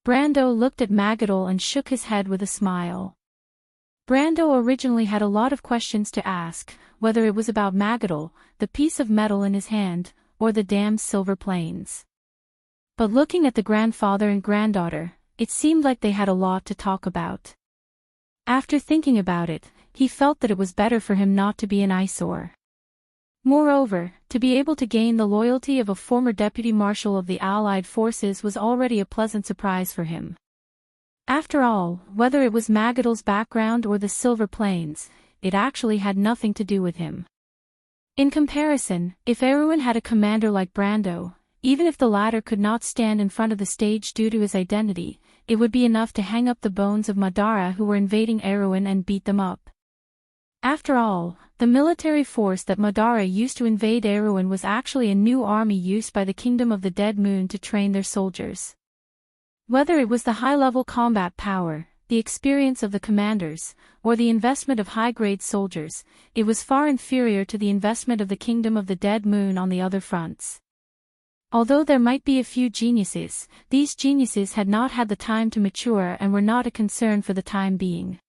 Brando looked at Magadol and shook his head with a smile. Brando originally had a lot of questions to ask, whether it was about Magadol, the piece of metal in his hand, or the damned silver plains. But looking at the grandfather and granddaughter, it seemed like they had a lot to talk about. After thinking about it, he felt that it was better for him not to be an eyesore. Moreover, to be able to gain the loyalty of a former deputy marshal of the Allied forces was already a pleasant surprise for him. After all, whether it was Magadol's background or the Silver Plains, it actually had nothing to do with him. In comparison, if Erewhon had a commander like Brando, even if the latter could not stand in front of the stage due to his identity, it would be enough to hang up the bones of Madara who were invading Erewhon and beat them up. After all, the military force that Madara used to invade Erewhon was actually a new army used by the Kingdom of the Dead Moon to train their soldiers. Whether it was the high-level combat power, the experience of the commanders, or the investment of high-grade soldiers, it was far inferior to the investment of the Kingdom of the Dead Moon on the other fronts. Although there might be a few geniuses, these geniuses had not had the time to mature and were not a concern for the time being.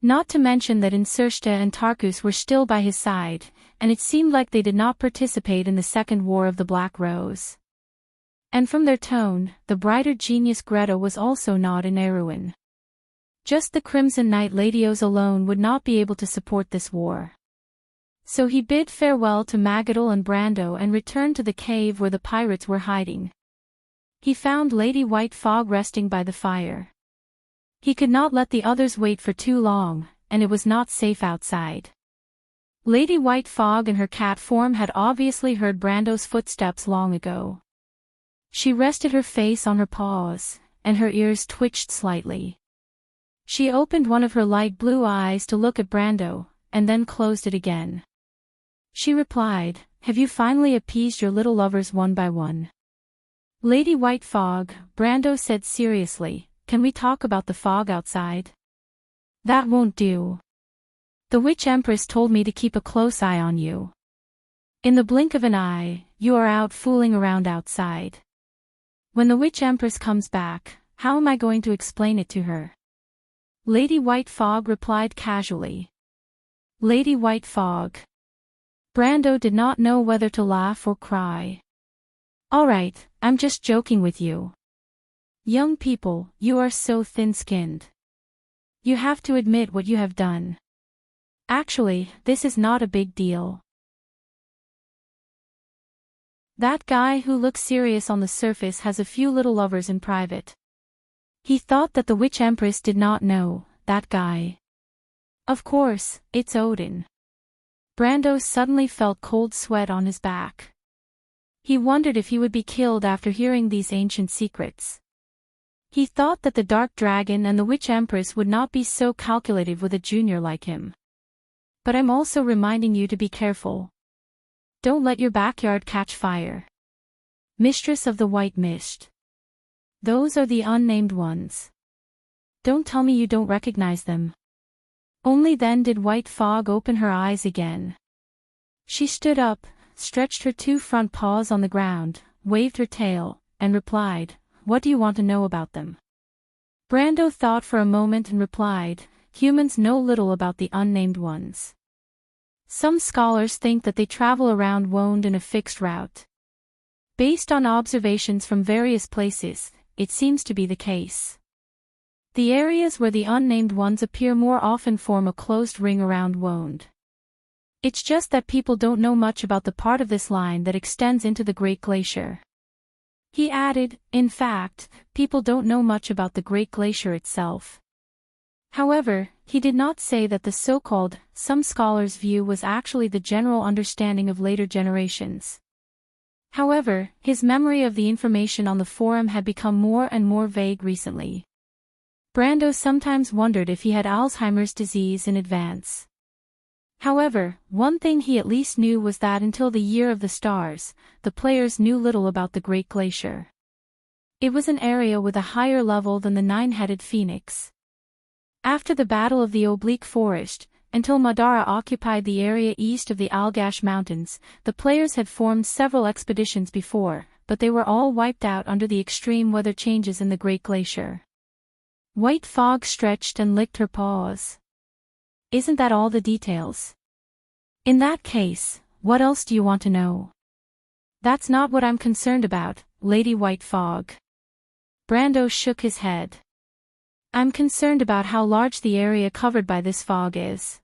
Not to mention that Insurshta and Tarkus were still by his side, and it seemed like they did not participate in the Second War of the Black Rose. And from their tone, the brighter genius Greta was also not in Erewhon. Just the Crimson Knight Ladios alone would not be able to support this war. So he bid farewell to Magadol and Brando and returned to the cave where the pirates were hiding. He found Lady White Fog resting by the fire. He could not let the others wait for too long, and it was not safe outside. Lady White Fog in her cat form had obviously heard Brando's footsteps long ago. She rested her face on her paws, and her ears twitched slightly. She opened one of her light blue eyes to look at Brando, and then closed it again. She replied, "Have you finally appeased your little lovers one by one?" "Lady White Fog," Brando said seriously, "can we talk about the fog outside?" "That won't do. The Witch Empress told me to keep a close eye on you. In the blink of an eye, you are out fooling around outside. When the Witch Empress comes back, how am I going to explain it to her?" Lady White Fog replied casually. Lady White Fog. Brando did not know whether to laugh or cry. "All right, I'm just joking with you. Young people, you are so thin-skinned. You have to admit what you have done. Actually, this is not a big deal. That guy who looks serious on the surface has a few little lovers in private." He thought that the Witch Empress did not know, that guy. Of course, it's Odin. Brando suddenly felt cold sweat on his back. He wondered if he would be killed after hearing these ancient secrets. He thought that the Dark Dragon and the Witch Empress would not be so calculative with a junior like him. But I'm also reminding you to be careful. Don't let your backyard catch fire. Mistress of the White Mist. Those are the unnamed ones. Don't tell me you don't recognize them. Only then did White Fog open her eyes again. She stood up, stretched her two front paws on the ground, waved her tail, and replied, "What do you want to know about them?" Brando thought for a moment and replied, "Humans know little about the unnamed ones. Some scholars think that they travel around Wonde in a fixed route. Based on observations from various places, it seems to be the case. The areas where the unnamed ones appear more often form a closed ring around Wonde. It's just that people don't know much about the part of this line that extends into the Great Glacier. He added, in fact, people don't know much about the Great Glacier itself. However, he did not say that the so-called, some scholars' view was actually the general understanding of later generations. However, his memory of the information on the forum had become more and more vague recently. Brando sometimes wondered if he had Alzheimer's disease in advance. However, one thing he at least knew was that until the Year of the Stars, the players knew little about the Great Glacier. It was an area with a higher level than the Nine-Headed Phoenix. After the Battle of the Oblique Forest, until Madara occupied the area east of the Algash Mountains, the players had formed several expeditions before, but they were all wiped out under the extreme weather changes in the Great Glacier. White Fog stretched and licked her paws. Isn't that all the details? In that case, what else do you want to know? That's not what I'm concerned about, Lady White Fog. Brando shook his head. I'm concerned about how large the area covered by this fog is.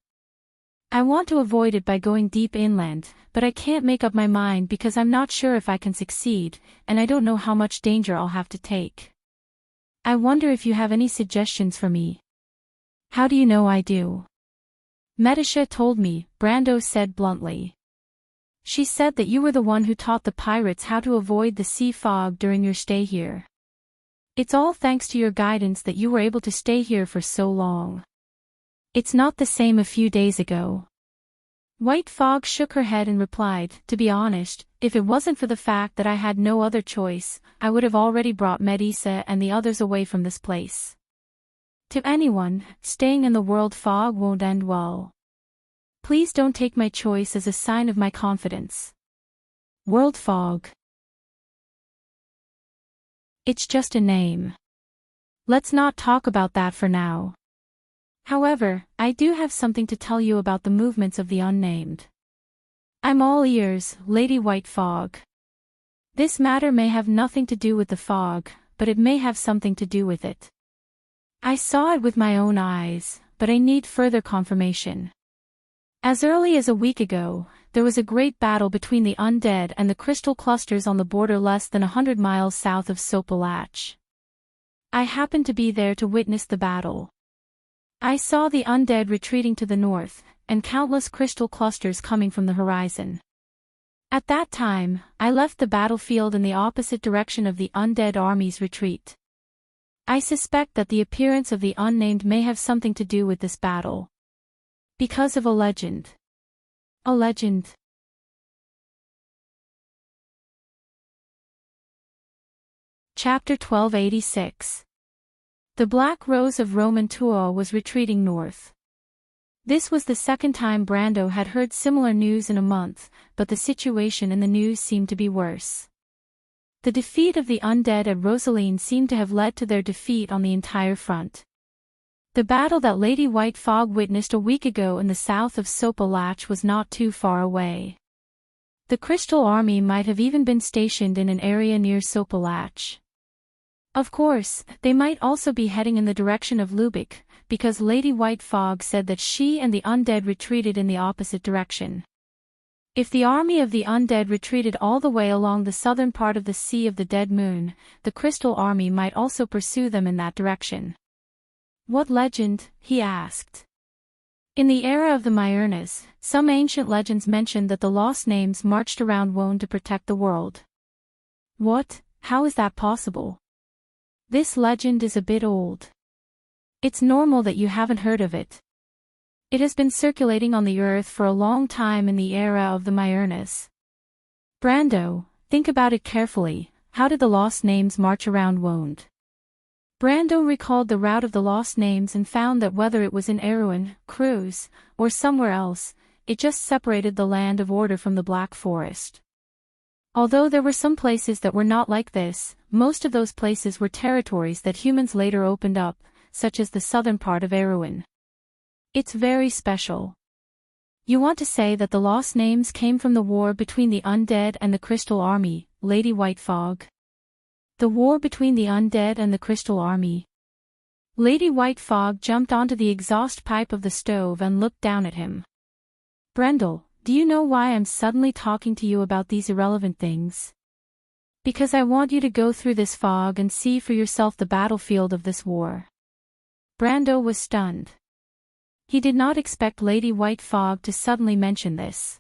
I want to avoid it by going deep inland, but I can't make up my mind because I'm not sure if I can succeed, and I don't know how much danger I'll have to take. I wonder if you have any suggestions for me. How do you know I do? Medisha told me, Brando said bluntly. She said that you were the one who taught the pirates how to avoid the sea fog during your stay here. It's all thanks to your guidance that you were able to stay here for so long. It's not the same a few days ago. White Fog shook her head and replied, to be honest, if it wasn't for the fact that I had no other choice, I would have already brought Medisa and the others away from this place. To anyone, staying in the world fog won't end well. Please don't take my choice as a sign of my confidence. World fog. It's just a name. Let's not talk about that for now. However, I do have something to tell you about the movements of the unnamed. I'm all ears, Lady White Fog. This matter may have nothing to do with the fog, but it may have something to do with it. I saw it with my own eyes, but I need further confirmation. As early as a week ago, there was a great battle between the undead and the crystal clusters on the border less than 100 miles south of Sopalach. I happened to be there to witness the battle. I saw the undead retreating to the north, and countless crystal clusters coming from the horizon. At that time, I left the battlefield in the opposite direction of the undead army's retreat. I suspect that the appearance of the unnamed may have something to do with this battle. Because of a legend. A legend. Chapter 1286. The Black Rose of Roman Tuo was retreating north. This was the second time Brando had heard similar news in a month, but the situation in the news seemed to be worse. The defeat of the undead at Rosaline seemed to have led to their defeat on the entire front. The battle that Lady White Fog witnessed a week ago in the south of Sopalach was not too far away. The Crystal Army might have even been stationed in an area near Sopalach. Of course, they might also be heading in the direction of Lubick, because Lady White Fog said that she and the undead retreated in the opposite direction. If the army of the undead retreated all the way along the southern part of the Sea of the Dead Moon, the Crystal Army might also pursue them in that direction. What legend? He asked. In the era of the Myurnas, some ancient legends mentioned that the Lost Names marched around Wone to protect the world. What? How is that possible? This legend is a bit old. It's normal that you haven't heard of it. It has been circulating on the earth for a long time in the era of the Myurnas. Brando, think about it carefully. How did the Lost Names march around Wone? Brando recalled the route of the Lost Names and found that whether it was in Erewhon, Cruz, or somewhere else, it just separated the Land of Order from the Black Forest. Although there were some places that were not like this, most of those places were territories that humans later opened up, such as the southern part of Erewhon. It's very special. You want to say that the Lost Names came from the war between the undead and the Crystal Army, Lady White Fog? The war between the undead and the Crystal Army? Lady White Fog jumped onto the exhaust pipe of the stove and looked down at him. Brendel, Do you know why I'm suddenly talking to you about these irrelevant things? Because I want you to go through this fog and see for yourself the battlefield of this war. Brando was stunned. He did not expect Lady White Fog to suddenly mention this.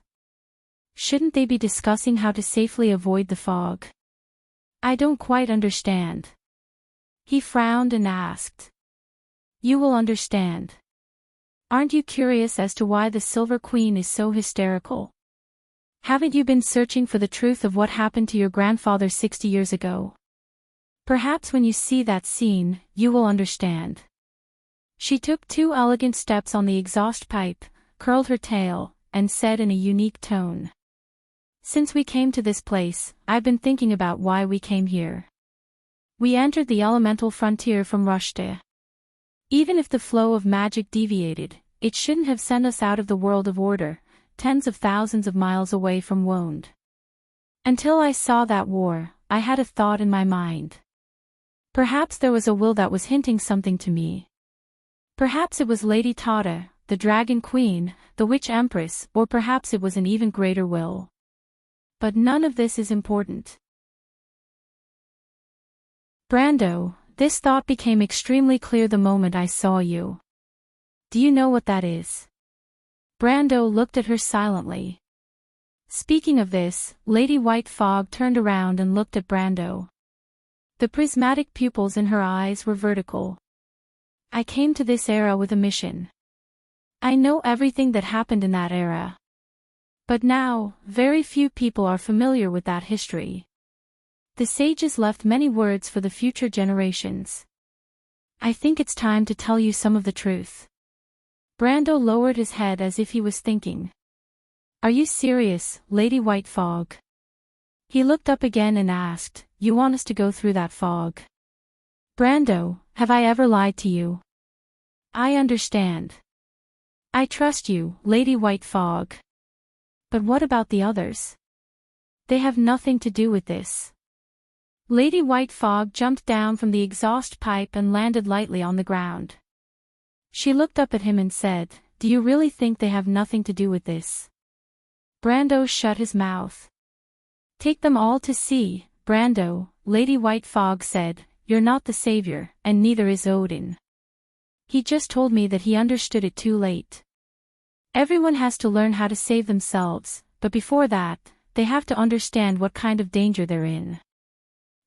Shouldn't they be discussing how to safely avoid the fog? I don't quite understand. He frowned and asked. You will understand. Aren't you curious as to why the Silver Queen is so hysterical? Haven't you been searching for the truth of what happened to your grandfather 60 years ago? Perhaps when you see that scene, you will understand. She took 2 elegant steps on the exhaust pipe, curled her tail, and said in a unique tone. Since we came to this place, I've been thinking about why we came here. We entered the elemental frontier from Rushta. Even if the flow of magic deviated, it shouldn't have sent us out of the world of order, tens of thousands of miles away from Wonde. Until I saw that war, I had a thought in my mind. Perhaps there was a will that was hinting something to me. Perhaps it was Lady Tata, the Dragon Queen, the Witch Empress, or perhaps it was an even greater will. But none of this is important. Brando, this thought became extremely clear the moment I saw you. Do you know what that is? Brando looked at her silently. Speaking of this, Lady White Fog turned around and looked at Brando. The prismatic pupils in her eyes were vertical. I came to this era with a mission. I know everything that happened in that era. But now, very few people are familiar with that history. The sages left many words for the future generations. I think it's time to tell you some of the truth. Brando lowered his head as if he was thinking. Are you serious, Lady White Fog? He looked up again and asked, You want us to go through that fog? Brando, have I ever lied to you? I understand. I trust you, Lady White Fog. But what about the others? They have nothing to do with this. Lady White Fog jumped down from the exhaust pipe and landed lightly on the ground. She looked up at him and said, Do you really think they have nothing to do with this? Brando shut his mouth. Take them all to sea, Brando, Lady White Fog said, You're not the savior, and neither is Odin. He just told me that he understood it too late. Everyone has to learn how to save themselves, but before that, they have to understand what kind of danger they're in.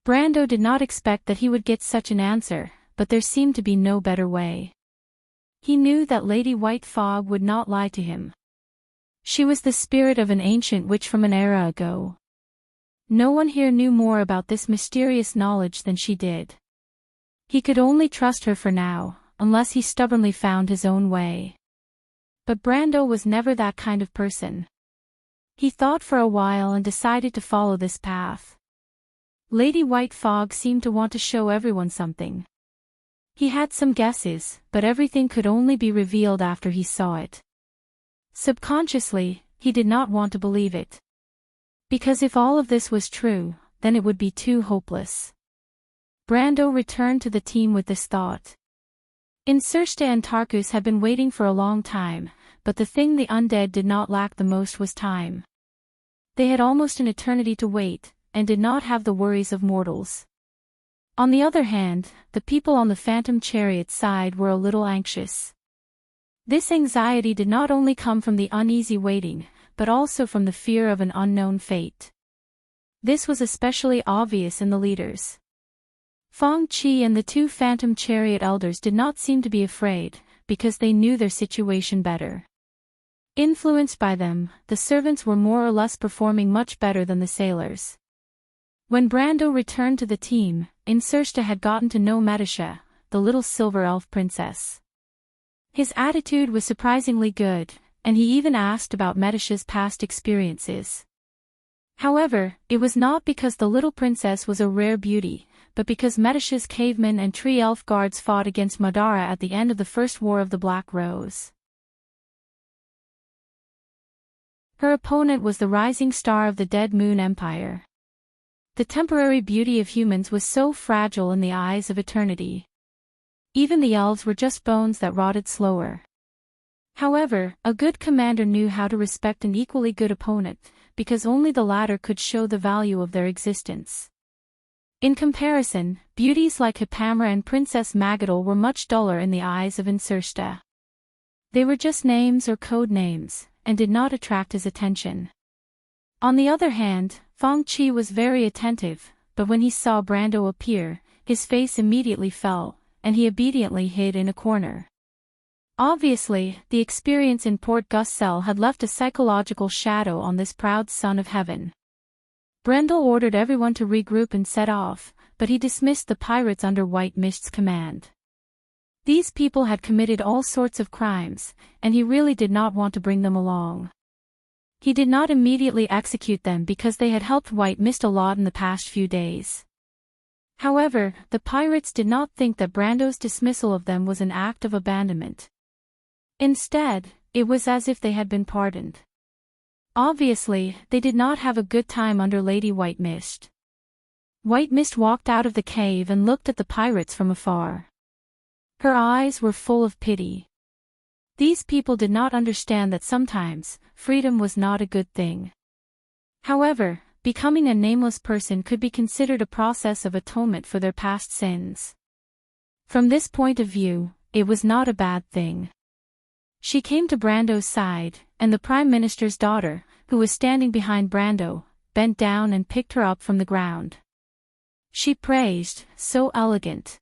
Brando did not expect that he would get such an answer, but there seemed to be no better way. He knew that Lady White Fog would not lie to him. She was the spirit of an ancient witch from an era ago. No one here knew more about this mysterious knowledge than she did. He could only trust her for now, unless he stubbornly found his own way. But Brando was never that kind of person. He thought for a while and decided to follow this path. Lady White Fog seemed to want to show everyone something. He had some guesses, but everything could only be revealed after he saw it. Subconsciously, he did not want to believe it. Because if all of this was true, then it would be too hopeless. Brando returned to the team with this thought. Insursta and Tarkus had been waiting for a long time, but the thing the undead did not lack the most was time. They had almost an eternity to wait, and did not have the worries of mortals. On the other hand, the people on the Phantom Chariot side were a little anxious. This anxiety did not only come from the uneasy waiting, but also from the fear of an unknown fate. This was especially obvious in the leaders. Feng Qi and the 2 Phantom Chariot elders did not seem to be afraid, because they knew their situation better. Influenced by them, the servants were more or less performing much better than the sailors. When Brando returned to the team, Insursta had gotten to know Medisha, the little silver elf princess. His attitude was surprisingly good, and he even asked about Medisha's past experiences. However, it was not because the little princess was a rare beauty, but because Medisha's cavemen and tree elf guards fought against Madara at the end of the First War of the Black Rose. Her opponent was the rising star of the Dead Moon Empire. The temporary beauty of humans was so fragile in the eyes of eternity. Even the elves were just bones that rotted slower. However, a good commander knew how to respect an equally good opponent, because only the latter could show the value of their existence. In comparison, beauties like Hippamra and Princess Magadol were much duller in the eyes of Insursta. They were just names or code names, and did not attract his attention. On the other hand, Fong Chi was very attentive, but when he saw Brando appear, his face immediately fell, and he obediently hid in a corner. Obviously, the experience in Port Guscel had left a psychological shadow on this proud son of heaven. Brendel ordered everyone to regroup and set off, but he dismissed the pirates under White Mist's command. These people had committed all sorts of crimes, and he really did not want to bring them along. He did not immediately execute them because they had helped White Mist a lot in the past few days. However, the pirates did not think that Brando's dismissal of them was an act of abandonment. Instead, it was as if they had been pardoned. Obviously, they did not have a good time under Lady White Mist. White Mist walked out of the cave and looked at the pirates from afar. Her eyes were full of pity. These people did not understand that sometimes, freedom was not a good thing. However, becoming a nameless person could be considered a process of atonement for their past sins. From this point of view, it was not a bad thing. She came to Brando's side, and the Prime Minister's daughter, who was standing behind Brando, bent down and picked her up from the ground. She praised, "So elegant."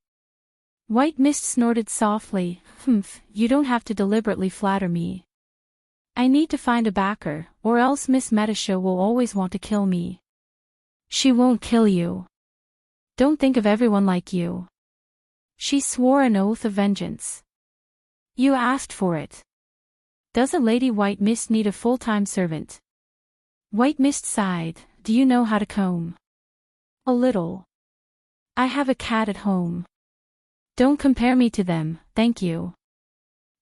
White Mist snorted softly, "Humph, you don't have to deliberately flatter me. I need to find a backer, or else Miss Metasha will always want to kill me." "She won't kill you. Don't think of everyone like you." She swore an oath of vengeance. "You asked for it. Doesn't Lady White Mist need a full-time servant?" White Mist sighed, "Do you know how to comb?" "A little. I have a cat at home." "Don't compare me to them, thank you.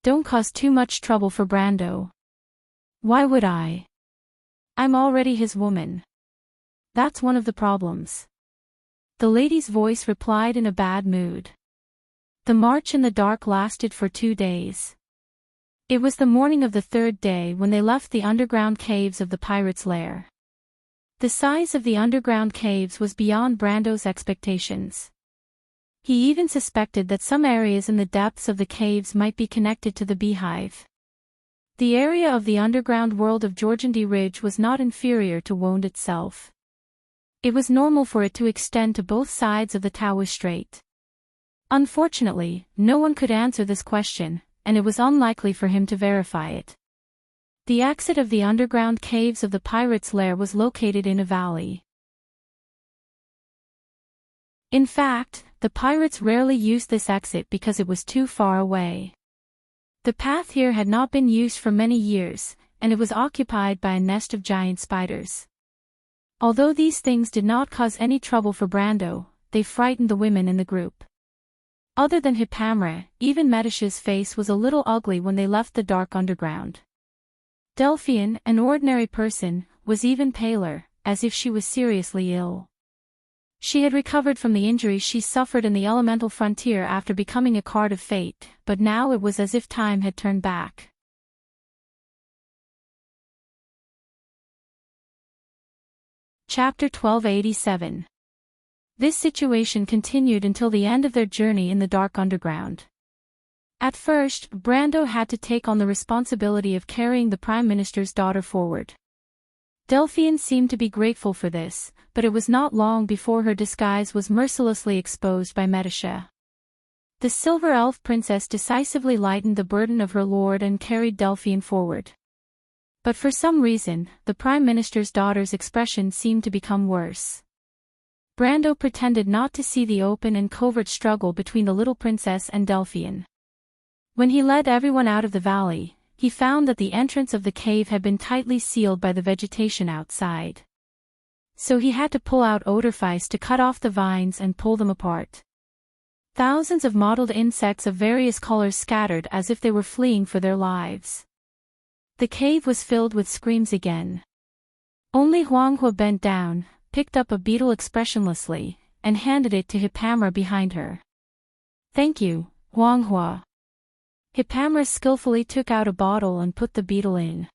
Don't cause too much trouble for Brando." "Why would I? I'm already his woman. That's one of the problems." The lady's voice replied in a bad mood. The march in the dark lasted for 2 days. It was the morning of the 3rd day when they left the underground caves of the pirates' lair. The size of the underground caves was beyond Brando's expectations. He even suspected that some areas in the depths of the caves might be connected to the beehive. The area of the underground world of Georgandy Ridge was not inferior to Wonde itself. It was normal for it to extend to both sides of the Taoist Strait. Unfortunately, no one could answer this question, and it was unlikely for him to verify it. The exit of the underground caves of the pirates' lair was located in a valley. In fact, the pirates rarely used this exit because it was too far away. The path here had not been used for many years, and it was occupied by a nest of giant spiders. Although these things did not cause any trouble for Brando, they frightened the women in the group. Other than Hippamra, even Metasha's face was a little ugly when they left the dark underground. Delphian, an ordinary person, was even paler, as if she was seriously ill. She had recovered from the injuries she suffered in the elemental frontier after becoming a card of fate, but now it was as if time had turned back. Chapter 1287. This situation continued until the end of their journey in the dark underground. At first, Brando had to take on the responsibility of carrying the Prime Minister's daughter forward. Delphian seemed to be grateful for this, but it was not long before her disguise was mercilessly exposed by Metasha. The Silver Elf Princess decisively lightened the burden of her lord and carried Delphian forward. But for some reason, the Prime Minister's daughter's expression seemed to become worse. Brando pretended not to see the open and covert struggle between the little princess and Delphian. When he led everyone out of the valley, he found that the entrance of the cave had been tightly sealed by the vegetation outside. So he had to pull out Odorfice to cut off the vines and pull them apart. Thousands of mottled insects of various colors scattered as if they were fleeing for their lives. The cave was filled with screams again. Only Huanghua bent down, picked up a beetle expressionlessly, and handed it to Hippamra behind her. "Thank you, Huanghua." Hippamrus skillfully took out a bottle and put the beetle in.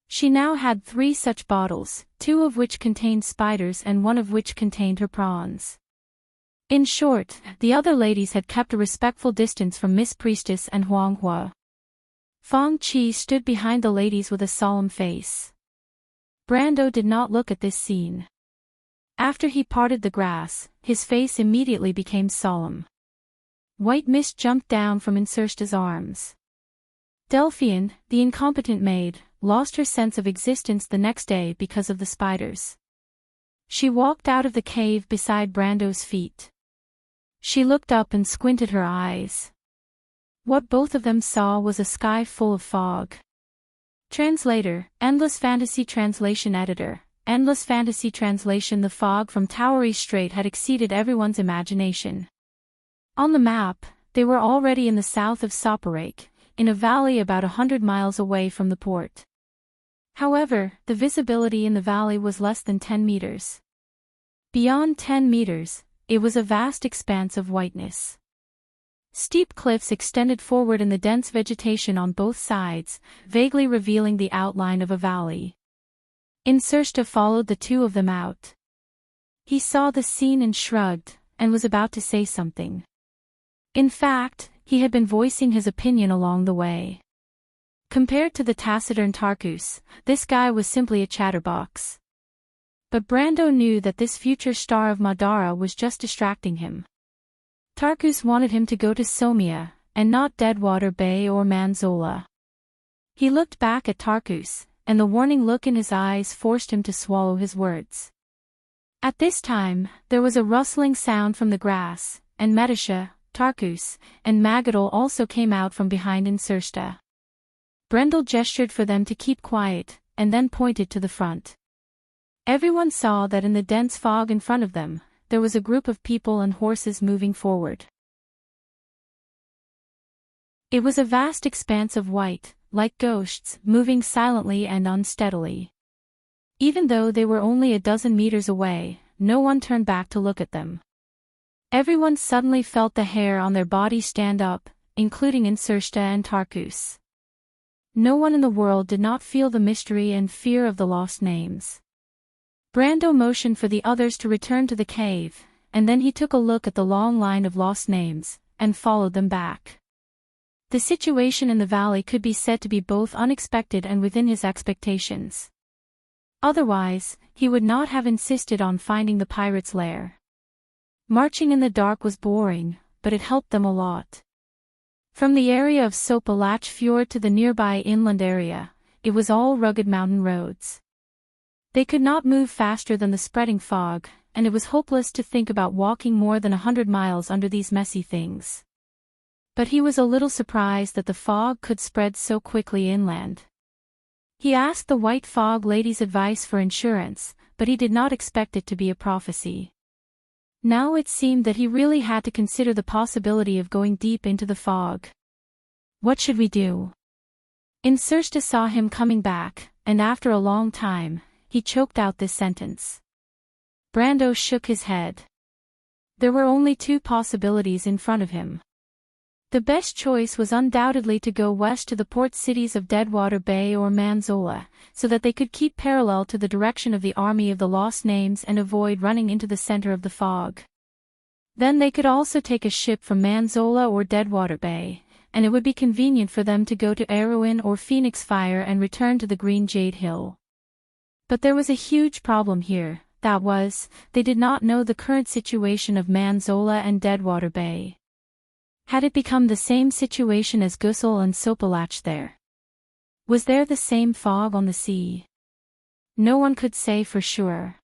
She now had 3 such bottles, 2 of which contained spiders and 1 of which contained her prawns. In short, the other ladies had kept a respectful distance from Miss Priestess and Huanghua. Fang Qi stood behind the ladies with a solemn face. Brando did not look at this scene. After he parted the grass, his face immediately became solemn. White mist jumped down from Insersta's arms. Delphian, the incompetent maid, lost her sense of existence the next day because of the spiders. She walked out of the cave beside Brando's feet. She looked up and squinted her eyes. What both of them saw was a sky full of fog. Translator, Endless Fantasy Translation Editor, Endless Fantasy Translation. The fog from Towery Strait had exceeded everyone's imagination. On the map, they were already in the south of Soparake, in a valley about 100 miles away from the port. However, the visibility in the valley was less than 10 meters. Beyond 10 meters, it was a vast expanse of whiteness. Steep cliffs extended forward in the dense vegetation on both sides, vaguely revealing the outline of a valley. Insersta followed the 2 of them out. He saw the scene and shrugged, and was about to say something. In fact, he had been voicing his opinion along the way. Compared to the taciturn Tarkus, this guy was simply a chatterbox. But Brando knew that this future star of Madara was just distracting him. Tarkus wanted him to go to Somia, and not Deadwater Bay or Manzola. He looked back at Tarkus, and the warning look in his eyes forced him to swallow his words. At this time, there was a rustling sound from the grass, and Metasha, Tarkus, and Magadol also came out from behind Insersta. Brendel gestured for them to keep quiet, and then pointed to the front. Everyone saw that in the dense fog in front of them, there was a group of people and horses moving forward. It was a vast expanse of white, like ghosts, moving silently and unsteadily. Even though they were only a dozen meters away, no one turned back to look at them. Everyone suddenly felt the hair on their body stand up, including Insersta and Tarkus. No one in the world did not feel the mystery and fear of the lost names. Brando motioned for the others to return to the cave, and then he took a look at the long line of lost names, and followed them back. The situation in the valley could be said to be both unexpected and within his expectations. Otherwise, he would not have insisted on finding the pirate's lair. Marching in the dark was boring, but it helped them a lot. From the area of Sopalach Fjord to the nearby inland area, it was all rugged mountain roads. They could not move faster than the spreading fog, and it was hopeless to think about walking more than 100 miles under these messy things. But he was a little surprised that the fog could spread so quickly inland. He asked the White Fog Lady's advice for insurance, but he did not expect it to be a prophecy. Now it seemed that he really had to consider the possibility of going deep into the fog. What should we do? Insersta saw him coming back, and after a long time, he choked out this sentence. Brando shook his head. There were only 2 possibilities in front of him. The best choice was undoubtedly to go west to the port cities of Deadwater Bay or Manzola, so that they could keep parallel to the direction of the army of the lost names and avoid running into the center of the fog. Then they could also take a ship from Manzola or Deadwater Bay, and it would be convenient for them to go to Erewhon or Phoenix Fire and return to the Green Jade Hill. But there was a huge problem here, that was, they did not know the current situation of Manzola and Deadwater Bay. Had it become the same situation as Gusel and Sopalach there? Was there the same fog on the sea? No one could say for sure.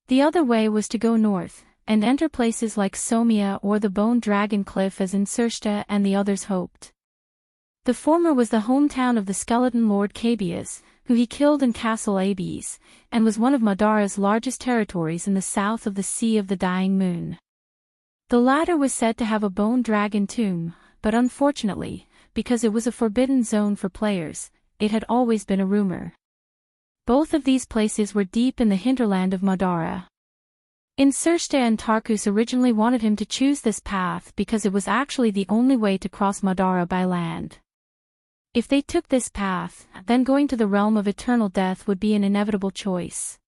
The other way was to go north, and enter places like Somia or the Bone Dragon Cliff as Insersta and the others hoped. The former was the hometown of the skeleton Lord Cabias, who he killed in Castle Abes, and was one of Madara's largest territories in the south of the Sea of the Dying Moon. The latter was said to have a bone dragon tomb, but unfortunately, because it was a forbidden zone for players, it had always been a rumor. Both of these places were deep in the hinterland of Madara. Insursta and Tarkus originally wanted him to choose this path because it was actually the only way to cross Madara by land. If they took this path, then going to the realm of eternal death would be an inevitable choice.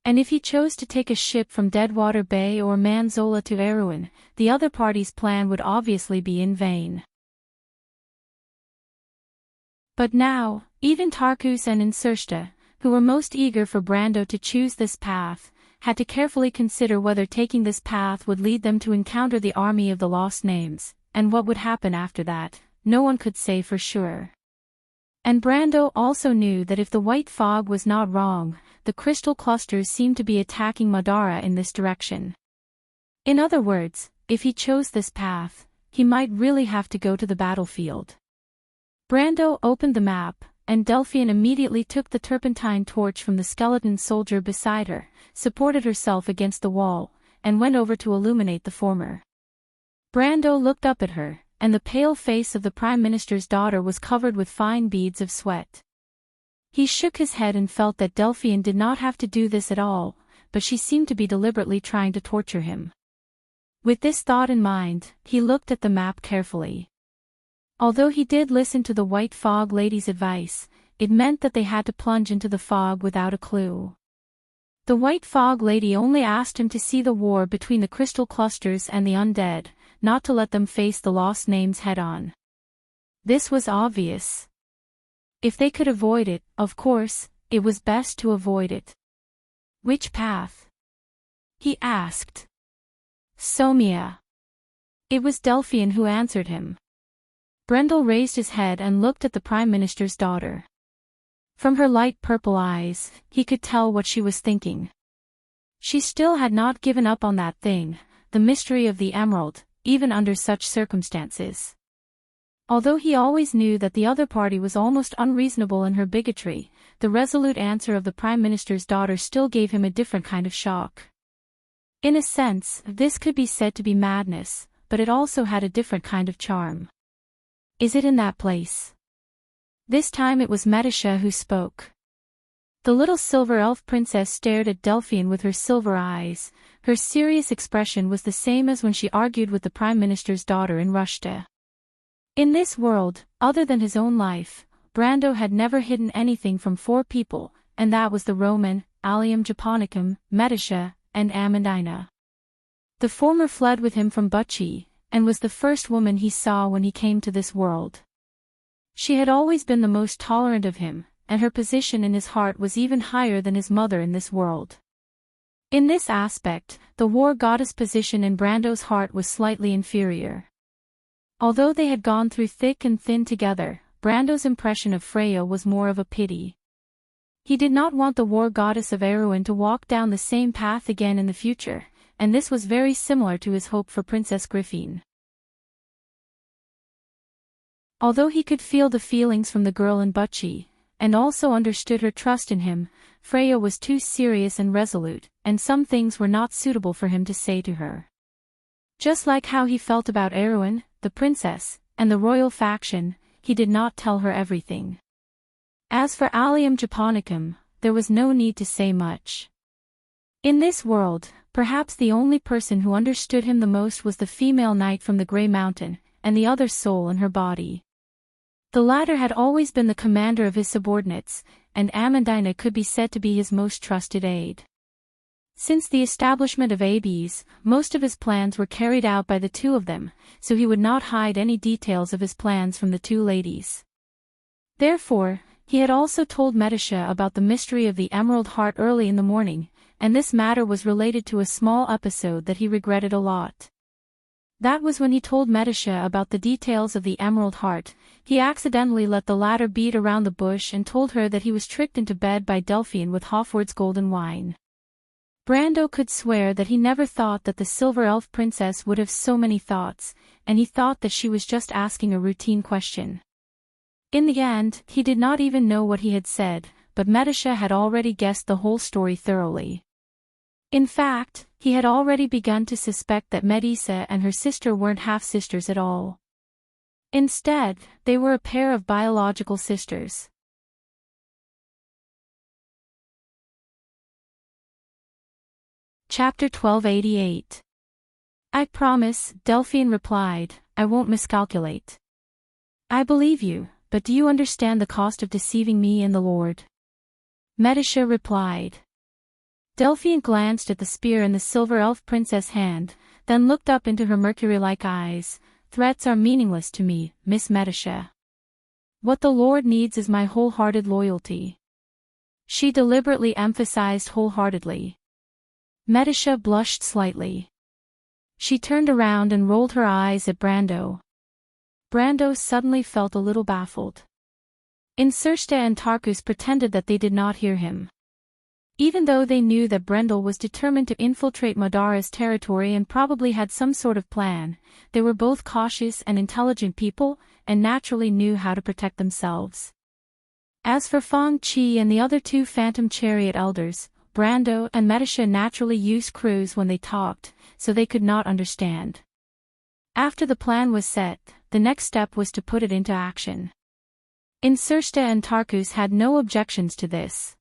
And if he chose to take a ship from Deadwater Bay or Manzola to Erewhon, the other party's plan would obviously be in vain. But now, even Tarkus and Insursta, who were most eager for Brando to choose this path, had to carefully consider whether taking this path would lead them to encounter the army of the Lost Names, and what would happen after that, no one could say for sure. And Brando also knew that if the white fog was not wrong, the crystal clusters seemed to be attacking Madara in this direction. In other words, if he chose this path, he might really have to go to the battlefield. Brando opened the map, and Delphian immediately took the turpentine torch from the skeleton soldier beside her, supported herself against the wall, and went over to illuminate the former. Brando looked up at her, and the pale face of the Prime Minister's daughter was covered with fine beads of sweat. He shook his head and felt that Delphian did not have to do this at all, but she seemed to be deliberately trying to torture him. With this thought in mind, he looked at the map carefully. Although he did listen to the White Fog Lady's advice, it meant that they had to plunge into the fog without a clue. The White Fog Lady only asked him to see the war between the crystal clusters and the undead, not to let them face the Lost Names head-on. This was obvious. If they could avoid it, of course, it was best to avoid it. Which path? He asked. Somia. It was Delphian who answered him. Brendel raised his head and looked at the Prime Minister's daughter. From her light purple eyes, he could tell what she was thinking. She still had not given up on that thing, the mystery of the emerald, even under such circumstances. Although he always knew that the other party was almost unreasonable in her bigotry, the resolute answer of the Prime Minister's daughter still gave him a different kind of shock. In a sense, this could be said to be madness, but it also had a different kind of charm. Is it in that place? This time it was Metisha who spoke. The little silver elf princess stared at Delphian with her silver eyes. Her serious expression was the same as when she argued with the Prime Minister's daughter in Rushta. In this world, other than his own life, Brando had never hidden anything from four people, and that was the Roman, Allium Japonicum, Metisha, and Amandina. The former fled with him from Butchie, and was the first woman he saw when he came to this world. She had always been the most tolerant of him, and her position in his heart was even higher than his mother in this world. In this aspect, the war goddess position in Brando's heart was slightly inferior. Although they had gone through thick and thin together, Brando's impression of Freya was more of a pity. He did not want the war goddess of Erewhon to walk down the same path again in the future, and this was very similar to his hope for Princess Griffine. Although he could feel the feelings from the girl in Butchie, and also understood her trust in him, Freya was too serious and resolute, and some things were not suitable for him to say to her. Just like how he felt about Erewhon, the princess, and the royal faction, he did not tell her everything. As for Allium Japonicum, there was no need to say much. In this world, perhaps the only person who understood him the most was the female knight from the Grey Mountain, and the other soul in her body. The latter had always been the commander of his subordinates, and Amandina could be said to be his most trusted aide. Since the establishment of ABs, most of his plans were carried out by the two of them, so he would not hide any details of his plans from the two ladies. Therefore, he had also told Metisha about the mystery of the Emerald Heart early in the morning, and this matter was related to a small episode that he regretted a lot. That was when he told Metisha about the details of the Emerald Heart. He accidentally let the latter beat around the bush and told her that he was tricked into bed by Delphian with Hofward's golden wine. Brando could swear that he never thought that the Silver Elf Princess would have so many thoughts, and he thought that she was just asking a routine question. In the end, he did not even know what he had said, but Metisha had already guessed the whole story thoroughly. In fact, he had already begun to suspect that Medusa and her sister weren't half-sisters at all. Instead, they were a pair of biological sisters. Chapter 1288. I promise, Delphian replied, I won't miscalculate. I believe you, but do you understand the cost of deceiving me and the Lord? Medisha replied. Delphian glanced at the spear in the silver elf princess' hand, then looked up into her mercury-like eyes. Threats are meaningless to me, Miss Medisha. What the Lord needs is my wholehearted loyalty. She deliberately emphasized wholeheartedly. Medisha blushed slightly. She turned around and rolled her eyes at Brando. Brando suddenly felt a little baffled. Insursta and Tarkus pretended that they did not hear him. Even though they knew that Brendel was determined to infiltrate Madara's territory and probably had some sort of plan, they were both cautious and intelligent people, and naturally knew how to protect themselves. As for Fang Qi and the other two Phantom Chariot elders, Brando and Medisha naturally used crews when they talked, so they could not understand. After the plan was set, the next step was to put it into action. Insursta and Tarkus had no objections to this.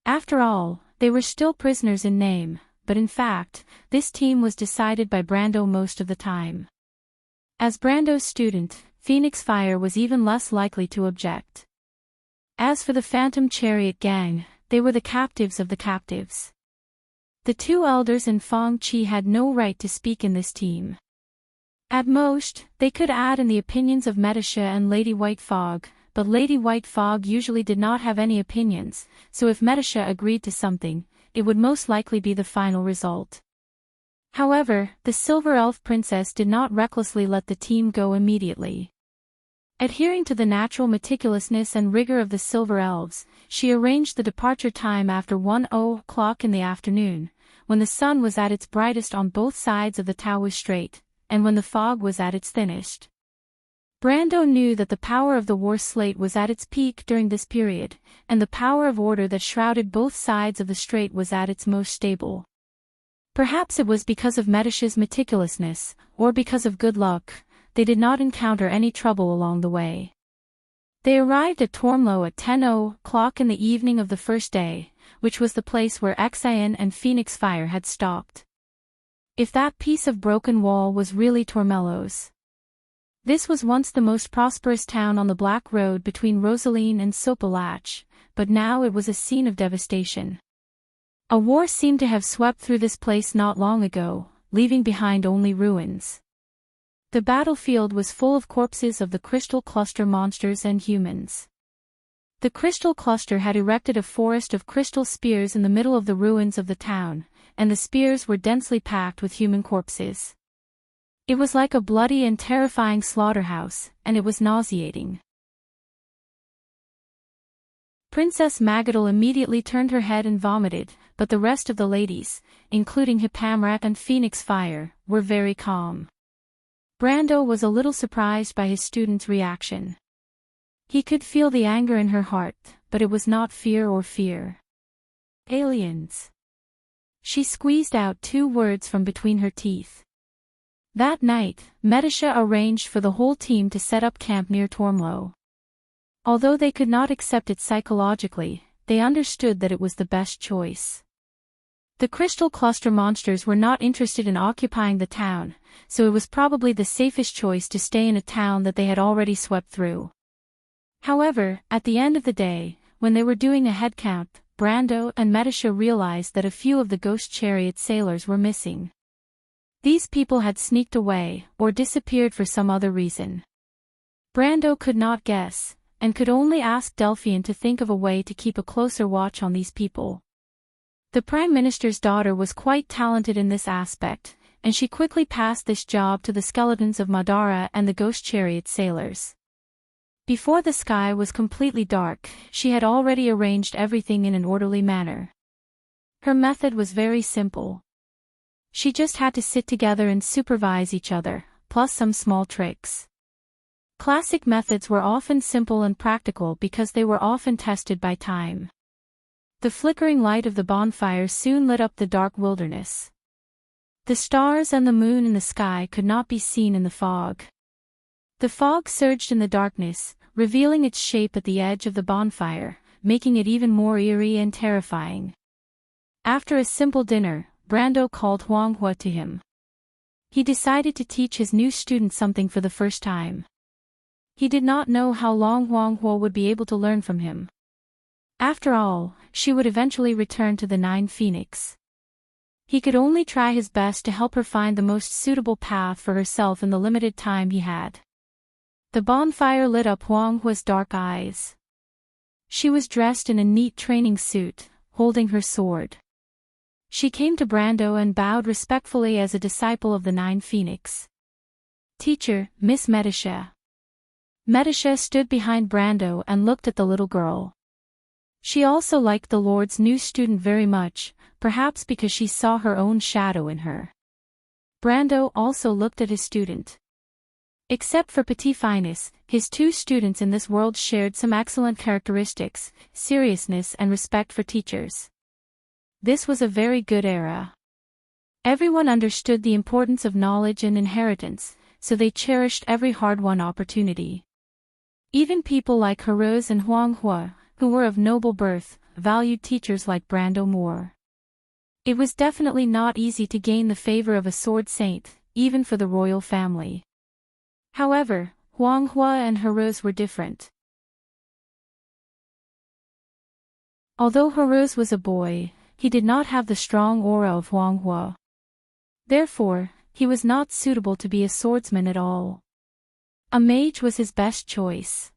After all, they were still prisoners in name, but in fact, this team was decided by Brando most of the time. As Brando's student, Phoenix Fire was even less likely to object. As for the Phantom Chariot gang, they were the captives of the captives. The two elders and Fang Qi had no right to speak in this team. At most, they could add in the opinions of Medisha and Lady White Fog, but Lady White Fog usually did not have any opinions, so if Medisha agreed to something, it would most likely be the final result. However, the Silver Elf Princess did not recklessly let the team go immediately. Adhering to the natural meticulousness and rigor of the Silver Elves, she arranged the departure time after 1:00 in the afternoon, when the sun was at its brightest on both sides of the Taoist Strait, and when the fog was at its thinnest. Brando knew that the power of the war slate was at its peak during this period, and the power of order that shrouded both sides of the strait was at its most stable. Perhaps it was because of Medisha's meticulousness, or because of good luck, they did not encounter any trouble along the way. They arrived at Tormlo at 10:00 in the evening of the first day, which was the place where Xian and Phoenix Fire had stopped. If that piece of broken wall was really Tormello's. This was once the most prosperous town on the Black Road between Rosaline and Sopalach, but now it was a scene of devastation. A war seemed to have swept through this place not long ago, leaving behind only ruins. The battlefield was full of corpses of the Crystal Cluster monsters and humans. The Crystal Cluster had erected a forest of crystal spears in the middle of the ruins of the town, and the spears were densely packed with human corpses. It was like a bloody and terrifying slaughterhouse, and it was nauseating. Princess Magadal immediately turned her head and vomited, but the rest of the ladies, including Hippamrak and Phoenix Fire, were very calm. Brando was a little surprised by his student's reaction. He could feel the anger in her heart, but it was not fear or fear. Aliens. She squeezed out 2 words from between her teeth. That night, Medisha arranged for the whole team to set up camp near Tormlo. Although they could not accept it psychologically, they understood that it was the best choice. The Crystal Cluster monsters were not interested in occupying the town, so it was probably the safest choice to stay in a town that they had already swept through. However, at the end of the day, when they were doing a head count, Brando and Medisha realized that a few of the Ghost Chariot sailors were missing. These people had sneaked away, or disappeared for some other reason. Brando could not guess, and could only ask Delphian to think of a way to keep a closer watch on these people. The Prime Minister's daughter was quite talented in this aspect, and she quickly passed this job to the skeletons of Madara and the Ghost Chariot sailors. Before the sky was completely dark, she had already arranged everything in an orderly manner. Her method was very simple. She just had to sit together and supervise each other, plus some small tricks. Classic methods were often simple and practical because they were often tested by time. The flickering light of the bonfire soon lit up the dark wilderness. The stars and the moon in the sky could not be seen in the fog. The fog surged in the darkness, revealing its shape at the edge of the bonfire, making it even more eerie and terrifying. After a simple dinner, Brando called Huang Hua to him. He decided to teach his new student something for the first time. He did not know how long Huang Hua would be able to learn from him. After all, she would eventually return to the Nine Phoenix. He could only try his best to help her find the most suitable path for herself in the limited time he had. The bonfire lit up Huang Hua's dark eyes. She was dressed in a neat training suit, holding her sword. She came to Brando and bowed respectfully as a disciple of the Nine Phoenix. "Teacher, Miss Medisha." Medisha stood behind Brando and looked at the little girl. She also liked the Lord's new student very much, perhaps because she saw her own shadow in her. Brando also looked at his student. Except for Petit Finus, his two students in this world shared some excellent characteristics: seriousness and respect for teachers. This was a very good era. Everyone understood the importance of knowledge and inheritance, so they cherished every hard-won opportunity. Even people like Heroes and Huang Hua, who were of noble birth, valued teachers like Brando more. It was definitely not easy to gain the favor of a sword saint, even for the royal family. However, Huang Hua and Heroes were different. Although Heroes was a boy, he did not have the strong aura of Huang Hua. Therefore, he was not suitable to be a swordsman at all. A mage was his best choice.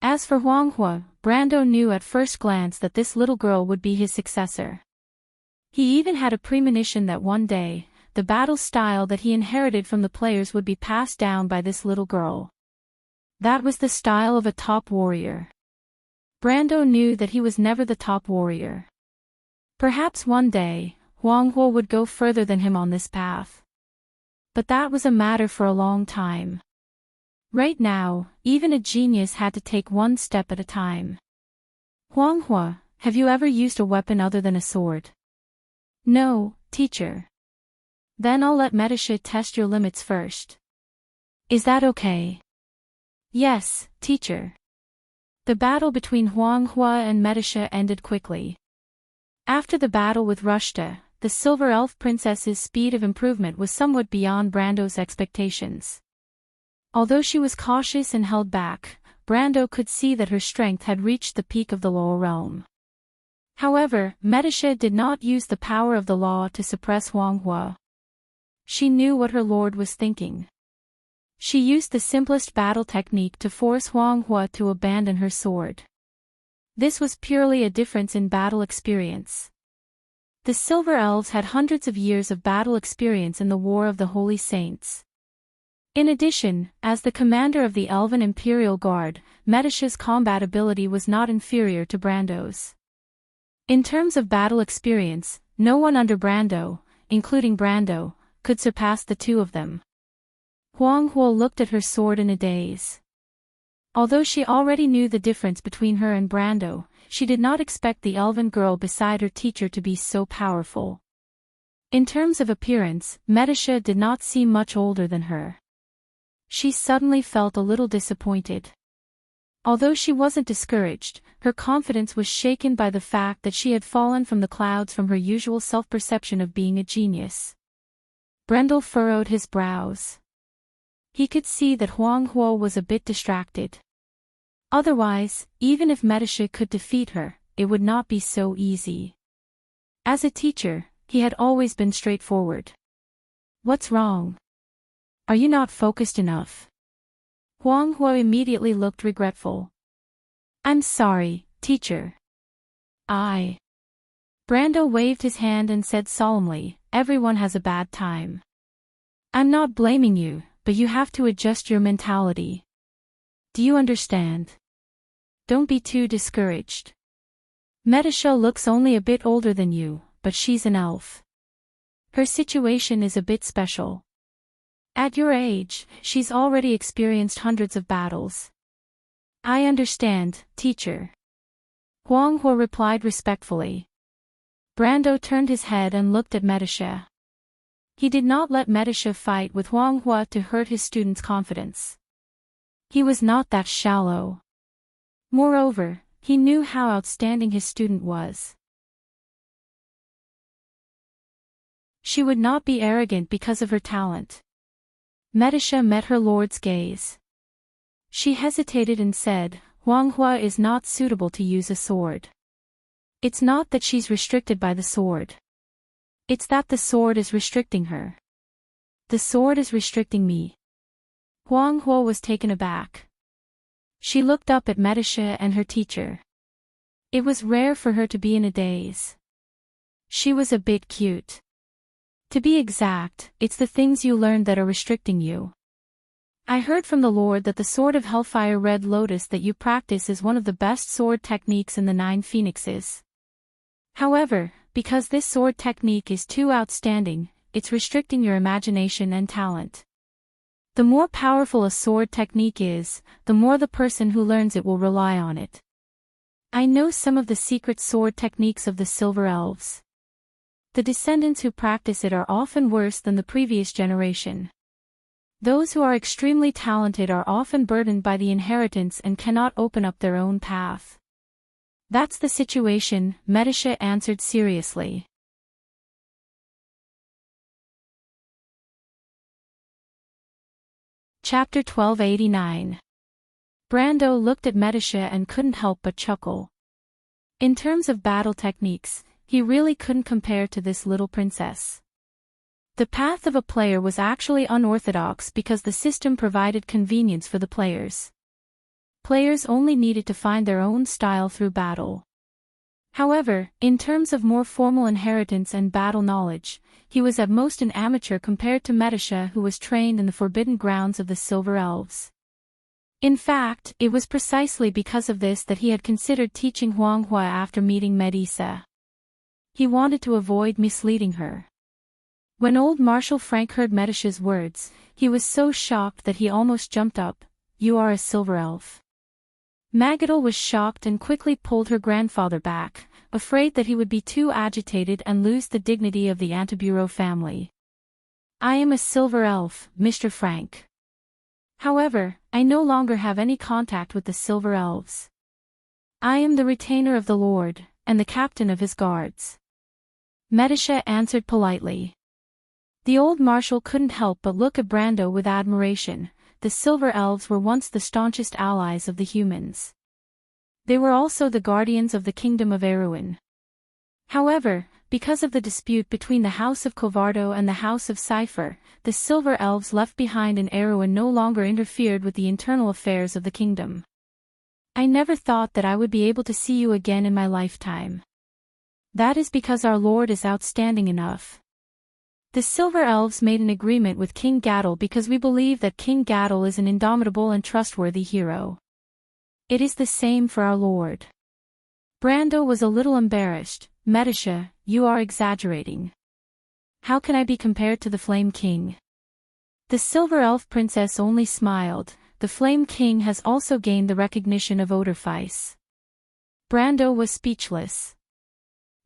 As for Huang Hua, Brando knew at first glance that this little girl would be his successor. He even had a premonition that one day, the battle style that he inherited from the players would be passed down by this little girl. That was the style of a top warrior. Brando knew that he was never the top warrior. Perhaps one day, Huang Hua would go further than him on this path. But that was a matter for a long time. Right now, even a genius had to take one step at a time. "Huang Hua, have you ever used a weapon other than a sword?" "No, teacher." "Then I'll let Medisha test your limits first. Is that okay?" "Yes, teacher." The battle between Huang Hua and Medisha ended quickly. After the battle with Rushta, the Silver Elf Princess's speed of improvement was somewhat beyond Brando's expectations. Although she was cautious and held back, Brando could see that her strength had reached the peak of the lower realm. However, Medisha did not use the power of the law to suppress Huang Hua. She knew what her lord was thinking. She used the simplest battle technique to force Huang Hua to abandon her sword. This was purely a difference in battle experience. The Silver Elves had hundreds of years of battle experience in the War of the Holy Saints. In addition, as the commander of the Elven Imperial Guard, Medisha's combat ability was not inferior to Brando's. In terms of battle experience, no one under Brando, including Brando, could surpass the two of them. Huang Hua looked at her sword in a daze. Although she already knew the difference between her and Brando, she did not expect the elven girl beside her teacher to be so powerful. In terms of appearance, Medisha did not seem much older than her. She suddenly felt a little disappointed. Although she wasn't discouraged, her confidence was shaken by the fact that she had fallen from the clouds from her usual self-perception of being a genius. Brendel furrowed his brows. He could see that Huang Hua was a bit distracted. Otherwise, even if Medisha could defeat her, it would not be so easy. As a teacher, he had always been straightforward. "What's wrong? Are you not focused enough?" Huang Hua immediately looked regretful. "I'm sorry, teacher. Brando waved his hand and said solemnly, "Everyone has a bad time. I'm not blaming you, but you have to adjust your mentality. Do you understand? Don't be too discouraged. Medisha looks only a bit older than you, but she's an elf. Her situation is a bit special. At your age, she's already experienced hundreds of battles." "I understand, teacher." Huang Hua replied respectfully. Brando turned his head and looked at Medisha. He did not let Medisha fight with Huang Hua to hurt his student's confidence. He was not that shallow. Moreover, he knew how outstanding his student was. She would not be arrogant because of her talent. Medisha met her lord's gaze. She hesitated and said, Huanghua is not suitable to use a sword. It's not that she's restricted by the sword. It's that the sword is restricting her. The sword is restricting me. Huanghua was taken aback. She looked up at Medisha and her teacher. It was rare for her to be in a daze. She was a bit cute. To be exact, it's the things you learn that are restricting you. I heard from the Lord that the Sword of Hellfire Red Lotus that you practice is one of the best sword techniques in the 9 Phoenixes. However, because this sword technique is too outstanding, it's restricting your imagination and talent. The more powerful a sword technique is, the more the person who learns it will rely on it. I know some of the secret sword techniques of the Silver Elves. The descendants who practice it are often worse than the previous generation. Those who are extremely talented are often burdened by the inheritance and cannot open up their own path. That's the situation, Medisha answered seriously. Chapter 1289. Brando looked at Medisha and couldn't help but chuckle. In terms of battle techniques, he really couldn't compare to this little princess. The path of a player was actually unorthodox because the system provided convenience for the players. Players only needed to find their own style through battle. However, in terms of more formal inheritance and battle knowledge, he was at most an amateur compared to Medisha, who was trained in the forbidden grounds of the Silver Elves. In fact, it was precisely because of this that he had considered teaching Huanghua after meeting Medisa. He wanted to avoid misleading her. When old Marshal Frank heard Medisha's words, he was so shocked that he almost jumped up. You are a Silver Elf. Magadal was shocked and quickly pulled her grandfather back, afraid that he would be too agitated and lose the dignity of the Antibureau family. I am a Silver Elf, Mr. Frank. However, I no longer have any contact with the Silver Elves. I am the retainer of the Lord, and the captain of his guards. Medisha answered politely. The old marshal couldn't help but look at Brando with admiration. The Silver Elves were once the staunchest allies of the humans. They were also the guardians of the kingdom of Erewhon. However, because of the dispute between the House of Covardo and the House of Cypher, the Silver Elves left behind in Erewhon no longer interfered with the internal affairs of the kingdom. I never thought that I would be able to see you again in my lifetime. That is because our Lord is outstanding enough. The Silver Elves made an agreement with King Gadol because we believe that King Gadol is an indomitable and trustworthy hero. It is the same for our Lord. Brando was a little embarrassed. Medisha, you are exaggerating. How can I be compared to the Flame King? The Silver Elf princess only smiled. The Flame King has also gained the recognition of Odorfice. Brando was speechless.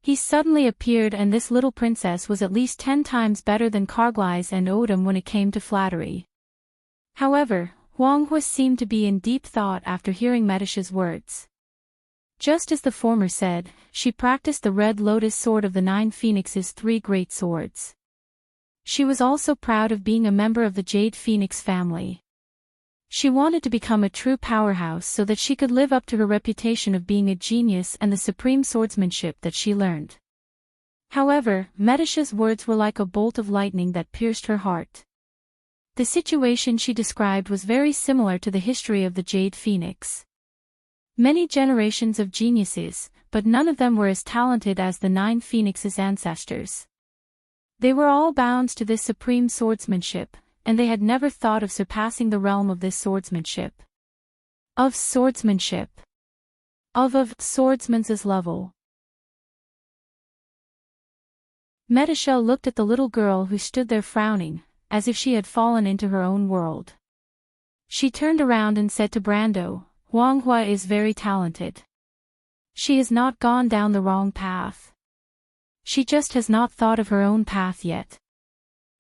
He suddenly appeared, and this little princess was at least 10 times better than Carglass and Odom when it came to flattery. However, Huanghua seemed to be in deep thought after hearing Medisha's words. Just as the former said, she practiced the Red Lotus sword of the 9 Phoenixes' 3 great swords. She was also proud of being a member of the Jade Phoenix family. She wanted to become a true powerhouse so that she could live up to her reputation of being a genius and the supreme swordsmanship that she learned. However, Medisha's words were like a bolt of lightning that pierced her heart. The situation she described was very similar to the history of the Jade Phoenix. Many generations of geniuses, but none of them were as talented as the 9 Phoenixes' ancestors. They were all bound to this supreme swordsmanship, and they had never thought of surpassing the realm of this swordsmanship. Of swordsmanship. Of swordsman's level. Medisha looked at the little girl who stood there frowning, as if she had fallen into her own world. She turned around and said to Brando, Huanghua is very talented. She has not gone down the wrong path. She just has not thought of her own path yet.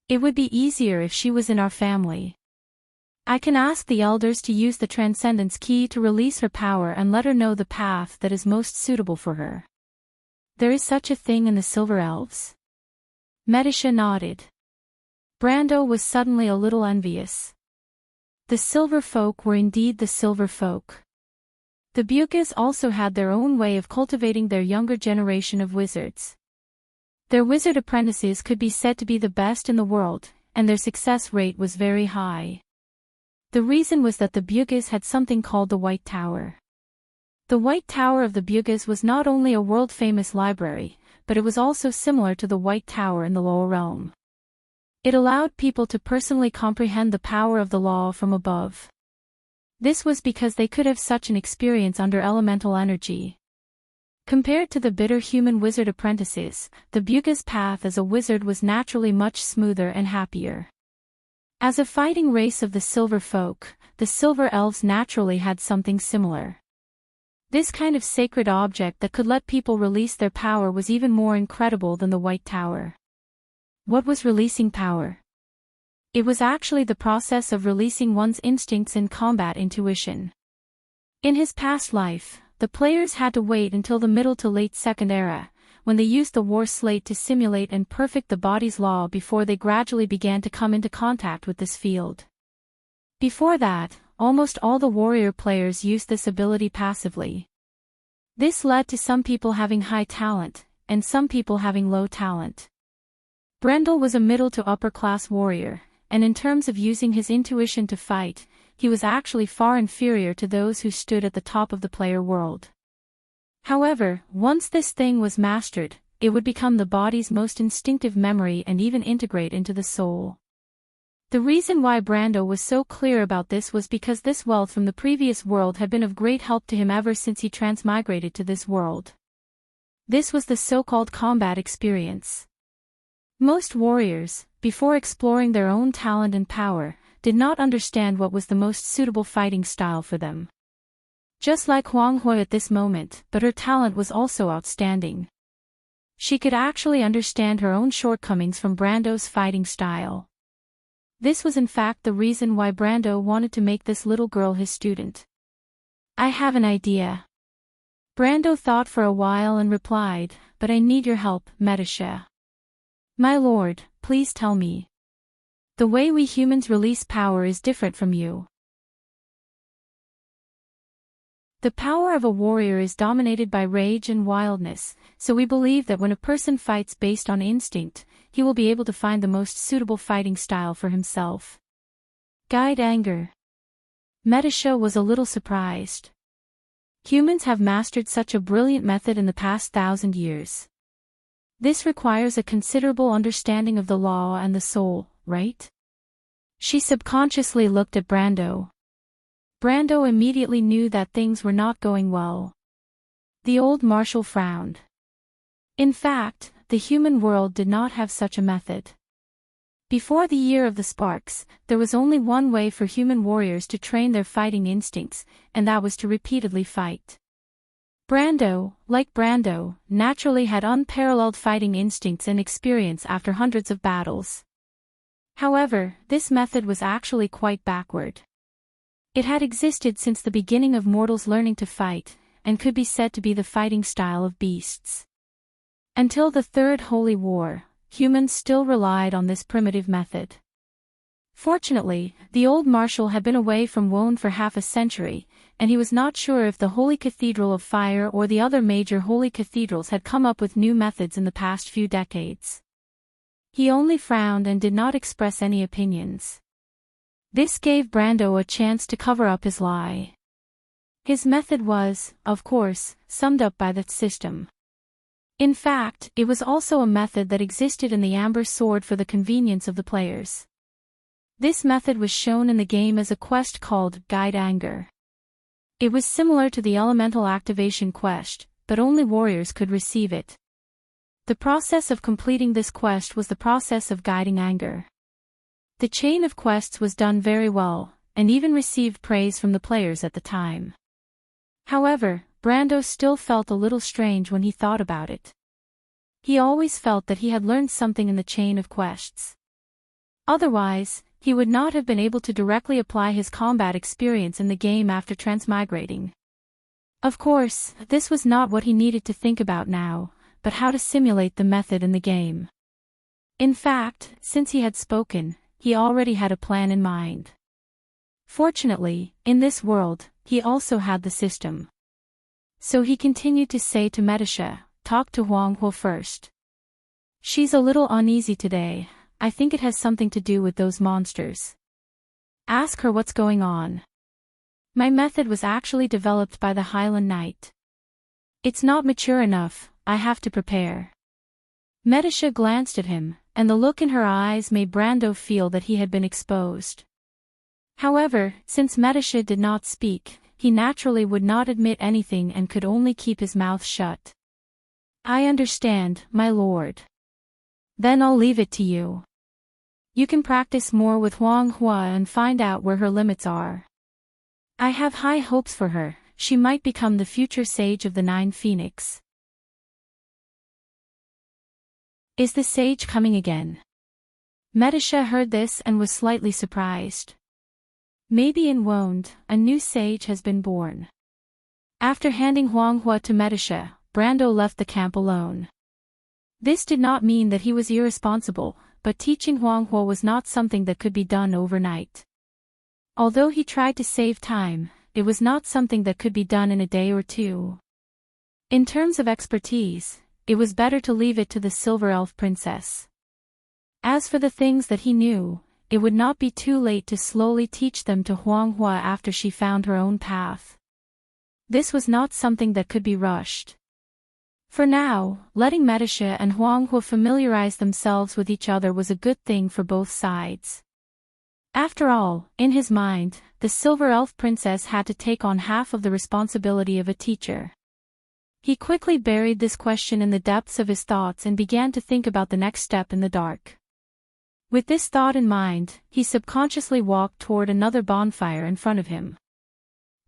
It would be easier if she was in our family. I can ask the elders to use the Transcendence Key to release her power and let her know the path that is most suitable for her. There is such a thing in the Silver Elves. Medisha nodded. Brando was suddenly a little envious. The Silver Folk were indeed the Silver Folk. The Bugis also had their own way of cultivating their younger generation of wizards. Their wizard apprentices could be said to be the best in the world, and their success rate was very high. The reason was that the Bugis had something called the White Tower. The White Tower of the Bugis was not only a world-famous library, but it was also similar to the White Tower in the lower realm. It allowed people to personally comprehend the power of the law from above. This was because they could have such an experience under elemental energy. Compared to the bitter human wizard apprentices, the Bugis path as a wizard was naturally much smoother and happier. As a fighting race of the Silver Folk, the Silver Elves naturally had something similar. This kind of sacred object that could let people release their power was even more incredible than the White Tower. What was releasing power? It was actually the process of releasing one's instincts in combat intuition. In his past life, the players had to wait until the middle to late Second Era, when they used the war slate to simulate and perfect the body's law before they gradually began to come into contact with this field. Before that, almost all the warrior players used this ability passively. This led to some people having high talent, and some people having low talent. Brendel was a middle to upper class warrior, and in terms of using his intuition to fight, he was actually far inferior to those who stood at the top of the player world. However, once this thing was mastered, it would become the body's most instinctive memory and even integrate into the soul. The reason why Brando was so clear about this was because this wealth from the previous world had been of great help to him ever since he transmigrated to this world. This was the so-called combat experience. Most warriors, before exploring their own talent and power, did not understand what was the most suitable fighting style for them. Just like Huang Hui at this moment, but her talent was also outstanding. She could actually understand her own shortcomings from Brando's fighting style. This was in fact the reason why Brando wanted to make this little girl his student. I have an idea. Brando thought for a while and replied, but I need your help, Medisha. My lord, please tell me. The way we humans release power is different from you. The power of a warrior is dominated by rage and wildness, so we believe that when a person fights based on instinct, he will be able to find the most suitable fighting style for himself. Guide anger. Medisha was a little surprised. Humans have mastered such a brilliant method in the past 1,000 years. This requires a considerable understanding of the law and the soul, right? She subconsciously looked at Brando. Brando immediately knew that things were not going well. The old marshal frowned. In fact, the human world did not have such a method. Before the Year of the Sparks, there was only one way for human warriors to train their fighting instincts, and that was to repeatedly fight. Brando, like Brando, naturally had unparalleled fighting instincts and experience after hundreds of battles. However, this method was actually quite backward. It had existed since the beginning of mortals learning to fight, and could be said to be the fighting style of beasts. Until the Third Holy War, humans still relied on this primitive method. Fortunately, the old marshal had been away from Wone for half a century, and he was not sure if the Holy Cathedral of Fire or the other major holy cathedrals had come up with new methods in the past few decades. He only frowned and did not express any opinions. This gave Brando a chance to cover up his lie. His method was, of course, summed up by that system. In fact, it was also a method that existed in the Amber Sword for the convenience of the players. This method was shown in the game as a quest called Guide Anger. It was similar to the Elemental Activation quest, but only warriors could receive it. The process of completing this quest was the process of guiding anger. The chain of quests was done very well, and even received praise from the players at the time. However, Brando still felt a little strange when he thought about it. He always felt that he had learned something in the chain of quests. Otherwise, he would not have been able to directly apply his combat experience in the game after transmigrating. Of course, this was not what he needed to think about now, but how to simulate the method in the game. In fact, since he had spoken, he already had a plan in mind. Fortunately, in this world, he also had the system. So he continued to say to Medisha, "Talk to Huang Huo first. She's a little uneasy today. I think it has something to do with those monsters. Ask her what's going on." My method was actually developed by the Highland Knight. It's not mature enough, I have to prepare. Medisha glanced at him, and the look in her eyes made Brando feel that he had been exposed. However, since Medisha did not speak, he naturally would not admit anything and could only keep his mouth shut. "I understand, my lord. Then I'll leave it to you. You can practice more with Huang Hua and find out where her limits are. I have high hopes for her. She might become the future sage of the Nine Phoenix." "Is the sage coming again?" Medisha heard this and was slightly surprised. Maybe in Wonde, a new sage has been born. After handing Huang Hua to Medisha, Brando left the camp alone. This did not mean that he was irresponsible, but teaching Huang Hua was not something that could be done overnight. Although he tried to save time, it was not something that could be done in a day or two. In terms of expertise, it was better to leave it to the Silver Elf Princess. As for the things that he knew, it would not be too late to slowly teach them to Huang Hua after she found her own path. This was not something that could be rushed. For now, letting Medisha and Huang Hua familiarize themselves with each other was a good thing for both sides. After all, in his mind, the Silver Elf Princess had to take on half of the responsibility of a teacher. He quickly buried this question in the depths of his thoughts and began to think about the next step in the dark. With this thought in mind, he subconsciously walked toward another bonfire in front of him.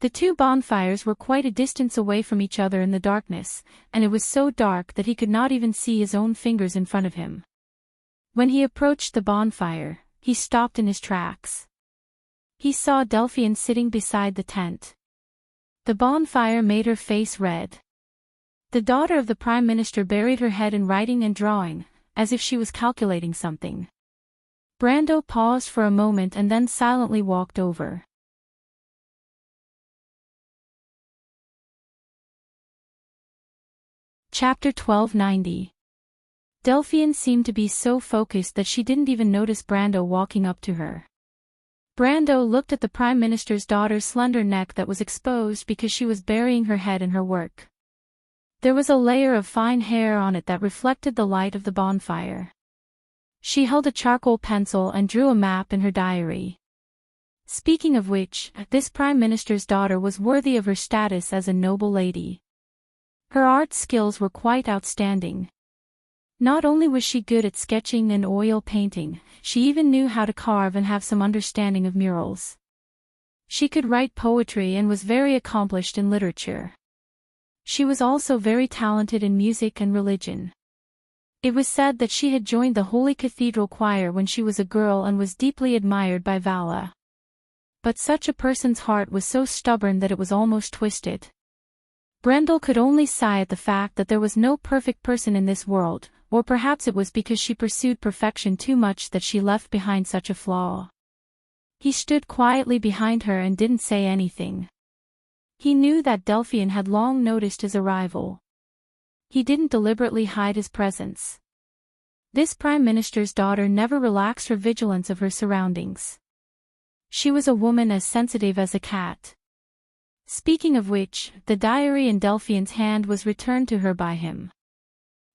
The two bonfires were quite a distance away from each other in the darkness, and it was so dark that he could not even see his own fingers in front of him. When he approached the bonfire, he stopped in his tracks. He saw Delphian sitting beside the tent. The bonfire made her face red. The daughter of the Prime Minister buried her head in writing and drawing, as if she was calculating something. Brando paused for a moment and then silently walked over. Chapter 1290. Delphian seemed to be so focused that she didn't even notice Brando walking up to her. Brando looked at the Prime Minister's daughter's slender neck that was exposed because she was burying her head in her work. There was a layer of fine hair on it that reflected the light of the bonfire. She held a charcoal pencil and drew a map in her diary. Speaking of which, this Prime Minister's daughter was worthy of her status as a noble lady. Her art skills were quite outstanding. Not only was she good at sketching and oil painting, she even knew how to carve and have some understanding of murals. She could write poetry and was very accomplished in literature. She was also very talented in music and religion. It was said that she had joined the Holy Cathedral Choir when she was a girl and was deeply admired by Vala. But such a person's heart was so stubborn that it was almost twisted. Brendel could only sigh at the fact that there was no perfect person in this world, or perhaps it was because she pursued perfection too much that she left behind such a flaw. He stood quietly behind her and didn't say anything. He knew that Delphian had long noticed his arrival. He didn't deliberately hide his presence. This Prime Minister's daughter never relaxed her vigilance of her surroundings. She was a woman as sensitive as a cat. Speaking of which, the diary in Delphian's hand was returned to her by him.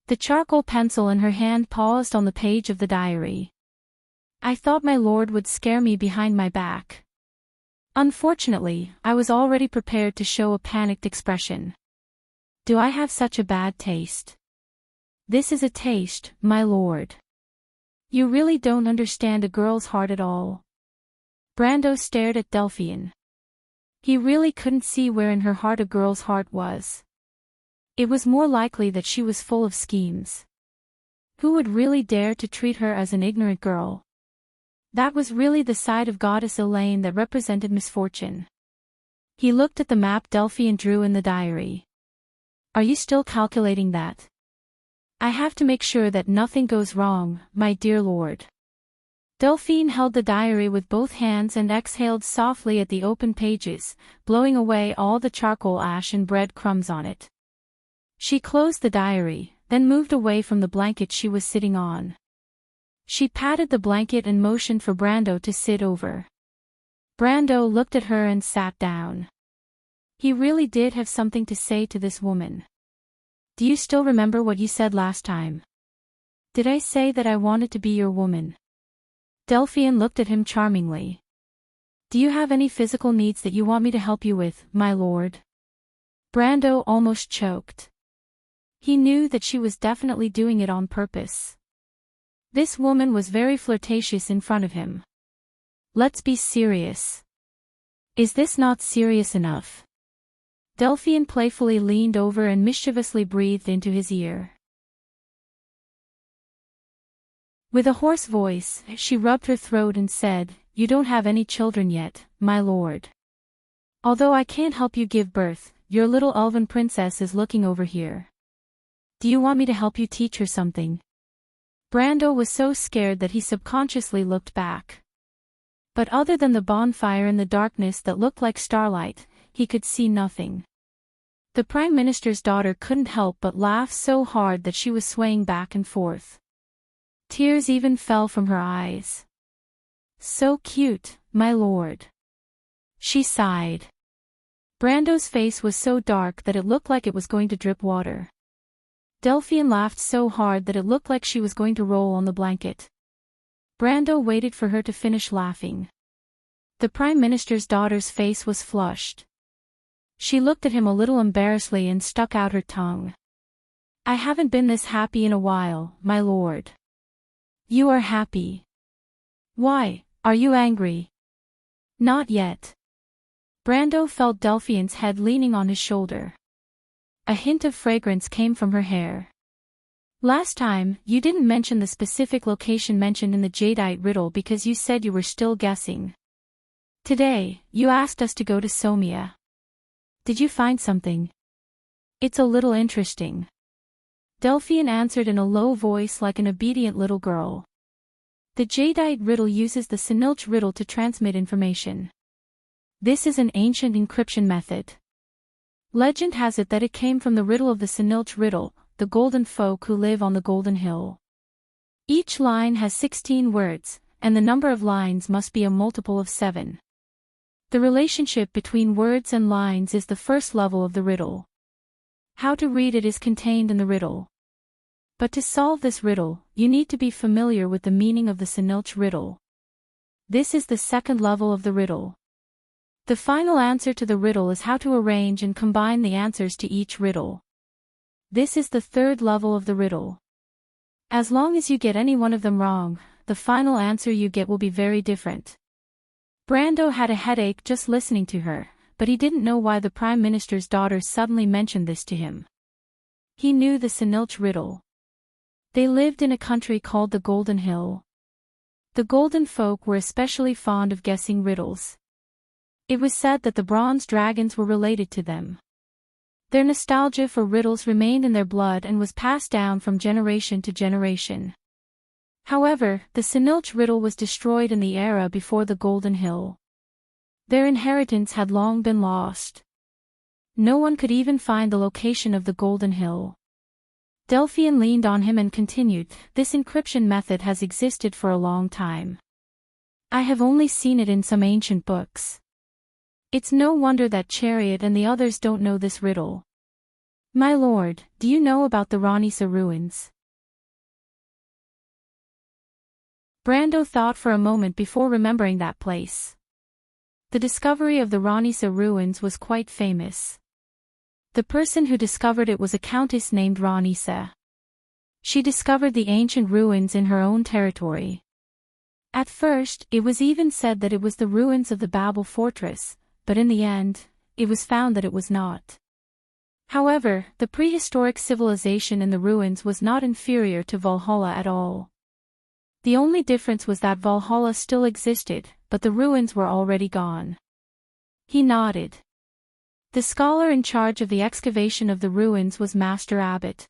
The charcoal pencil in her hand paused on the page of the diary. "I thought my lord would scare me behind my back. Unfortunately, I was already prepared to show a panicked expression. Do I have such a bad taste? This is a taste, my lord. You really don't understand a girl's heart at all." Brando stared at Delphian. He really couldn't see where in her heart a girl's heart was. It was more likely that she was full of schemes. Who would really dare to treat her as an ignorant girl? That was really the side of Goddess Elaine that represented misfortune. He looked at the map Delphian drew in the diary. "Are you still calculating that?" I have to make sure that nothing goes wrong, my dear lord. Delphine held the diary with both hands and exhaled softly at the open pages, blowing away all the charcoal ash and bread crumbs on it. She closed the diary, then moved away from the blanket she was sitting on. She patted the blanket and motioned for Brando to sit over. Brando looked at her and sat down. He really did have something to say to this woman. Do you still remember what you said last time? Did I say that I wanted to be your woman? Delphine looked at him charmingly. Do you have any physical needs that you want me to help you with, my lord? Brando almost choked. He knew that she was definitely doing it on purpose. This woman was very flirtatious in front of him. Let's be serious. Is this not serious enough? Delphine playfully leaned over and mischievously breathed into his ear. With a hoarse voice, she rubbed her throat and said, You don't have any children yet, my lord. Although I can't help you give birth, your little elven princess is looking over here. Do you want me to help you teach her something? Brando was so scared that he subconsciously looked back. But other than the bonfire in the darkness that looked like starlight, he could see nothing. The Prime Minister's daughter couldn't help but laugh so hard that she was swaying back and forth. Tears even fell from her eyes. So cute, my lord. She sighed. Brando's face was so dark that it looked like it was going to drip water. Delphine laughed so hard that it looked like she was going to roll on the blanket. Brando waited for her to finish laughing. The Prime Minister's daughter's face was flushed. She looked at him a little embarrassedly and stuck out her tongue. I haven't been this happy in a while, my lord. You are happy. Why, are you angry? Not yet. Brando felt Delphine's head leaning on his shoulder. A hint of fragrance came from her hair. Last time, you didn't mention the specific location mentioned in the Jadeite riddle because you said you were still guessing. Today, you asked us to go to Somia. Did you find something? It's a little interesting. Delphine answered in a low voice like an obedient little girl. The Jadeite riddle uses the Sinilch riddle to transmit information. This is an ancient encryption method. Legend has it that it came from the riddle of the Sinilch riddle, the golden folk who live on the golden hill. Each line has 16 words, and the number of lines must be a multiple of 7. The relationship between words and lines is the first level of the riddle. How to read it is contained in the riddle. But to solve this riddle, you need to be familiar with the meaning of the Sinilch riddle. This is the second level of the riddle. The final answer to the riddle is how to arrange and combine the answers to each riddle. This is the third level of the riddle. As long as you get any one of them wrong, the final answer you get will be very different. Brando had a headache just listening to her, but he didn't know why the Prime Minister's daughter suddenly mentioned this to him. He knew the Sinilch riddle. They lived in a country called the Golden Hill. The golden folk were especially fond of guessing riddles. It was said that the bronze dragons were related to them. Their nostalgia for riddles remained in their blood and was passed down from generation to generation. However, the Sinilch riddle was destroyed in the era before the Golden Hill. Their inheritance had long been lost. No one could even find the location of the Golden Hill. Delphine leaned on him and continued, This encryption method has existed for a long time. I have only seen it in some ancient books. It's no wonder that Chariot and the others don't know this riddle. My lord, do you know about the Ranisa ruins? Brando thought for a moment before remembering that place. The discovery of the Ranisa ruins was quite famous. The person who discovered it was a countess named Ranisa. She discovered the ancient ruins in her own territory. At first, it was even said that it was the ruins of the Babel fortress, but in the end, it was found that it was not. However, the prehistoric civilization in the ruins was not inferior to Valhalla at all. The only difference was that Valhalla still existed, but the ruins were already gone. He nodded. The scholar in charge of the excavation of the ruins was Master Abbot.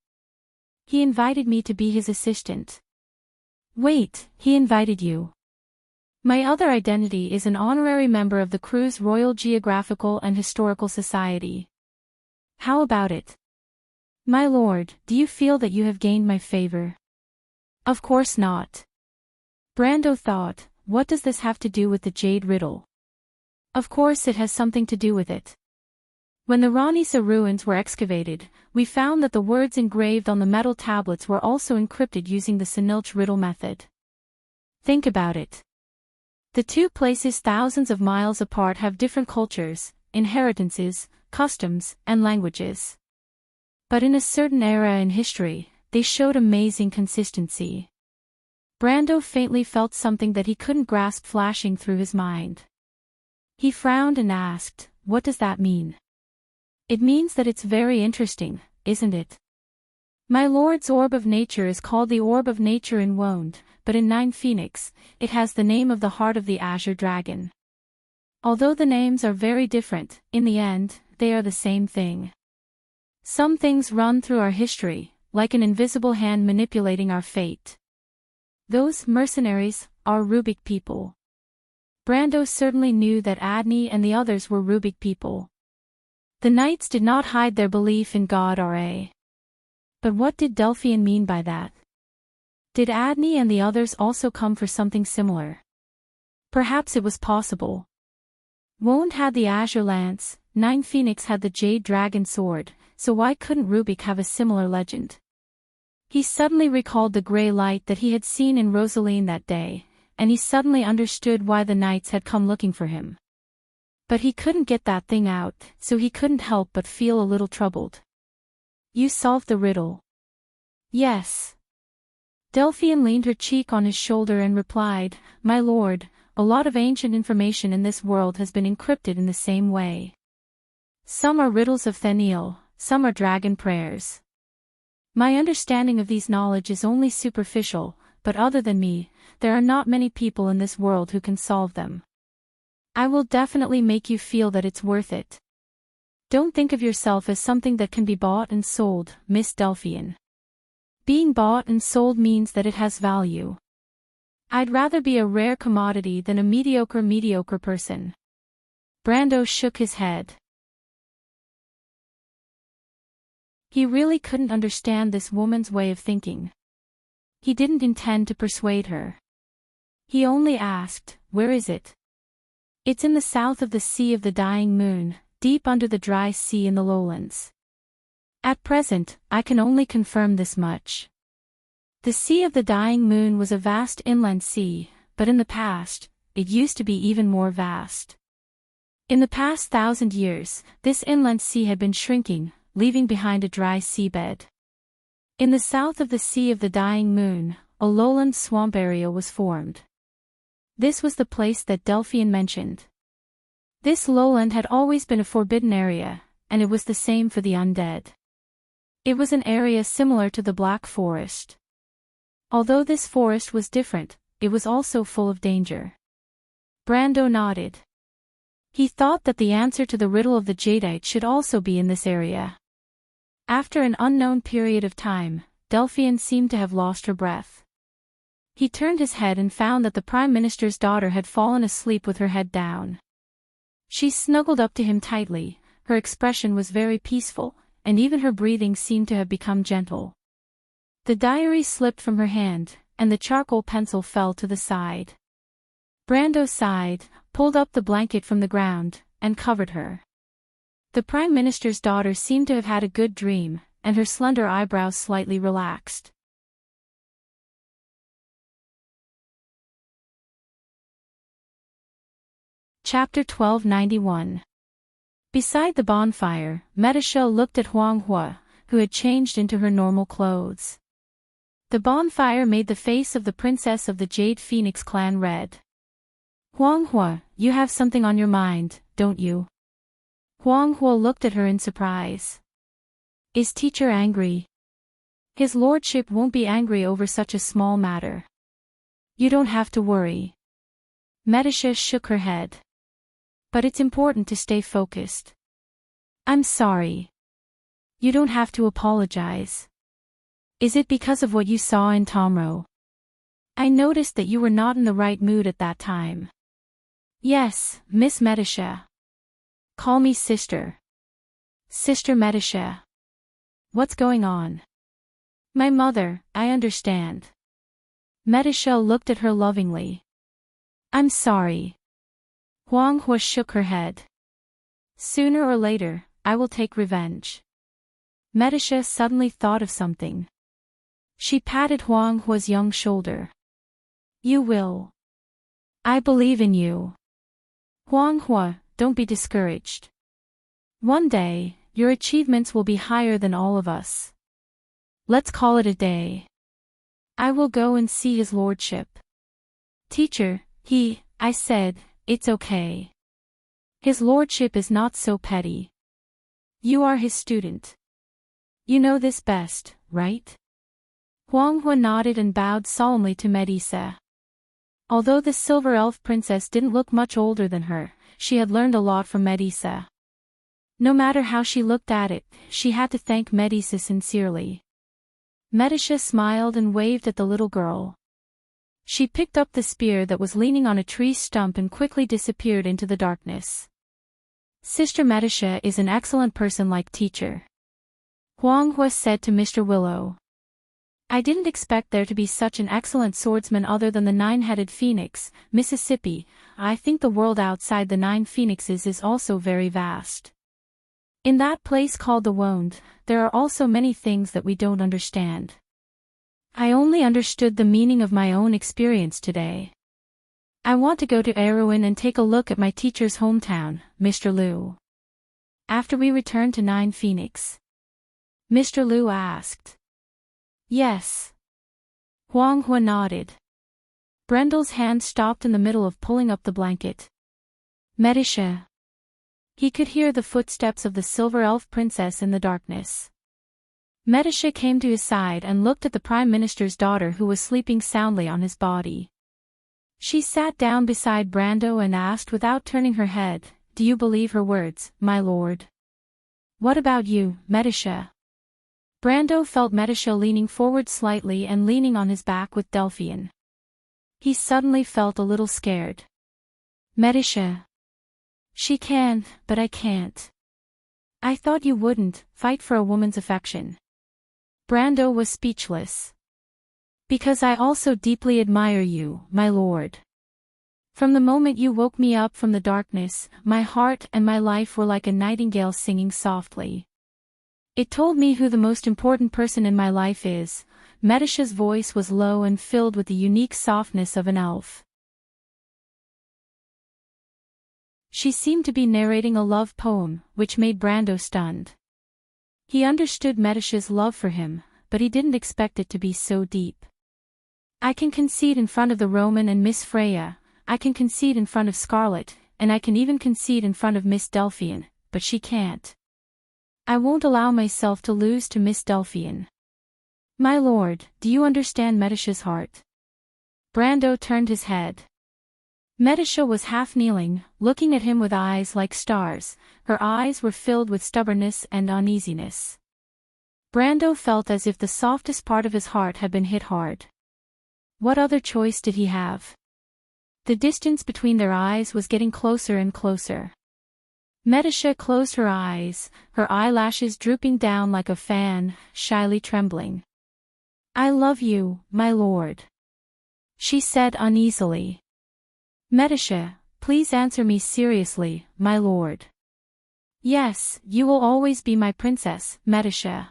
He invited me to be his assistant. Wait, he invited you. My other identity is an honorary member of the crew's Royal Geographical and Historical Society. How about it? My lord, do you feel that you have gained my favor? Of course not. Brando thought, what does this have to do with the jade riddle? Of course it has something to do with it. When the Ranisa ruins were excavated, we found that the words engraved on the metal tablets were also encrypted using the Sinilch riddle method. Think about it. The two places thousands of miles apart have different cultures, inheritances, customs, and languages. But in a certain era in history, they showed amazing consistency. Brando faintly felt something that he couldn't grasp flashing through his mind. He frowned and asked, what does that mean? It means that it's very interesting, isn't it? My lord's orb of nature is called the Orb of Nature in Wound, but in Nine Phoenix, it has the name of the heart of the Azure Dragon. Although the names are very different, in the end, they are the same thing. Some things run through our history, like an invisible hand manipulating our fate. Those mercenaries are Rubik people. Brando certainly knew that Adney and the others were Rubik people. The knights did not hide their belief in God Ra. But what did Delphian mean by that? Did Adney and the others also come for something similar? Perhaps it was possible. Wound had the Azure Lance, Nine Phoenix had the Jade Dragon Sword, so why couldn't Rubik have a similar legend? He suddenly recalled the grey light that he had seen in Rosaline that day, and he suddenly understood why the knights had come looking for him. But he couldn't get that thing out, so he couldn't help but feel a little troubled. You solved the riddle. Yes. Delphian leaned her cheek on his shoulder and replied, My lord, a lot of ancient information in this world has been encrypted in the same way. Some are riddles of Theniel, some are dragon prayers. My understanding of these knowledge is only superficial, but other than me, there are not many people in this world who can solve them. I will definitely make you feel that it's worth it. Don't think of yourself as something that can be bought and sold, Miss Delphian. Being bought and sold means that it has value. I'd rather be a rare commodity than a mediocre person. Brando shook his head. He really couldn't understand this woman's way of thinking. He didn't intend to persuade her. He only asked, where is it? It's in the south of the Sea of the Dying Moon, deep under the dry sea in the lowlands. At present, I can only confirm this much. The Sea of the Dying Moon was a vast inland sea, but in the past, it used to be even more vast. In the past 1,000 years, this inland sea had been shrinking, leaving behind a dry seabed. In the south of the Sea of the Dying Moon, a lowland swamp area was formed. This was the place that Delphian mentioned. This lowland had always been a forbidden area, and it was the same for the undead. It was an area similar to the Black Forest. Although this forest was different, it was also full of danger. Brando nodded. He thought that the answer to the riddle of the Jadeite should also be in this area. After an unknown period of time, Delphian seemed to have lost her breath. He turned his head and found that the Prime Minister's daughter had fallen asleep with her head down. She snuggled up to him tightly, her expression was very peaceful, and even her breathing seemed to have become gentle. The diary slipped from her hand, and the charcoal pencil fell to the side. Brando sighed, pulled up the blanket from the ground, and covered her. The Prime Minister's daughter seemed to have had a good dream, and her slender eyebrows slightly relaxed. Chapter 1291. Beside the bonfire, Medisha looked at Huang Hua, who had changed into her normal clothes. The bonfire made the face of the princess of the Jade Phoenix clan red. Huang Hua, you have something on your mind, don't you? Huang Hua looked at her in surprise. Is teacher angry? His lordship won't be angry over such a small matter. You don't have to worry. Medisha shook her head. But it's important to stay focused. I'm sorry. You don't have to apologize. Is it because of what you saw in Tomro? I noticed that you were not in the right mood at that time. Yes, Miss Medisha. Call me sister. Sister Medisha. What's going on? My mother, I understand. Medisha looked at her lovingly. I'm sorry. Huang Hua shook her head. Sooner or later, I will take revenge. Medisha suddenly thought of something. She patted Huang Hua's young shoulder. You will. I believe in you. Huang Hua, don't be discouraged. One day, your achievements will be higher than all of us. Let's call it a day. I will go and see his lordship. Teacher, I said, it's okay. His lordship is not so petty. You are his student. You know this best, right? Huang Hua nodded and bowed solemnly to Medisa. Although the silver elf princess didn't look much older than her, she had learned a lot from Medisa. No matter how she looked at it, she had to thank Medisa sincerely. Medisha smiled and waved at the little girl. She picked up the spear that was leaning on a tree stump and quickly disappeared into the darkness. Sister Medisha is an excellent person like teacher. Huang Hua said to Mr. Willow. I didn't expect there to be such an excellent swordsman other than the nine-headed phoenix, Mississippi. I think the world outside the 9 phoenixes is also very vast. In that place called the Wound, there are also many things that we don't understand. I only understood the meaning of my own experience today. I want to go to Erewhon and take a look at my teacher's hometown, Mr. Liu. After we return to 9 Phoenix. Mr. Liu asked. Yes. Huang Hua nodded. Brendel's hand stopped in the middle of pulling up the blanket. Medisha. He could hear the footsteps of the silver elf princess in the darkness. Medisha came to his side and looked at the Prime Minister's daughter who was sleeping soundly on his body. She sat down beside Brando and asked without turning her head, Do you believe her words, my lord? What about you, Medisha? Brando felt Medisha leaning forward slightly and leaning on his back with Delphian. He suddenly felt a little scared. Medisha. She can, but I can't. I thought you wouldn't fight for a woman's affection. Brando was speechless. Because I also deeply admire you, my lord. From the moment you woke me up from the darkness, my heart and my life were like a nightingale singing softly. It told me who the most important person in my life is. Medisha's voice was low and filled with the unique softness of an elf. She seemed to be narrating a love poem, which made Brando stunned. He understood Medisha's love for him, but he didn't expect it to be so deep. I can concede in front of the Roman and Miss Freya, I can concede in front of Scarlet, and I can even concede in front of Miss Delphian, but she can't. I won't allow myself to lose to Miss Delphian. My lord, do you understand Medisha's heart? Brando turned his head. Medisha was half kneeling, looking at him with eyes like stars. Her eyes were filled with stubbornness and uneasiness. Brando felt as if the softest part of his heart had been hit hard. What other choice did he have? The distance between their eyes was getting closer and closer. Medisha closed her eyes, her eyelashes drooping down like a fan, shyly trembling. I love you, my lord. She said uneasily. Medisha, please answer me seriously, my lord. Yes, you will always be my princess, Medisha.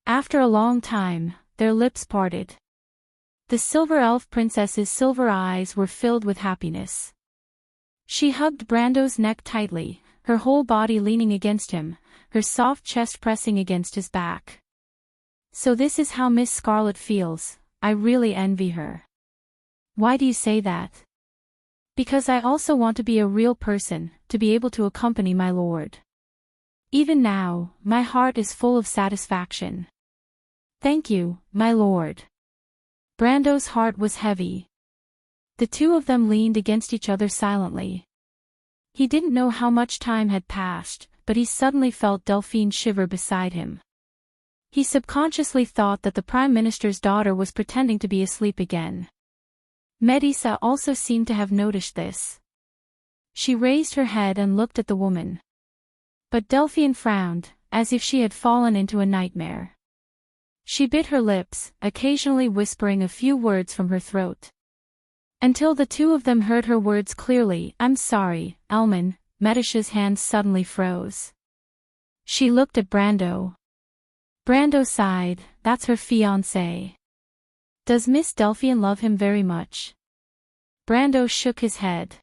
After a long time, their lips parted. The silver elf princess's silver eyes were filled with happiness. She hugged Brando's neck tightly, her whole body leaning against him, her soft chest pressing against his back. So this is how Miss Scarlet feels. I really envy her. Why do you say that? Because I also want to be a real person, to be able to accompany my lord. Even now, my heart is full of satisfaction. Thank you, my lord. Brando's heart was heavy. The two of them leaned against each other silently. He didn't know how much time had passed, but he suddenly felt Delphine shiver beside him. He subconsciously thought that the Prime Minister's daughter was pretending to be asleep again. Medusa also seemed to have noticed this. She raised her head and looked at the woman. But Delphian frowned, as if she had fallen into a nightmare. She bit her lips, occasionally whispering a few words from her throat. Until the two of them heard her words clearly. "I'm sorry, Elman." Medusa's hands suddenly froze. She looked at Brando. Brando sighed. "That's her fiancé. Does Miss Delphian love him very much?" Brando shook his head.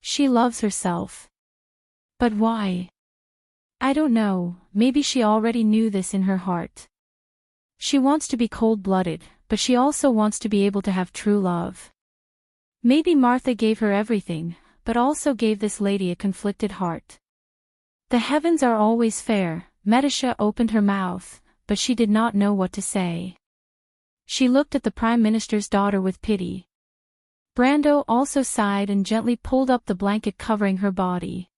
"She loves herself." "But why?" "I don't know, maybe she already knew this in her heart. She wants to be cold-blooded, but she also wants to be able to have true love. Maybe Martha gave her everything, but also gave this lady a conflicted heart." "The heavens are always fair." Medusa opened her mouth, but she did not know what to say. She looked at the Prime Minister's daughter with pity. Brando also sighed and gently pulled up the blanket covering her body.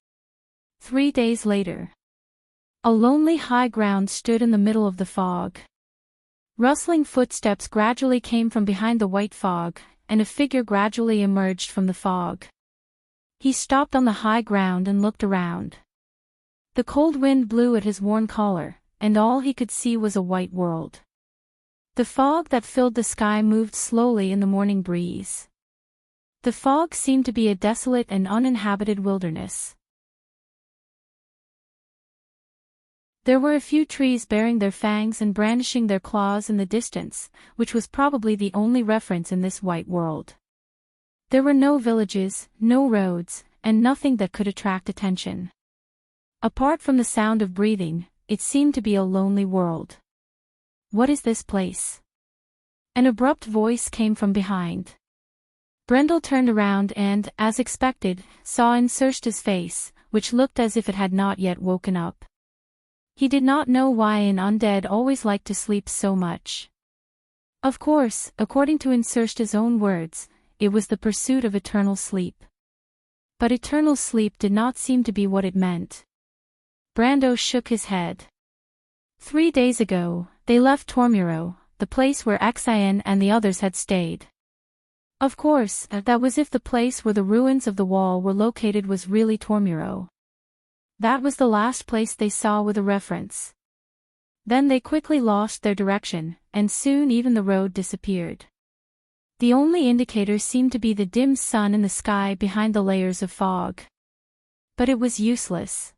3 days later. A lonely high ground stood in the middle of the fog. Rustling footsteps gradually came from behind the white fog, and a figure gradually emerged from the fog. He stopped on the high ground and looked around. The cold wind blew at his worn collar, and all he could see was a white world. The fog that filled the sky moved slowly in the morning breeze. The fog seemed to be a desolate and uninhabited wilderness. There were a few trees bearing their fangs and brandishing their claws in the distance, which was probably the only reference in this white world. There were no villages, no roads, and nothing that could attract attention. Apart from the sound of breathing, it seemed to be a lonely world. "What is this place?" An abrupt voice came from behind. Brendel turned around and, as expected, saw Insursta's face, which looked as if it had not yet woken up. He did not know why an undead always liked to sleep so much. Of course, according to Insursta's own words, it was the pursuit of eternal sleep. But eternal sleep did not seem to be what it meant. Brando shook his head. 3 days ago, they left Tormuro, the place where Xian and the others had stayed. Of course, that was if the place where the ruins of the wall were located was really Tormuro. That was the last place they saw with a reference. Then they quickly lost their direction, and soon even the road disappeared. The only indicator seemed to be the dim sun in the sky behind the layers of fog. But it was useless.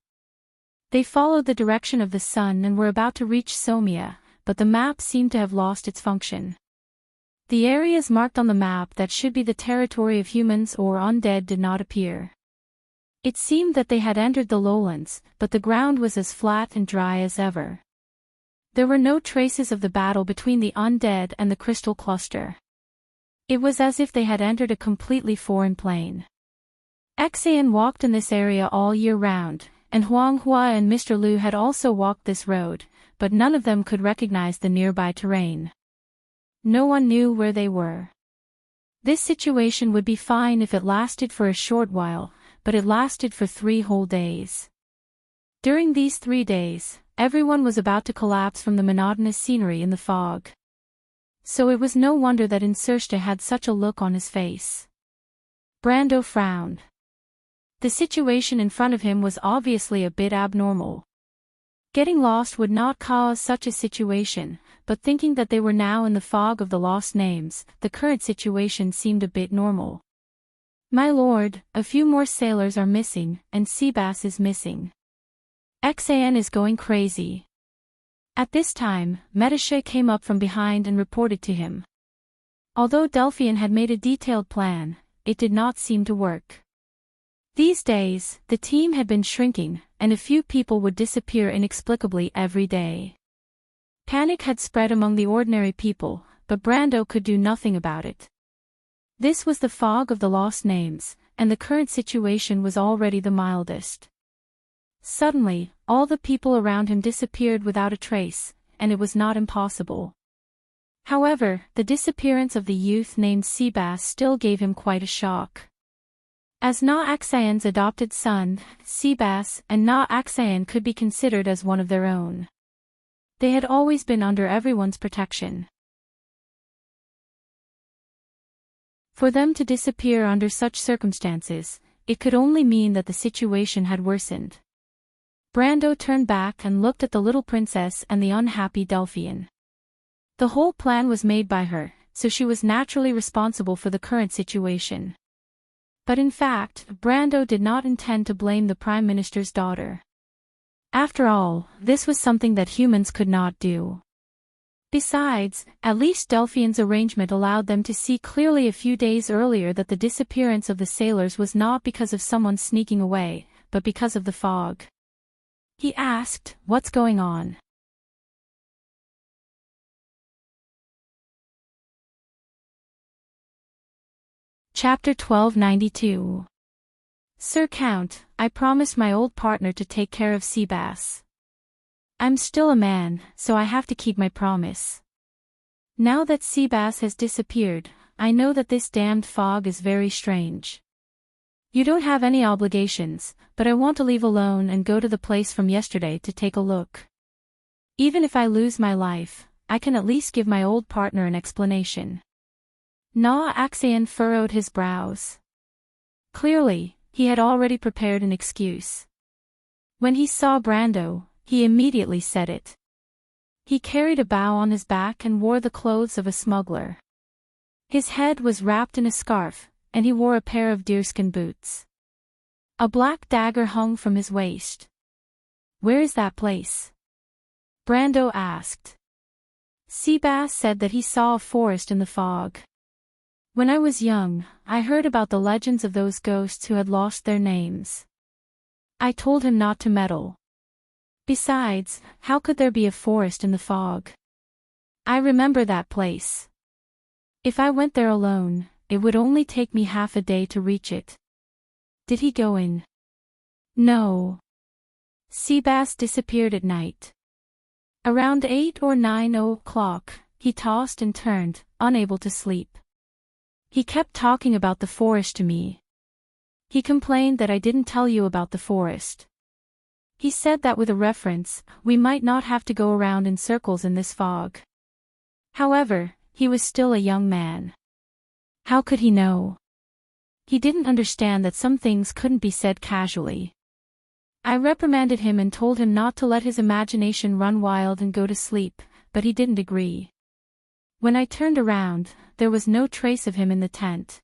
They followed the direction of the sun and were about to reach Somia, but the map seemed to have lost its function. The areas marked on the map that should be the territory of humans or undead did not appear. It seemed that they had entered the lowlands, but the ground was as flat and dry as ever. There were no traces of the battle between the undead and the crystal cluster. It was as if they had entered a completely foreign plane. Xian walked in this area all year round, and Huang Hua and Mr. Liu had also walked this road, but none of them could recognize the nearby terrain. No one knew where they were. This situation would be fine if it lasted for a short while, but it lasted for 3 whole days. During these 3 days, everyone was about to collapse from the monotonous scenery in the fog. So it was no wonder that Insursta had such a look on his face. Brando frowned. The situation in front of him was obviously a bit abnormal. Getting lost would not cause such a situation, but thinking that they were now in the fog of the lost names, the current situation seemed a bit normal. "My lord, a few more sailors are missing, and Seabass is missing. Xian is going crazy." At this time, Medusa came up from behind and reported to him. Although Delphian had made a detailed plan, it did not seem to work. These days, the team had been shrinking, and a few people would disappear inexplicably every day. Panic had spread among the ordinary people, but Brando could do nothing about it. This was the fog of the lost names, and the current situation was already the mildest. Suddenly, all the people around him disappeared without a trace, and it was not impossible. However, the disappearance of the youth named Seabass still gave him quite a shock. As Na-Xian's adopted son, Seabass and Na-Xian could be considered as one of their own. They had always been under everyone's protection. For them to disappear under such circumstances, it could only mean that the situation had worsened. Brando turned back and looked at the little princess and the unhappy Delphian. The whole plan was made by her, so she was naturally responsible for the current situation. But in fact, Brando did not intend to blame the Prime Minister's daughter. After all, this was something that humans could not do. Besides, at least Delphian's arrangement allowed them to see clearly a few days earlier that the disappearance of the sailors was not because of someone sneaking away, but because of the fog. He asked, "What's going on?" Chapter 1292. Sir Count, I promised my old partner to take care of Seabass. I'm still a man, so I have to keep my promise. Now that Seabass has disappeared, I know that this damned fog is very strange. You don't have any obligations, but I want to leave alone and go to the place from yesterday to take a look. Even if I lose my life, I can at least give my old partner an explanation. Na Axion furrowed his brows. Clearly, he had already prepared an excuse. When he saw Brando, he immediately said it. He carried a bough on his back and wore the clothes of a smuggler. His head was wrapped in a scarf, and he wore a pair of deerskin boots. A black dagger hung from his waist. Where is that place? Brando asked. Seabass said that he saw a forest in the fog. When I was young, I heard about the legends of those ghosts who had lost their names. I told him not to meddle. Besides, how could there be a forest in the fog? I remember that place. If I went there alone, it would only take me half a day to reach it. Did he go in? No. Seabass disappeared at night. Around 8 or 9 o'clock, he tossed and turned, unable to sleep. He kept talking about the forest to me. He complained that I didn't tell you about the forest. He said that with a reference, we might not have to go around in circles in this fog. However, he was still a young man. How could he know? He didn't understand that some things couldn't be said casually. I reprimanded him and told him not to let his imagination run wild and go to sleep, but he didn't agree. When I turned around, there was no trace of him in the tent.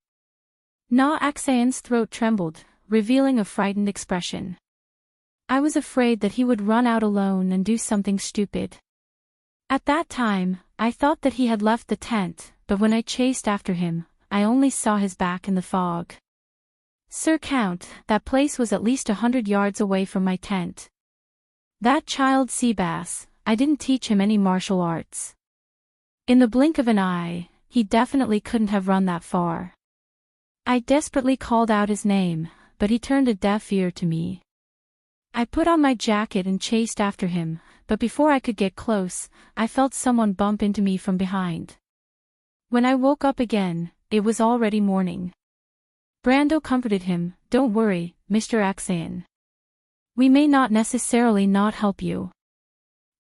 Na Axion's throat trembled, revealing a frightened expression. I was afraid that he would run out alone and do something stupid. At that time, I thought that he had left the tent, but when I chased after him, I only saw his back in the fog. Sir Count, that place was at least 100 yards away from my tent. That child Seabass, I didn't teach him any martial arts. In the blink of an eye, he definitely couldn't have run that far. I desperately called out his name, but he turned a deaf ear to me. I put on my jacket and chased after him, but before I could get close, I felt someone bump into me from behind. When I woke up again, it was already morning. Brando comforted him, "Don't worry, Mr. Axion. We may not necessarily not help you.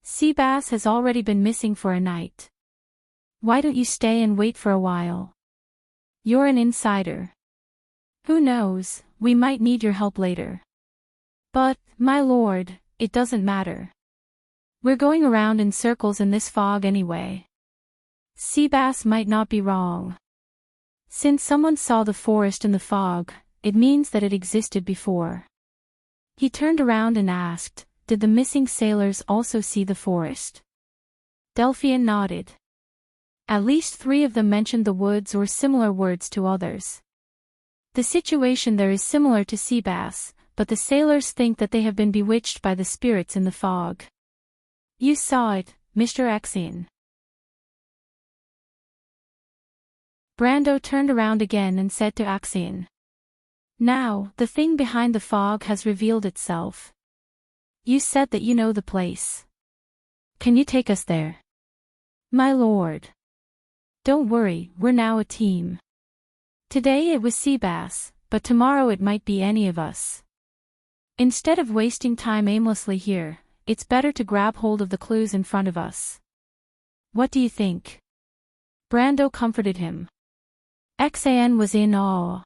Seabass has already been missing for a night. Why don't you stay and wait for a while? You're an insider. Who knows, we might need your help later. But, my lord, it doesn't matter. We're going around in circles in this fog anyway. Seabass might not be wrong. Since someone saw the forest in the fog, it means that it existed before." He turned around and asked, "Did the missing sailors also see the forest?" Delphian nodded. At least 3 of them mentioned the woods or similar words to others. The situation there is similar to Seabass, but the sailors think that they have been bewitched by the spirits in the fog. You saw it, Mr. Axion. Brando turned around again and said to Axion. Now, the thing behind the fog has revealed itself. You said that you know the place. Can you take us there? My lord. Don't worry, we're now a team. Today it was Seabass, but tomorrow it might be any of us. Instead of wasting time aimlessly here, it's better to grab hold of the clues in front of us. What do you think? Brando comforted him. Xan was in awe.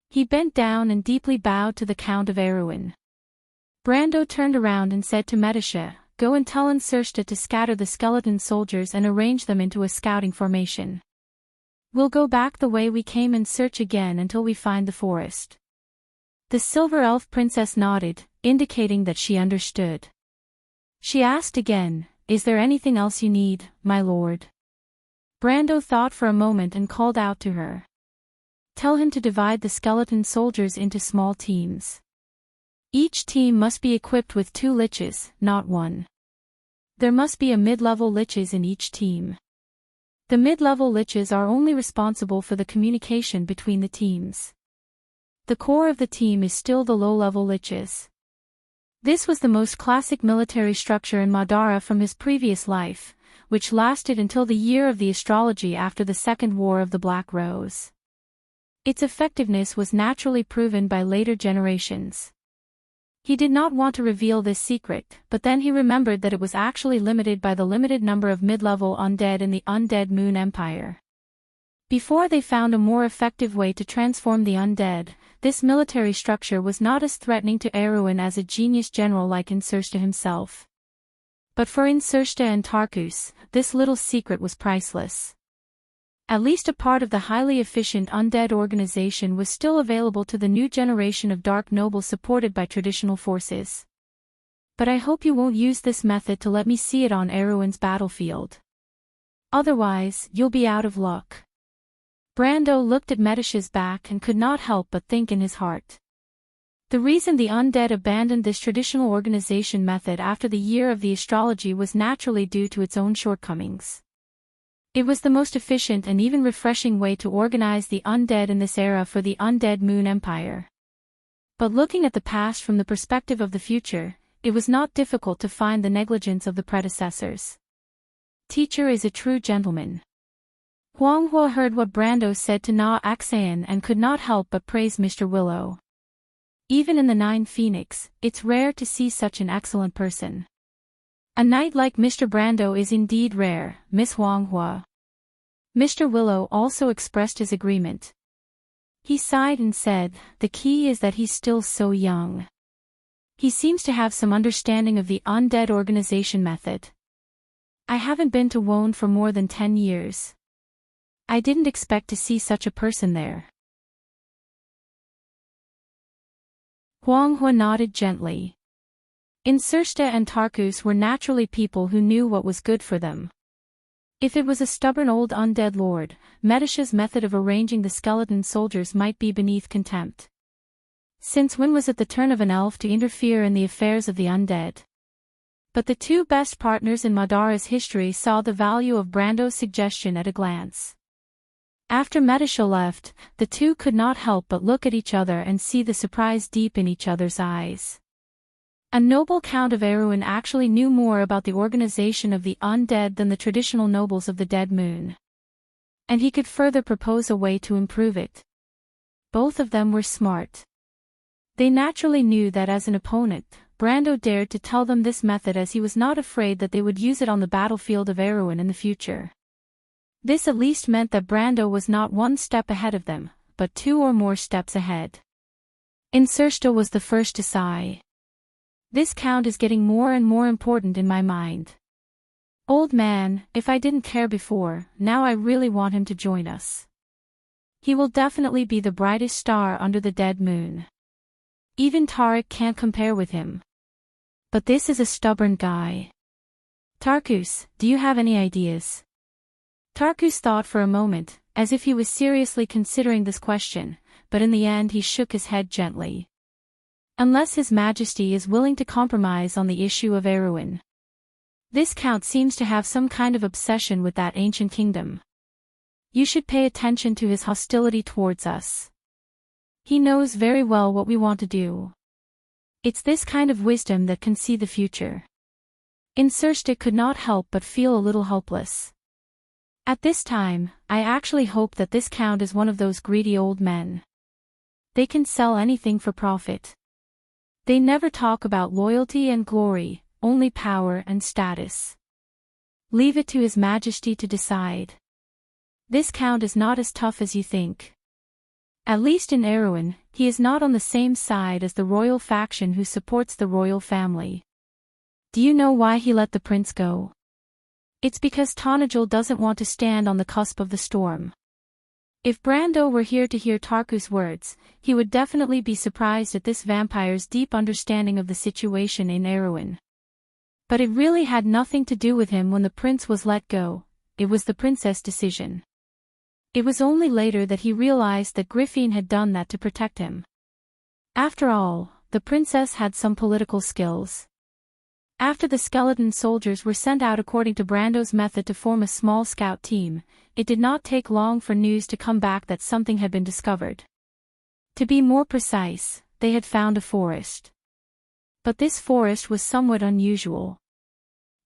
He bent down and deeply bowed to the Count of Erewhon. Brando turned around and said to Medisha, "Go and tell Enrich to scatter the skeleton soldiers and arrange them into a scouting formation. We'll go back the way we came and search again until we find the forest." The silver elf princess nodded, indicating that she understood. She asked again, "Is there anything else you need, my lord?" Brando thought for a moment and called out to her. "Tell him to divide the skeleton soldiers into small teams. Each team must be equipped with 2 liches, not 1. There must be a mid-level liches in each team. The mid-level liches are only responsible for the communication between the teams. The core of the team is still the low-level liches." This was the most classic military structure in Madara from his previous life, which lasted until the year of the astrology after the Second War of the Black Rose. Its effectiveness was naturally proven by later generations. He did not want to reveal this secret, but then he remembered that it was actually limited by the limited number of mid-level undead in the Undead Moon Empire. Before they found a more effective way to transform the undead, this military structure was not as threatening to Erewhon as a genius general like Enrich himself. But for Enrich and Tarkus, this little secret was priceless. At least a part of the highly efficient undead organization was still available to the new generation of dark nobles supported by traditional forces. But I hope you won't use this method to let me see it on Erewhon's battlefield. Otherwise, you'll be out of luck. Brando looked at Medisha's back and could not help but think in his heart. The reason the undead abandoned this traditional organization method after the year of the astrology was naturally due to its own shortcomings. It was the most efficient and even refreshing way to organize the undead in this era for the Undead Moon Empire. But looking at the past from the perspective of the future, it was not difficult to find the negligence of the predecessors. Teacher is a true gentleman. Huanghua heard what Brando said to Na Axayan and could not help but praise Mr. Willow. Even in the Nine Phoenix, it's rare to see such an excellent person. A knight like Mr. Brando is indeed rare, Miss Huanghua. Mr. Willow also expressed his agreement. He sighed and said, "The key is that he's still so young. He seems to have some understanding of the undead organization method. I haven't been to Wone for more than 10 years. I didn't expect to see such a person there." Huanghua nodded gently. Enrich and Tarkus were naturally people who knew what was good for them. If it was a stubborn old undead lord, Medisha's method of arranging the skeleton soldiers might be beneath contempt. Since when was it the turn of an elf to interfere in the affairs of the undead? But the 2 best partners in Madara's history saw the value of Brando's suggestion at a glance. After Medisha left, the 2 could not help but look at each other and see the surprise deep in each other's eyes. A noble Count of Erewhon actually knew more about the organization of the undead than the traditional nobles of the Dead Moon. And he could further propose a way to improve it. Both of them were smart. They naturally knew that as an opponent, Brando dared to tell them this method as he was not afraid that they would use it on the battlefield of Erewhon in the future. This at least meant that Brando was not 1 step ahead of them, but 2 or more steps ahead. Enrich was the first to sigh. "This count is getting more and more important in my mind. Old man, if I didn't care before, now I really want him to join us. He will definitely be the brightest star under the dead moon. Even Tariq can't compare with him. But this is a stubborn guy. Tarkus, do you have any ideas?" Tarkus thought for a moment, as if he was seriously considering this question, but in the end he shook his head gently. "Unless His Majesty is willing to compromise on the issue of Erewhon. This count seems to have some kind of obsession with that ancient kingdom. You should pay attention to his hostility towards us. He knows very well what we want to do. It's this kind of wisdom that can see the future." Enrich could not help but feel a little helpless. At this time, I actually hope that this count is one of those greedy old men. They can sell anything for profit. They never talk about loyalty and glory, only power and status. Leave it to His Majesty to decide. This Count is not as tough as you think. At least in Erewhon, he is not on the same side as the royal faction who supports the royal family. Do you know why he let the prince go? It's because Tonajel doesn't want to stand on the cusp of the storm. If Brando were here to hear Tarku's words, he would definitely be surprised at this vampire's deep understanding of the situation in Erewhon. But it really had nothing to do with him when the prince was let go, it was the princess' decision. It was only later that he realized that Griffin had done that to protect him. After all, the princess had some political skills. After the skeleton soldiers were sent out according to Brando's method to form a small scout team, it did not take long for news to come back that something had been discovered. To be more precise, they had found a forest. But this forest was somewhat unusual.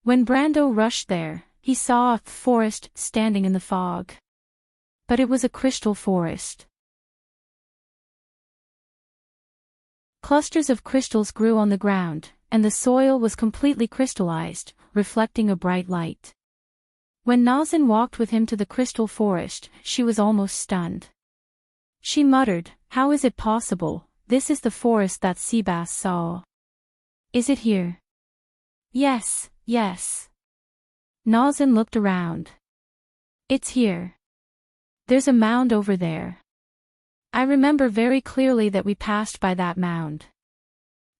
When Brando rushed there, he saw a forest standing in the fog. But it was a crystal forest. Clusters of crystals grew on the ground, and the soil was completely crystallized, reflecting a bright light. When Nazin walked with him to the crystal forest, she was almost stunned. She muttered, "How is it possible? This is the forest that Seabass saw. Is it here?" "Yes, yes." Nazin looked around. "It's here. There's a mound over there. I remember very clearly that we passed by that mound."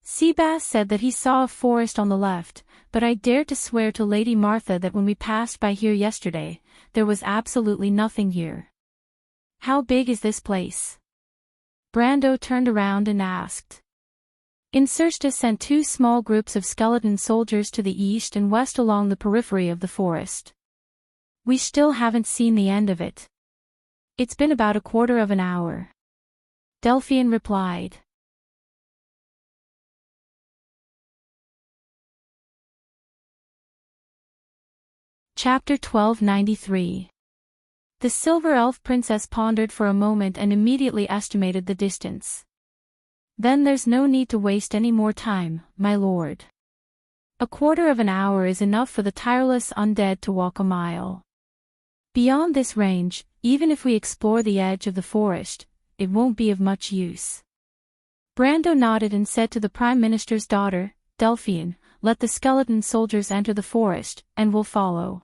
Seabass said that he saw a forest on the left, but I dare to swear to Lady Martha that when we passed by here yesterday, there was absolutely nothing here. "How big is this place?" Brando turned around and asked. Insursta sent 2 small groups of skeleton soldiers to the east and west along the periphery of the forest. We still haven't seen the end of it. It's been about a quarter of an hour. Delphian replied. Chapter 1293. The Silver Elf Princess pondered for a moment and immediately estimated the distance. "Then there's no need to waste any more time, my lord. A quarter of an hour is enough for the tireless undead to walk a mile. Beyond this range, even if we explore the edge of the forest, it won't be of much use." Brando nodded and said to the Prime Minister's daughter, "Delphian, let the skeleton soldiers enter the forest, and we'll follow.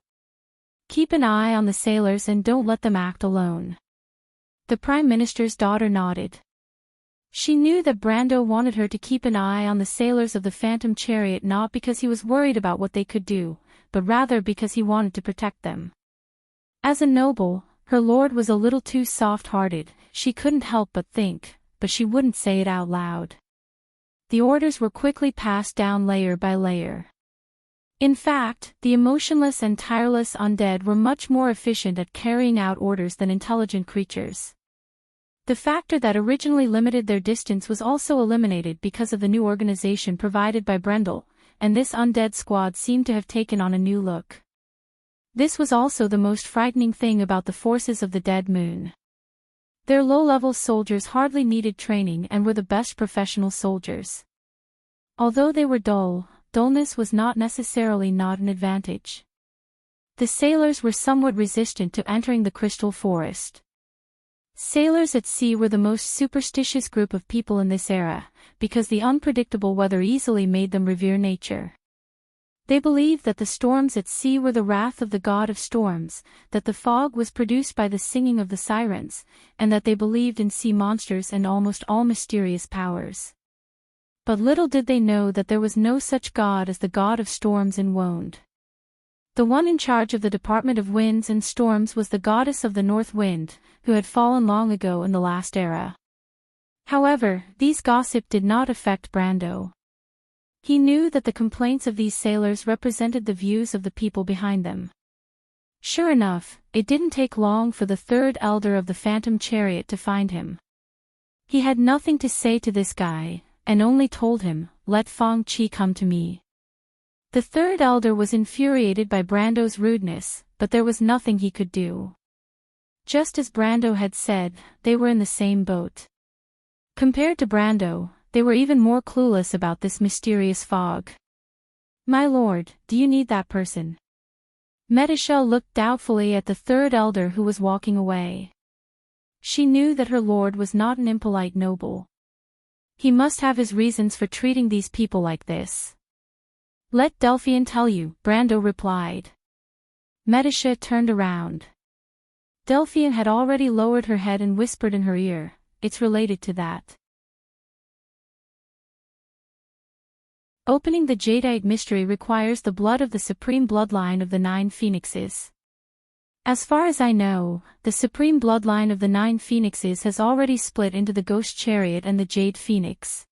Keep an eye on the sailors and don't let them act alone." The Prime Minister's daughter nodded. She knew that Brando wanted her to keep an eye on the sailors of the Phantom Chariot not because he was worried about what they could do, but rather because he wanted to protect them. As a noble, her lord was a little too soft-hearted, she couldn't help but think, but she wouldn't say it out loud. The orders were quickly passed down layer by layer. In fact, the emotionless and tireless undead were much more efficient at carrying out orders than intelligent creatures. The factor that originally limited their distance was also eliminated because of the new organization provided by Brendel, and this undead squad seemed to have taken on a new look. This was also the most frightening thing about the forces of the Dead Moon. Their low-level soldiers hardly needed training and were the best professional soldiers. Although they were dull, dullness was not necessarily not an advantage. The sailors were somewhat resistant to entering the Crystal Forest. Sailors at sea were the most superstitious group of people in this era, because the unpredictable weather easily made them revere nature. They believed that the storms at sea were the wrath of the god of storms, that the fog was produced by the singing of the sirens, and that they believed in sea monsters and almost all mysterious powers. But little did they know that there was no such god as the god of storms in Wonde. The one in charge of the Department of Winds and Storms was the goddess of the North Wind, who had fallen long ago in the last era. However, these gossip did not affect Brando. He knew that the complaints of these sailors represented the views of the people behind them. Sure enough, it didn't take long for the third elder of the Phantom Chariot to find him. He had nothing to say to this guy, and only told him, "Let Fong Chi come to me." The third elder was infuriated by Brando's rudeness, but there was nothing he could do. Just as Brando had said, they were in the same boat. Compared to Brando, they were even more clueless about this mysterious fog. My lord, do you need that person? Medisha looked doubtfully at the third elder who was walking away. She knew that her lord was not an impolite noble. He must have his reasons for treating these people like this. Let Delphian tell you, Brando replied. Medisha turned around. Delphian had already lowered her head and whispered in her ear, it's related to that. Opening the Jadeite mystery requires the blood of the supreme bloodline of the 9 phoenixes. As far as I know, the supreme bloodline of the 9 phoenixes has already split into the Ghost Chariot and the Jade Phoenix.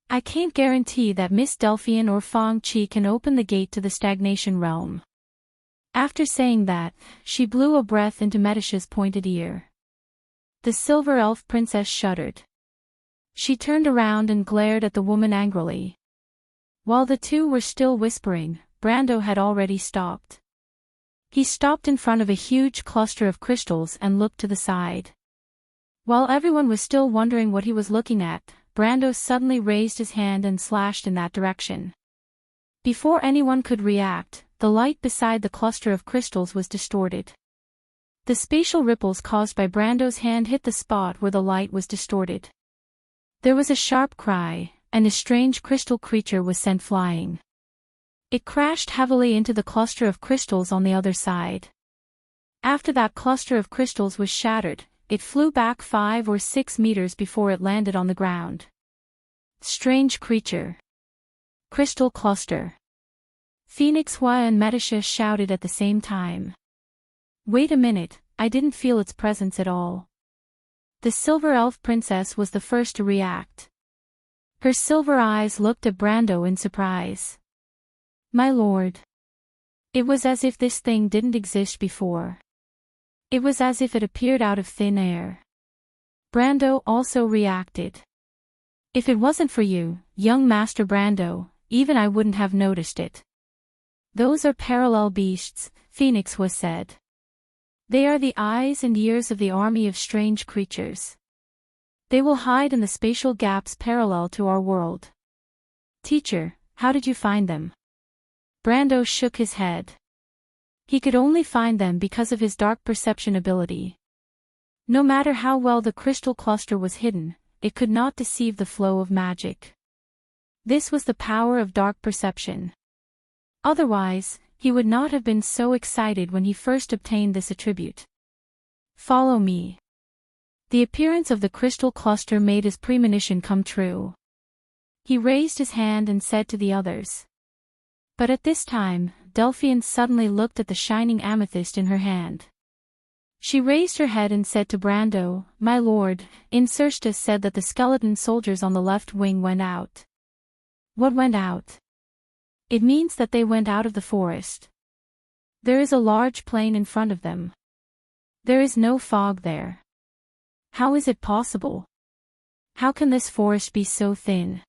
I can't guarantee that Miss Delphian or Fang Qi can open the gate to the stagnation realm. After saying that, she blew a breath into Medisha's pointed ear. The silver elf princess shuddered. She turned around and glared at the woman angrily. While the two were still whispering, Brando had already stopped. He stopped in front of a huge cluster of crystals and looked to the side. While everyone was still wondering what he was looking at, Brando suddenly raised his hand and slashed in that direction. Before anyone could react, the light beside the cluster of crystals was distorted. The spatial ripples caused by Brando's hand hit the spot where the light was distorted. There was a sharp cry, and a strange crystal creature was sent flying. It crashed heavily into the cluster of crystals on the other side. After that cluster of crystals was shattered, it flew back 5 or 6 meters before it landed on the ground. Strange creature. Crystal cluster. Phoenix Hua and Medisha shouted at the same time. Wait a minute, I didn't feel its presence at all. The silver elf princess was the first to react. Her silver eyes looked at Brando in surprise. My lord. It was as if this thing didn't exist before. It was as if it appeared out of thin air. Brando also reacted. If it wasn't for you, young Master Brando, even I wouldn't have noticed it. Those are parallel beasts, Phoenix was said. They are the eyes and ears of the army of strange creatures. They will hide in the spatial gaps parallel to our world. Teacher, how did you find them? Brando shook his head. He could only find them because of his dark perception ability. No matter how well the crystal cluster was hidden, it could not deceive the flow of magic. This was the power of dark perception. Otherwise, he would not have been so excited when he first obtained this attribute. Follow me. The appearance of the crystal cluster made his premonition come true. He raised his hand and said to the others. But at this time, Delphian suddenly looked at the shining amethyst in her hand. She raised her head and said to Brando, My lord, Insersta said that the skeleton soldiers on the left wing went out. What went out? It means that they went out of the forest. There is a large plain in front of them. There is no fog there. How is it possible? How can this forest be so thin?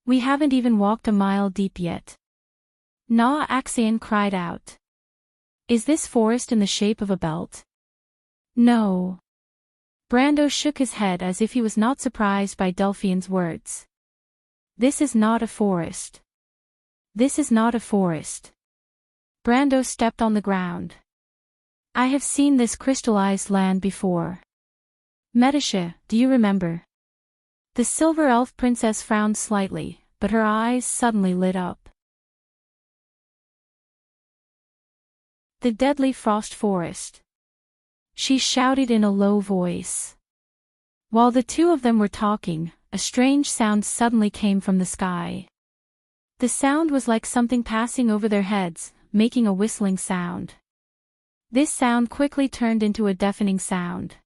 We haven't even walked a mile deep yet. Na Axion cried out. Is this forest in the shape of a belt? No. Brando shook his head as if he was not surprised by Delphian's words. This is not a forest. This is not a forest. Brando stepped on the ground. I have seen this crystallized land before. Medisha, do you remember? The silver elf princess frowned slightly, but her eyes suddenly lit up. The deadly frost forest. She shouted in a low voice. While the two of them were talking, a strange sound suddenly came from the sky. The sound was like something passing over their heads, making a whistling sound. This sound quickly turned into a deafening sound.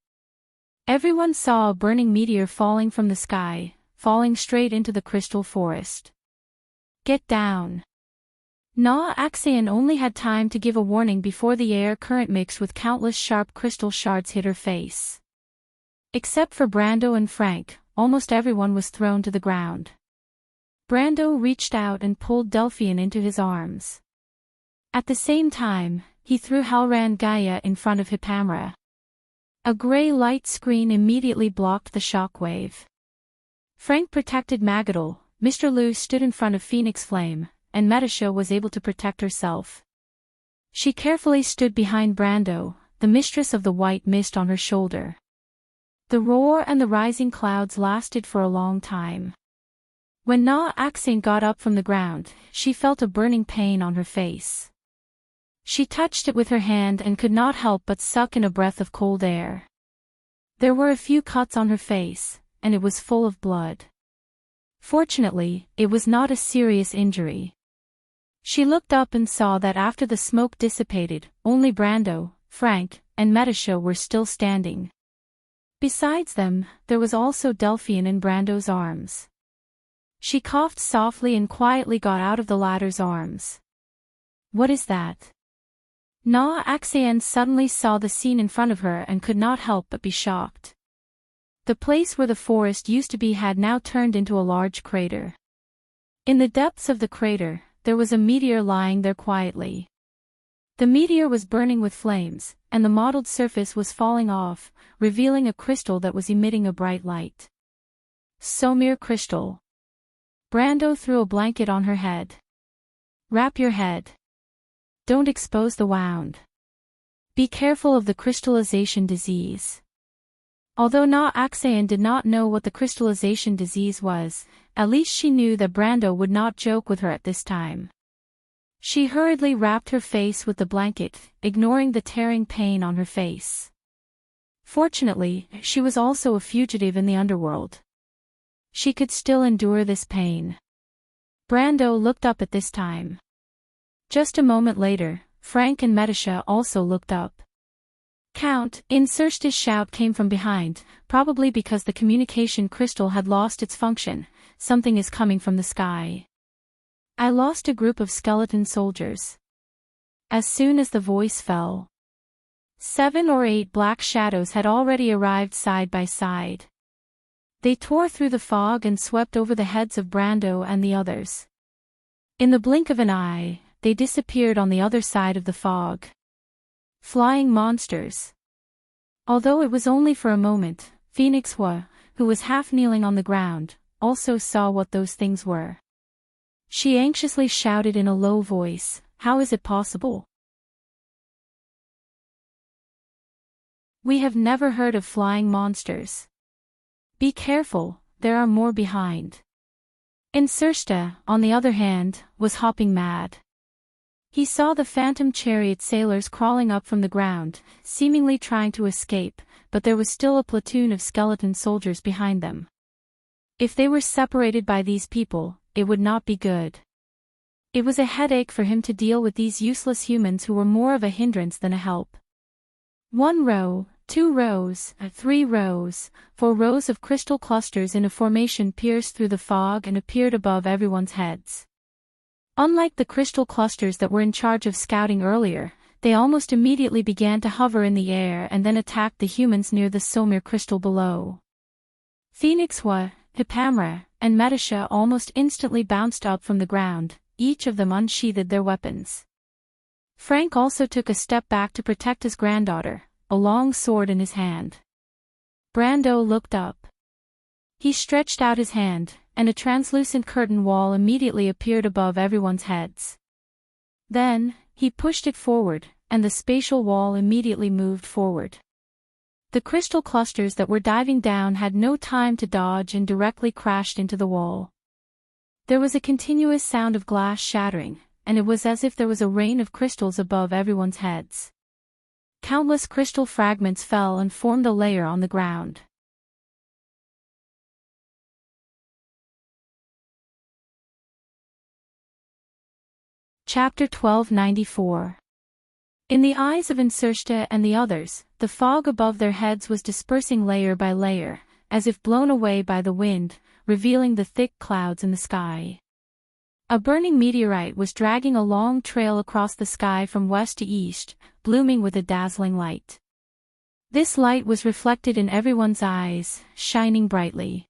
Everyone saw a burning meteor falling from the sky, falling straight into the crystal forest. Get down. Na Axion only had time to give a warning before the air current mixed with countless sharp crystal shards hit her face. Except for Brando and Frank, almost everyone was thrown to the ground. Brando reached out and pulled Delphian into his arms. At the same time, he threw Halran Gaia in front of Hippamra. A gray light screen immediately blocked the shockwave. Frank protected Magadol, Mr. Lu stood in front of Phoenix Flame, and Metasha was able to protect herself. She carefully stood behind Brando, the mistress of the white mist on her shoulder. The roar and the rising clouds lasted for a long time. When Axane got up from the ground, she felt a burning pain on her face. She touched it with her hand and could not help but suck in a breath of cold air. There were a few cuts on her face, and it was full of blood. Fortunately, it was not a serious injury. She looked up and saw that after the smoke dissipated, only Brando, Frank, and Metasha were still standing. Besides them, there was also Delphine in Brando's arms. She coughed softly and quietly got out of the latter's arms. "What is that?" Axane suddenly saw the scene in front of her and could not help but be shocked. The place where the forest used to be had now turned into a large crater. In the depths of the crater, there was a meteor lying there quietly. The meteor was burning with flames, and the mottled surface was falling off, revealing a crystal that was emitting a bright light. Somir crystal. Brando threw a blanket on her head. "Wrap your head. Don't expose the wound. Be careful of the crystallization disease." Although Axane did not know what the crystallization disease was, at least she knew that Brando would not joke with her at this time. She hurriedly wrapped her face with the blanket, ignoring the tearing pain on her face. Fortunately, she was also a fugitive in the underworld. She could still endure this pain. Brando looked up at this time. Just a moment later, Frank and Metasha also looked up. "Count!" Insursta's shout came from behind, probably because the communication crystal had lost its function. "Something is coming from the sky. I lost a group of skeleton soldiers." As soon as the voice fell, 7 or 8 black shadows had already arrived side by side. They tore through the fog and swept over the heads of Brando and the others. In the blink of an eye, they disappeared on the other side of the fog. Flying monsters. Although it was only for a moment, Phoenix Hua, who was half kneeling on the ground, also saw what those things were. She anxiously shouted in a low voice, "How is it possible? We have never heard of flying monsters. Be careful, there are more behind." Insursta, on the other hand, was hopping mad. He saw the phantom chariot sailors crawling up from the ground, seemingly trying to escape, but there was still a platoon of skeleton soldiers behind them. If they were separated by these people, it would not be good. It was a headache for him to deal with these useless humans who were more of a hindrance than a help. 1 row, 2 rows, 3 rows, 4 rows of crystal clusters in a formation pierced through the fog and appeared above everyone's heads. Unlike the crystal clusters that were in charge of scouting earlier, they almost immediately began to hover in the air and then attacked the humans near the Somir crystal below. Phoenix Hua, Hippamra, and Metasha almost instantly bounced up from the ground, each of them unsheathed their weapons. Frank also took a step back to protect his granddaughter, a long sword in his hand. Brando looked up. He stretched out his hand, and a translucent curtain wall immediately appeared above everyone's heads. Then, he pushed it forward, and the spatial wall immediately moved forward. The crystal clusters that were diving down had no time to dodge and directly crashed into the wall. There was a continuous sound of glass shattering, and it was as if there was a rain of crystals above everyone's heads. Countless crystal fragments fell and formed a layer on the ground. Chapter 1294. In the eyes of Insursta and the others, the fog above their heads was dispersing layer by layer, as if blown away by the wind, revealing the thick clouds in the sky. A burning meteorite was dragging a long trail across the sky from west to east, blooming with a dazzling light. This light was reflected in everyone's eyes, shining brightly.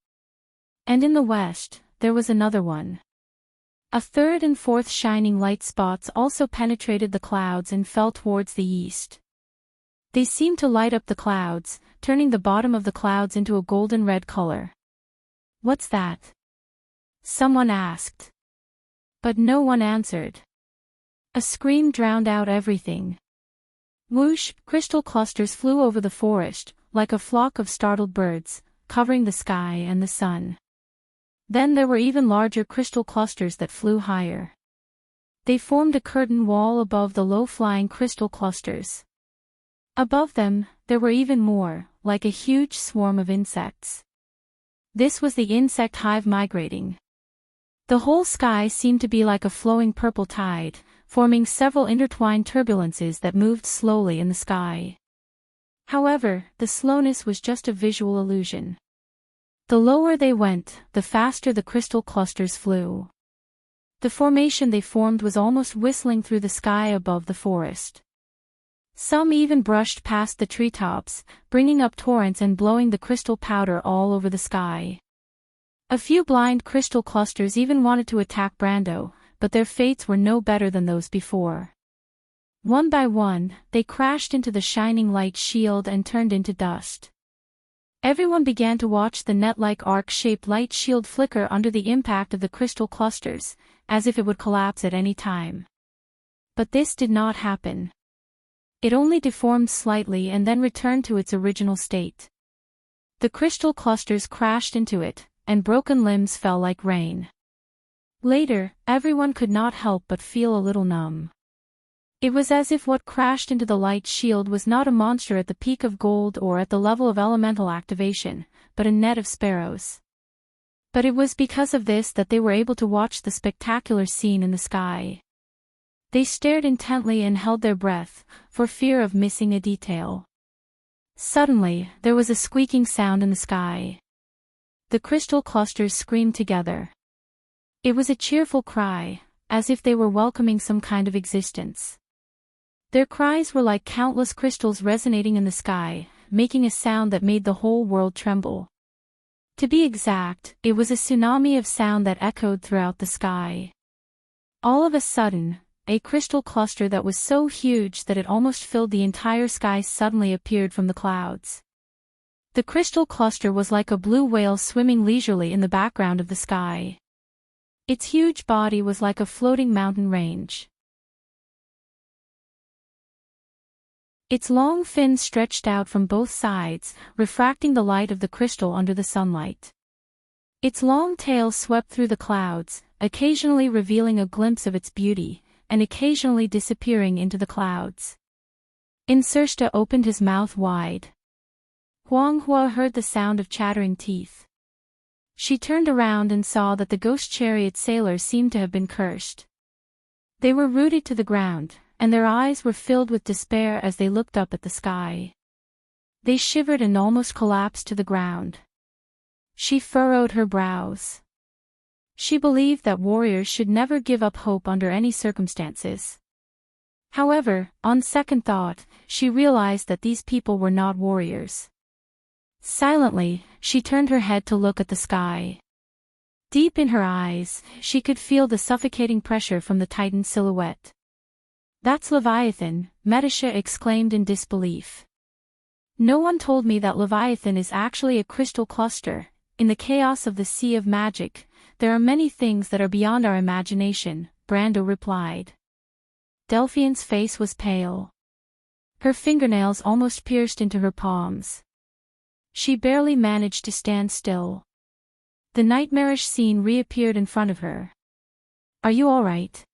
And in the west, there was another one. A third and fourth shining light spots also penetrated the clouds and fell towards the east. They seemed to light up the clouds, turning the bottom of the clouds into a golden red color. "What's that?" someone asked. But no one answered. A scream drowned out everything. Whoosh! Crystal clusters flew over the forest, like a flock of startled birds, covering the sky and the sun. Then there were even larger crystal clusters that flew higher. They formed a curtain wall above the low-flying crystal clusters. Above them, there were even more, like a huge swarm of insects. This was the insect hive migrating. The whole sky seemed to be like a flowing purple tide, forming several intertwined turbulences that moved slowly in the sky. However, the slowness was just a visual illusion. The lower they went, the faster the crystal clusters flew. The formation they formed was almost whistling through the sky above the forest. Some even brushed past the treetops, bringing up torrents and blowing the crystal powder all over the sky. A few blind crystal clusters even wanted to attack Brando, but their fates were no better than those before. One by one, they crashed into the shining light shield and turned into dust. Everyone began to watch the net-like arc-shaped light shield flicker under the impact of the crystal clusters, as if it would collapse at any time. But this did not happen. It only deformed slightly and then returned to its original state. The crystal clusters crashed into it, and broken limbs fell like rain. Later, everyone could not help but feel a little numb. It was as if what crashed into the light shield was not a monster at the peak of gold or at the level of elemental activation, but a net of sparrows. But it was because of this that they were able to watch the spectacular scene in the sky. They stared intently and held their breath, for fear of missing a detail. Suddenly, there was a squeaking sound in the sky. The crystal clusters screamed together. It was a cheerful cry, as if they were welcoming some kind of existence. Their cries were like countless crystals resonating in the sky, making a sound that made the whole world tremble. To be exact, it was a tsunami of sound that echoed throughout the sky. All of a sudden, a crystal cluster that was so huge that it almost filled the entire sky suddenly appeared from the clouds. The crystal cluster was like a blue whale swimming leisurely in the background of the sky. Its huge body was like a floating mountain range. Its long fins stretched out from both sides, refracting the light of the crystal under the sunlight. Its long tail swept through the clouds, occasionally revealing a glimpse of its beauty, and occasionally disappearing into the clouds. Enrich opened his mouth wide. Huang Hua heard the sound of chattering teeth. She turned around and saw that the ghost chariot sailors seemed to have been cursed. They were rooted to the ground, and their eyes were filled with despair as they looked up at the sky. They shivered and almost collapsed to the ground. She furrowed her brows. She believed that warriors should never give up hope under any circumstances. However, on second thought, she realized that these people were not warriors. Silently, she turned her head to look at the sky. Deep in her eyes, she could feel the suffocating pressure from the Titan silhouette. "That's Leviathan," Metasha exclaimed in disbelief. "No one told me that Leviathan is actually a crystal cluster. In the chaos of the Sea of Magic, there are many things that are beyond our imagination," Brando replied. Delphine's face was pale. Her fingernails almost pierced into her palms. She barely managed to stand still. The nightmarish scene reappeared in front of her. "Are you all right?"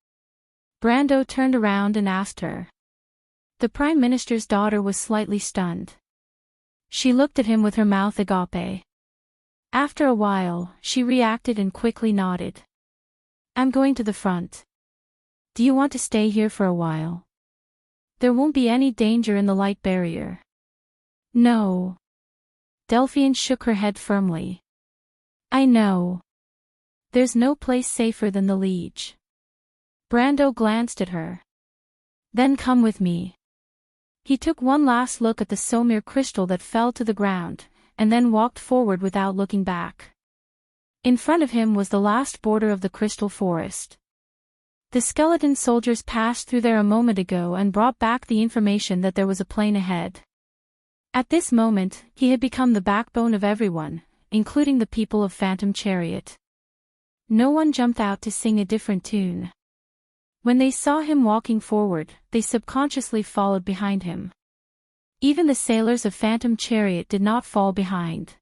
Brando turned around and asked her. The Prime Minister's daughter was slightly stunned. She looked at him with her mouth agape. After a while, she reacted and quickly nodded. "I'm going to the front. Do you want to stay here for a while? There won't be any danger in the light barrier." "No." Delphine shook her head firmly. "I know. There's no place safer than the Liege." Brando glanced at her. "Then come with me." He took one last look at the Somir crystal that fell to the ground, and then walked forward without looking back. In front of him was the last border of the crystal forest. The skeleton soldiers passed through there a moment ago and brought back the information that there was a plane ahead. At this moment, he had become the backbone of everyone, including the people of Phantom Chariot. No one jumped out to sing a different tune. When they saw him walking forward, they subconsciously followed behind him. Even the sailors of Phantom Chariot did not fall behind.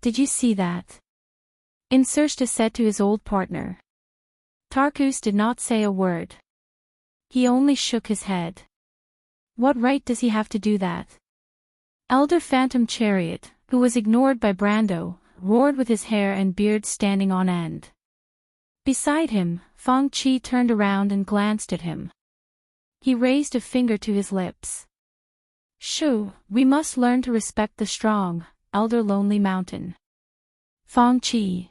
"Did you see that?" Enrich said to his old partner. Tarkus did not say a word. He only shook his head. "What right does he have to do that?" Elder Phantom Chariot, who was ignored by Brando, roared with his hair and beard standing on end. Beside him, Fang Chi turned around and glanced at him. He raised a finger to his lips. "Shoo, we must learn to respect the strong, Elder Lonely Mountain." "Fang Chi.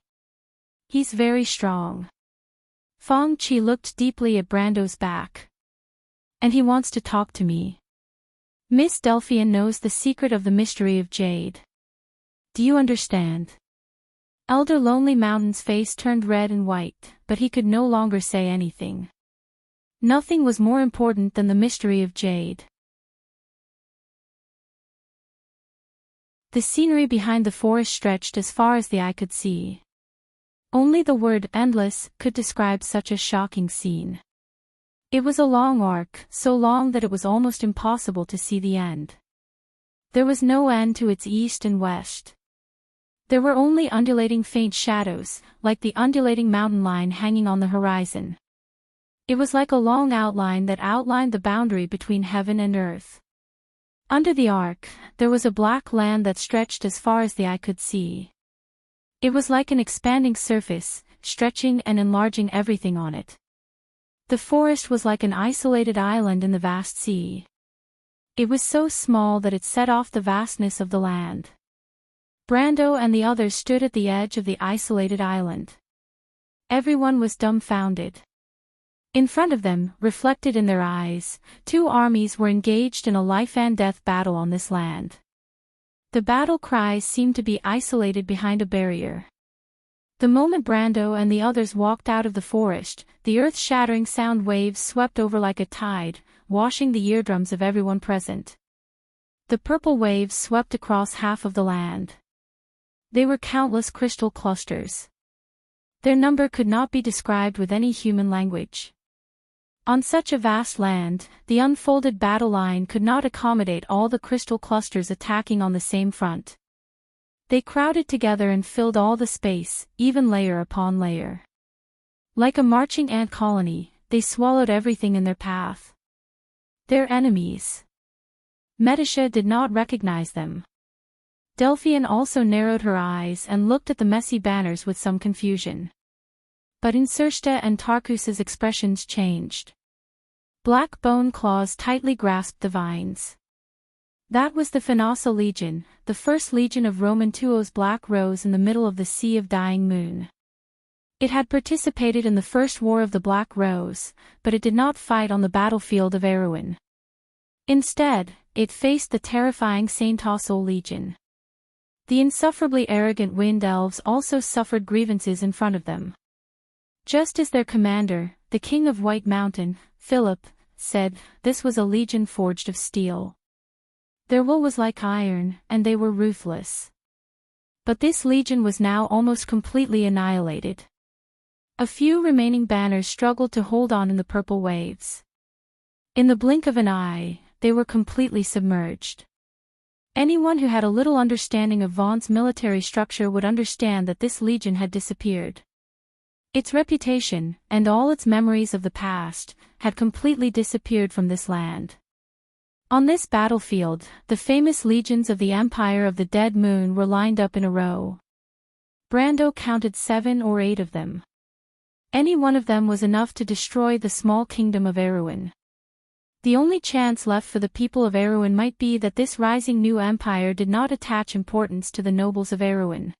He's very strong." Fang Chi looked deeply at Brando's back. "And he wants to talk to me. Miss Delphian knows the secret of the mystery of Jade. Do you understand?" Elder Lonely Mountain's face turned red and white, but he could no longer say anything. Nothing was more important than the mystery of Jade. The scenery behind the forest stretched as far as the eye could see. Only the word endless could describe such a shocking scene. It was a long arc, so long that it was almost impossible to see the end. There was no end to its east and west. There were only undulating faint shadows, like the undulating mountain line hanging on the horizon. It was like a long outline that outlined the boundary between heaven and earth. Under the arc, there was a black land that stretched as far as the eye could see. It was like an expanding surface, stretching and enlarging everything on it. The forest was like an isolated island in the vast sea. It was so small that it set off the vastness of the land. Brando and the others stood at the edge of the isolated island. Everyone was dumbfounded. In front of them, reflected in their eyes, two armies were engaged in a life-and-death battle on this land. The battle cries seemed to be isolated behind a barrier. The moment Brando and the others walked out of the forest, the earth-shattering sound waves swept over like a tide, washing the eardrums of everyone present. The purple waves swept across half of the land. They were countless crystal clusters. Their number could not be described with any human language. On such a vast land, the unfolded battle line could not accommodate all the crystal clusters attacking on the same front. They crowded together and filled all the space, even layer upon layer. Like a marching ant colony, they swallowed everything in their path. Their enemies. Metisha did not recognize them. Delphian also narrowed her eyes and looked at the messy banners with some confusion. But Enrich and Tarkus's expressions changed. Black bone claws tightly grasped the vines. That was the Phanasa Legion, the first legion of Roman Tuo's Black Rose in the middle of the Sea of Dying Moon. It had participated in the First War of the Black Rose, but it did not fight on the battlefield of Erewhon. Instead, it faced the terrifying Saint Tassel Legion. The insufferably arrogant Wind Elves also suffered grievances in front of them. Just as their commander, the King of White Mountain, Philip, said, this was a legion forged of steel. Their will was like iron, and they were ruthless. But this legion was now almost completely annihilated. A few remaining banners struggled to hold on in the purple waves. In the blink of an eye, they were completely submerged. Anyone who had a little understanding of Vaughn's military structure would understand that this legion had disappeared. Its reputation, and all its memories of the past, had completely disappeared from this land. On this battlefield, the famous legions of the Empire of the Dead Moon were lined up in a row. Brando counted 7 or 8 of them. Any one of them was enough to destroy the small kingdom of Erewhon. The only chance left for the people of Erewhon might be that this rising new empire did not attach importance to the nobles of Erewhon.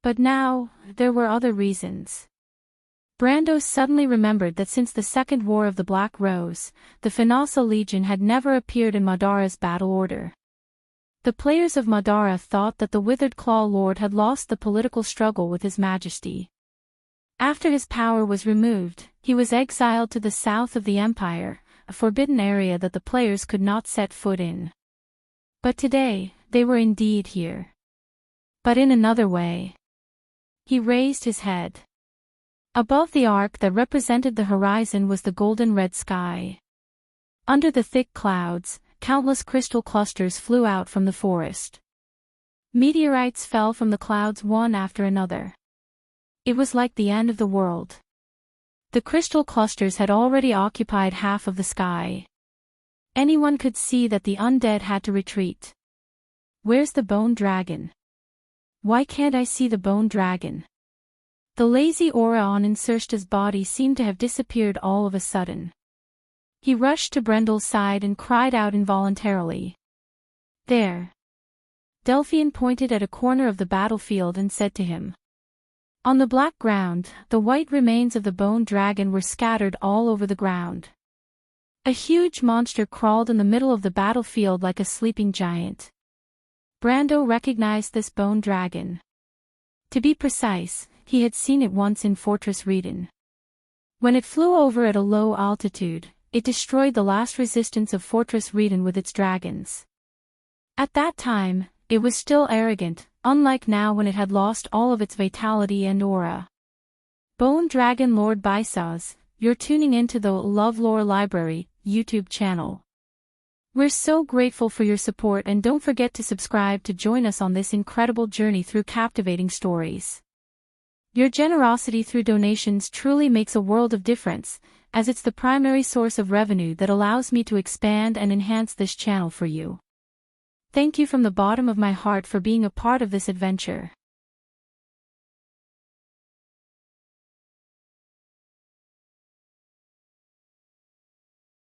But now, there were other reasons. Brando suddenly remembered that since the Second War of the Black Rose, the Phanasa Legion had never appeared in Madara's battle order. The players of Madara thought that the Withered Claw Lord had lost the political struggle with His Majesty. After his power was removed, he was exiled to the south of the Empire, a forbidden area that the players could not set foot in. But today, they were indeed here. But in another way. He raised his head. Above the arc that represented the horizon was the golden red sky. Under the thick clouds, countless crystal clusters flew out from the forest. Meteorites fell from the clouds one after another. It was like the end of the world. The crystal clusters had already occupied half of the sky. Anyone could see that the undead had to retreat. Where's the bone dragon? Why can't I see the bone dragon? The lazy aura on Insersta's body seemed to have disappeared all of a sudden. He rushed to Brendel's side and cried out involuntarily. There. Delphian pointed at a corner of the battlefield and said to him. On the black ground, the white remains of the bone dragon were scattered all over the ground. A huge monster crawled in the middle of the battlefield like a sleeping giant. Brando recognized this bone dragon. To be precise, he had seen it once in Fortress Reden. When it flew over at a low altitude, it destroyed the last resistance of Fortress Reden with its dragons. At that time, it was still arrogant, unlike now when it had lost all of its vitality and aura. Bone Dragon Lord Bisaz, you're tuning into the LoveLore Library YouTube channel. We're so grateful for your support, and don't forget to subscribe to join us on this incredible journey through captivating stories. Your generosity through donations truly makes a world of difference, as it's the primary source of revenue that allows me to expand and enhance this channel for you. Thank you from the bottom of my heart for being a part of this adventure.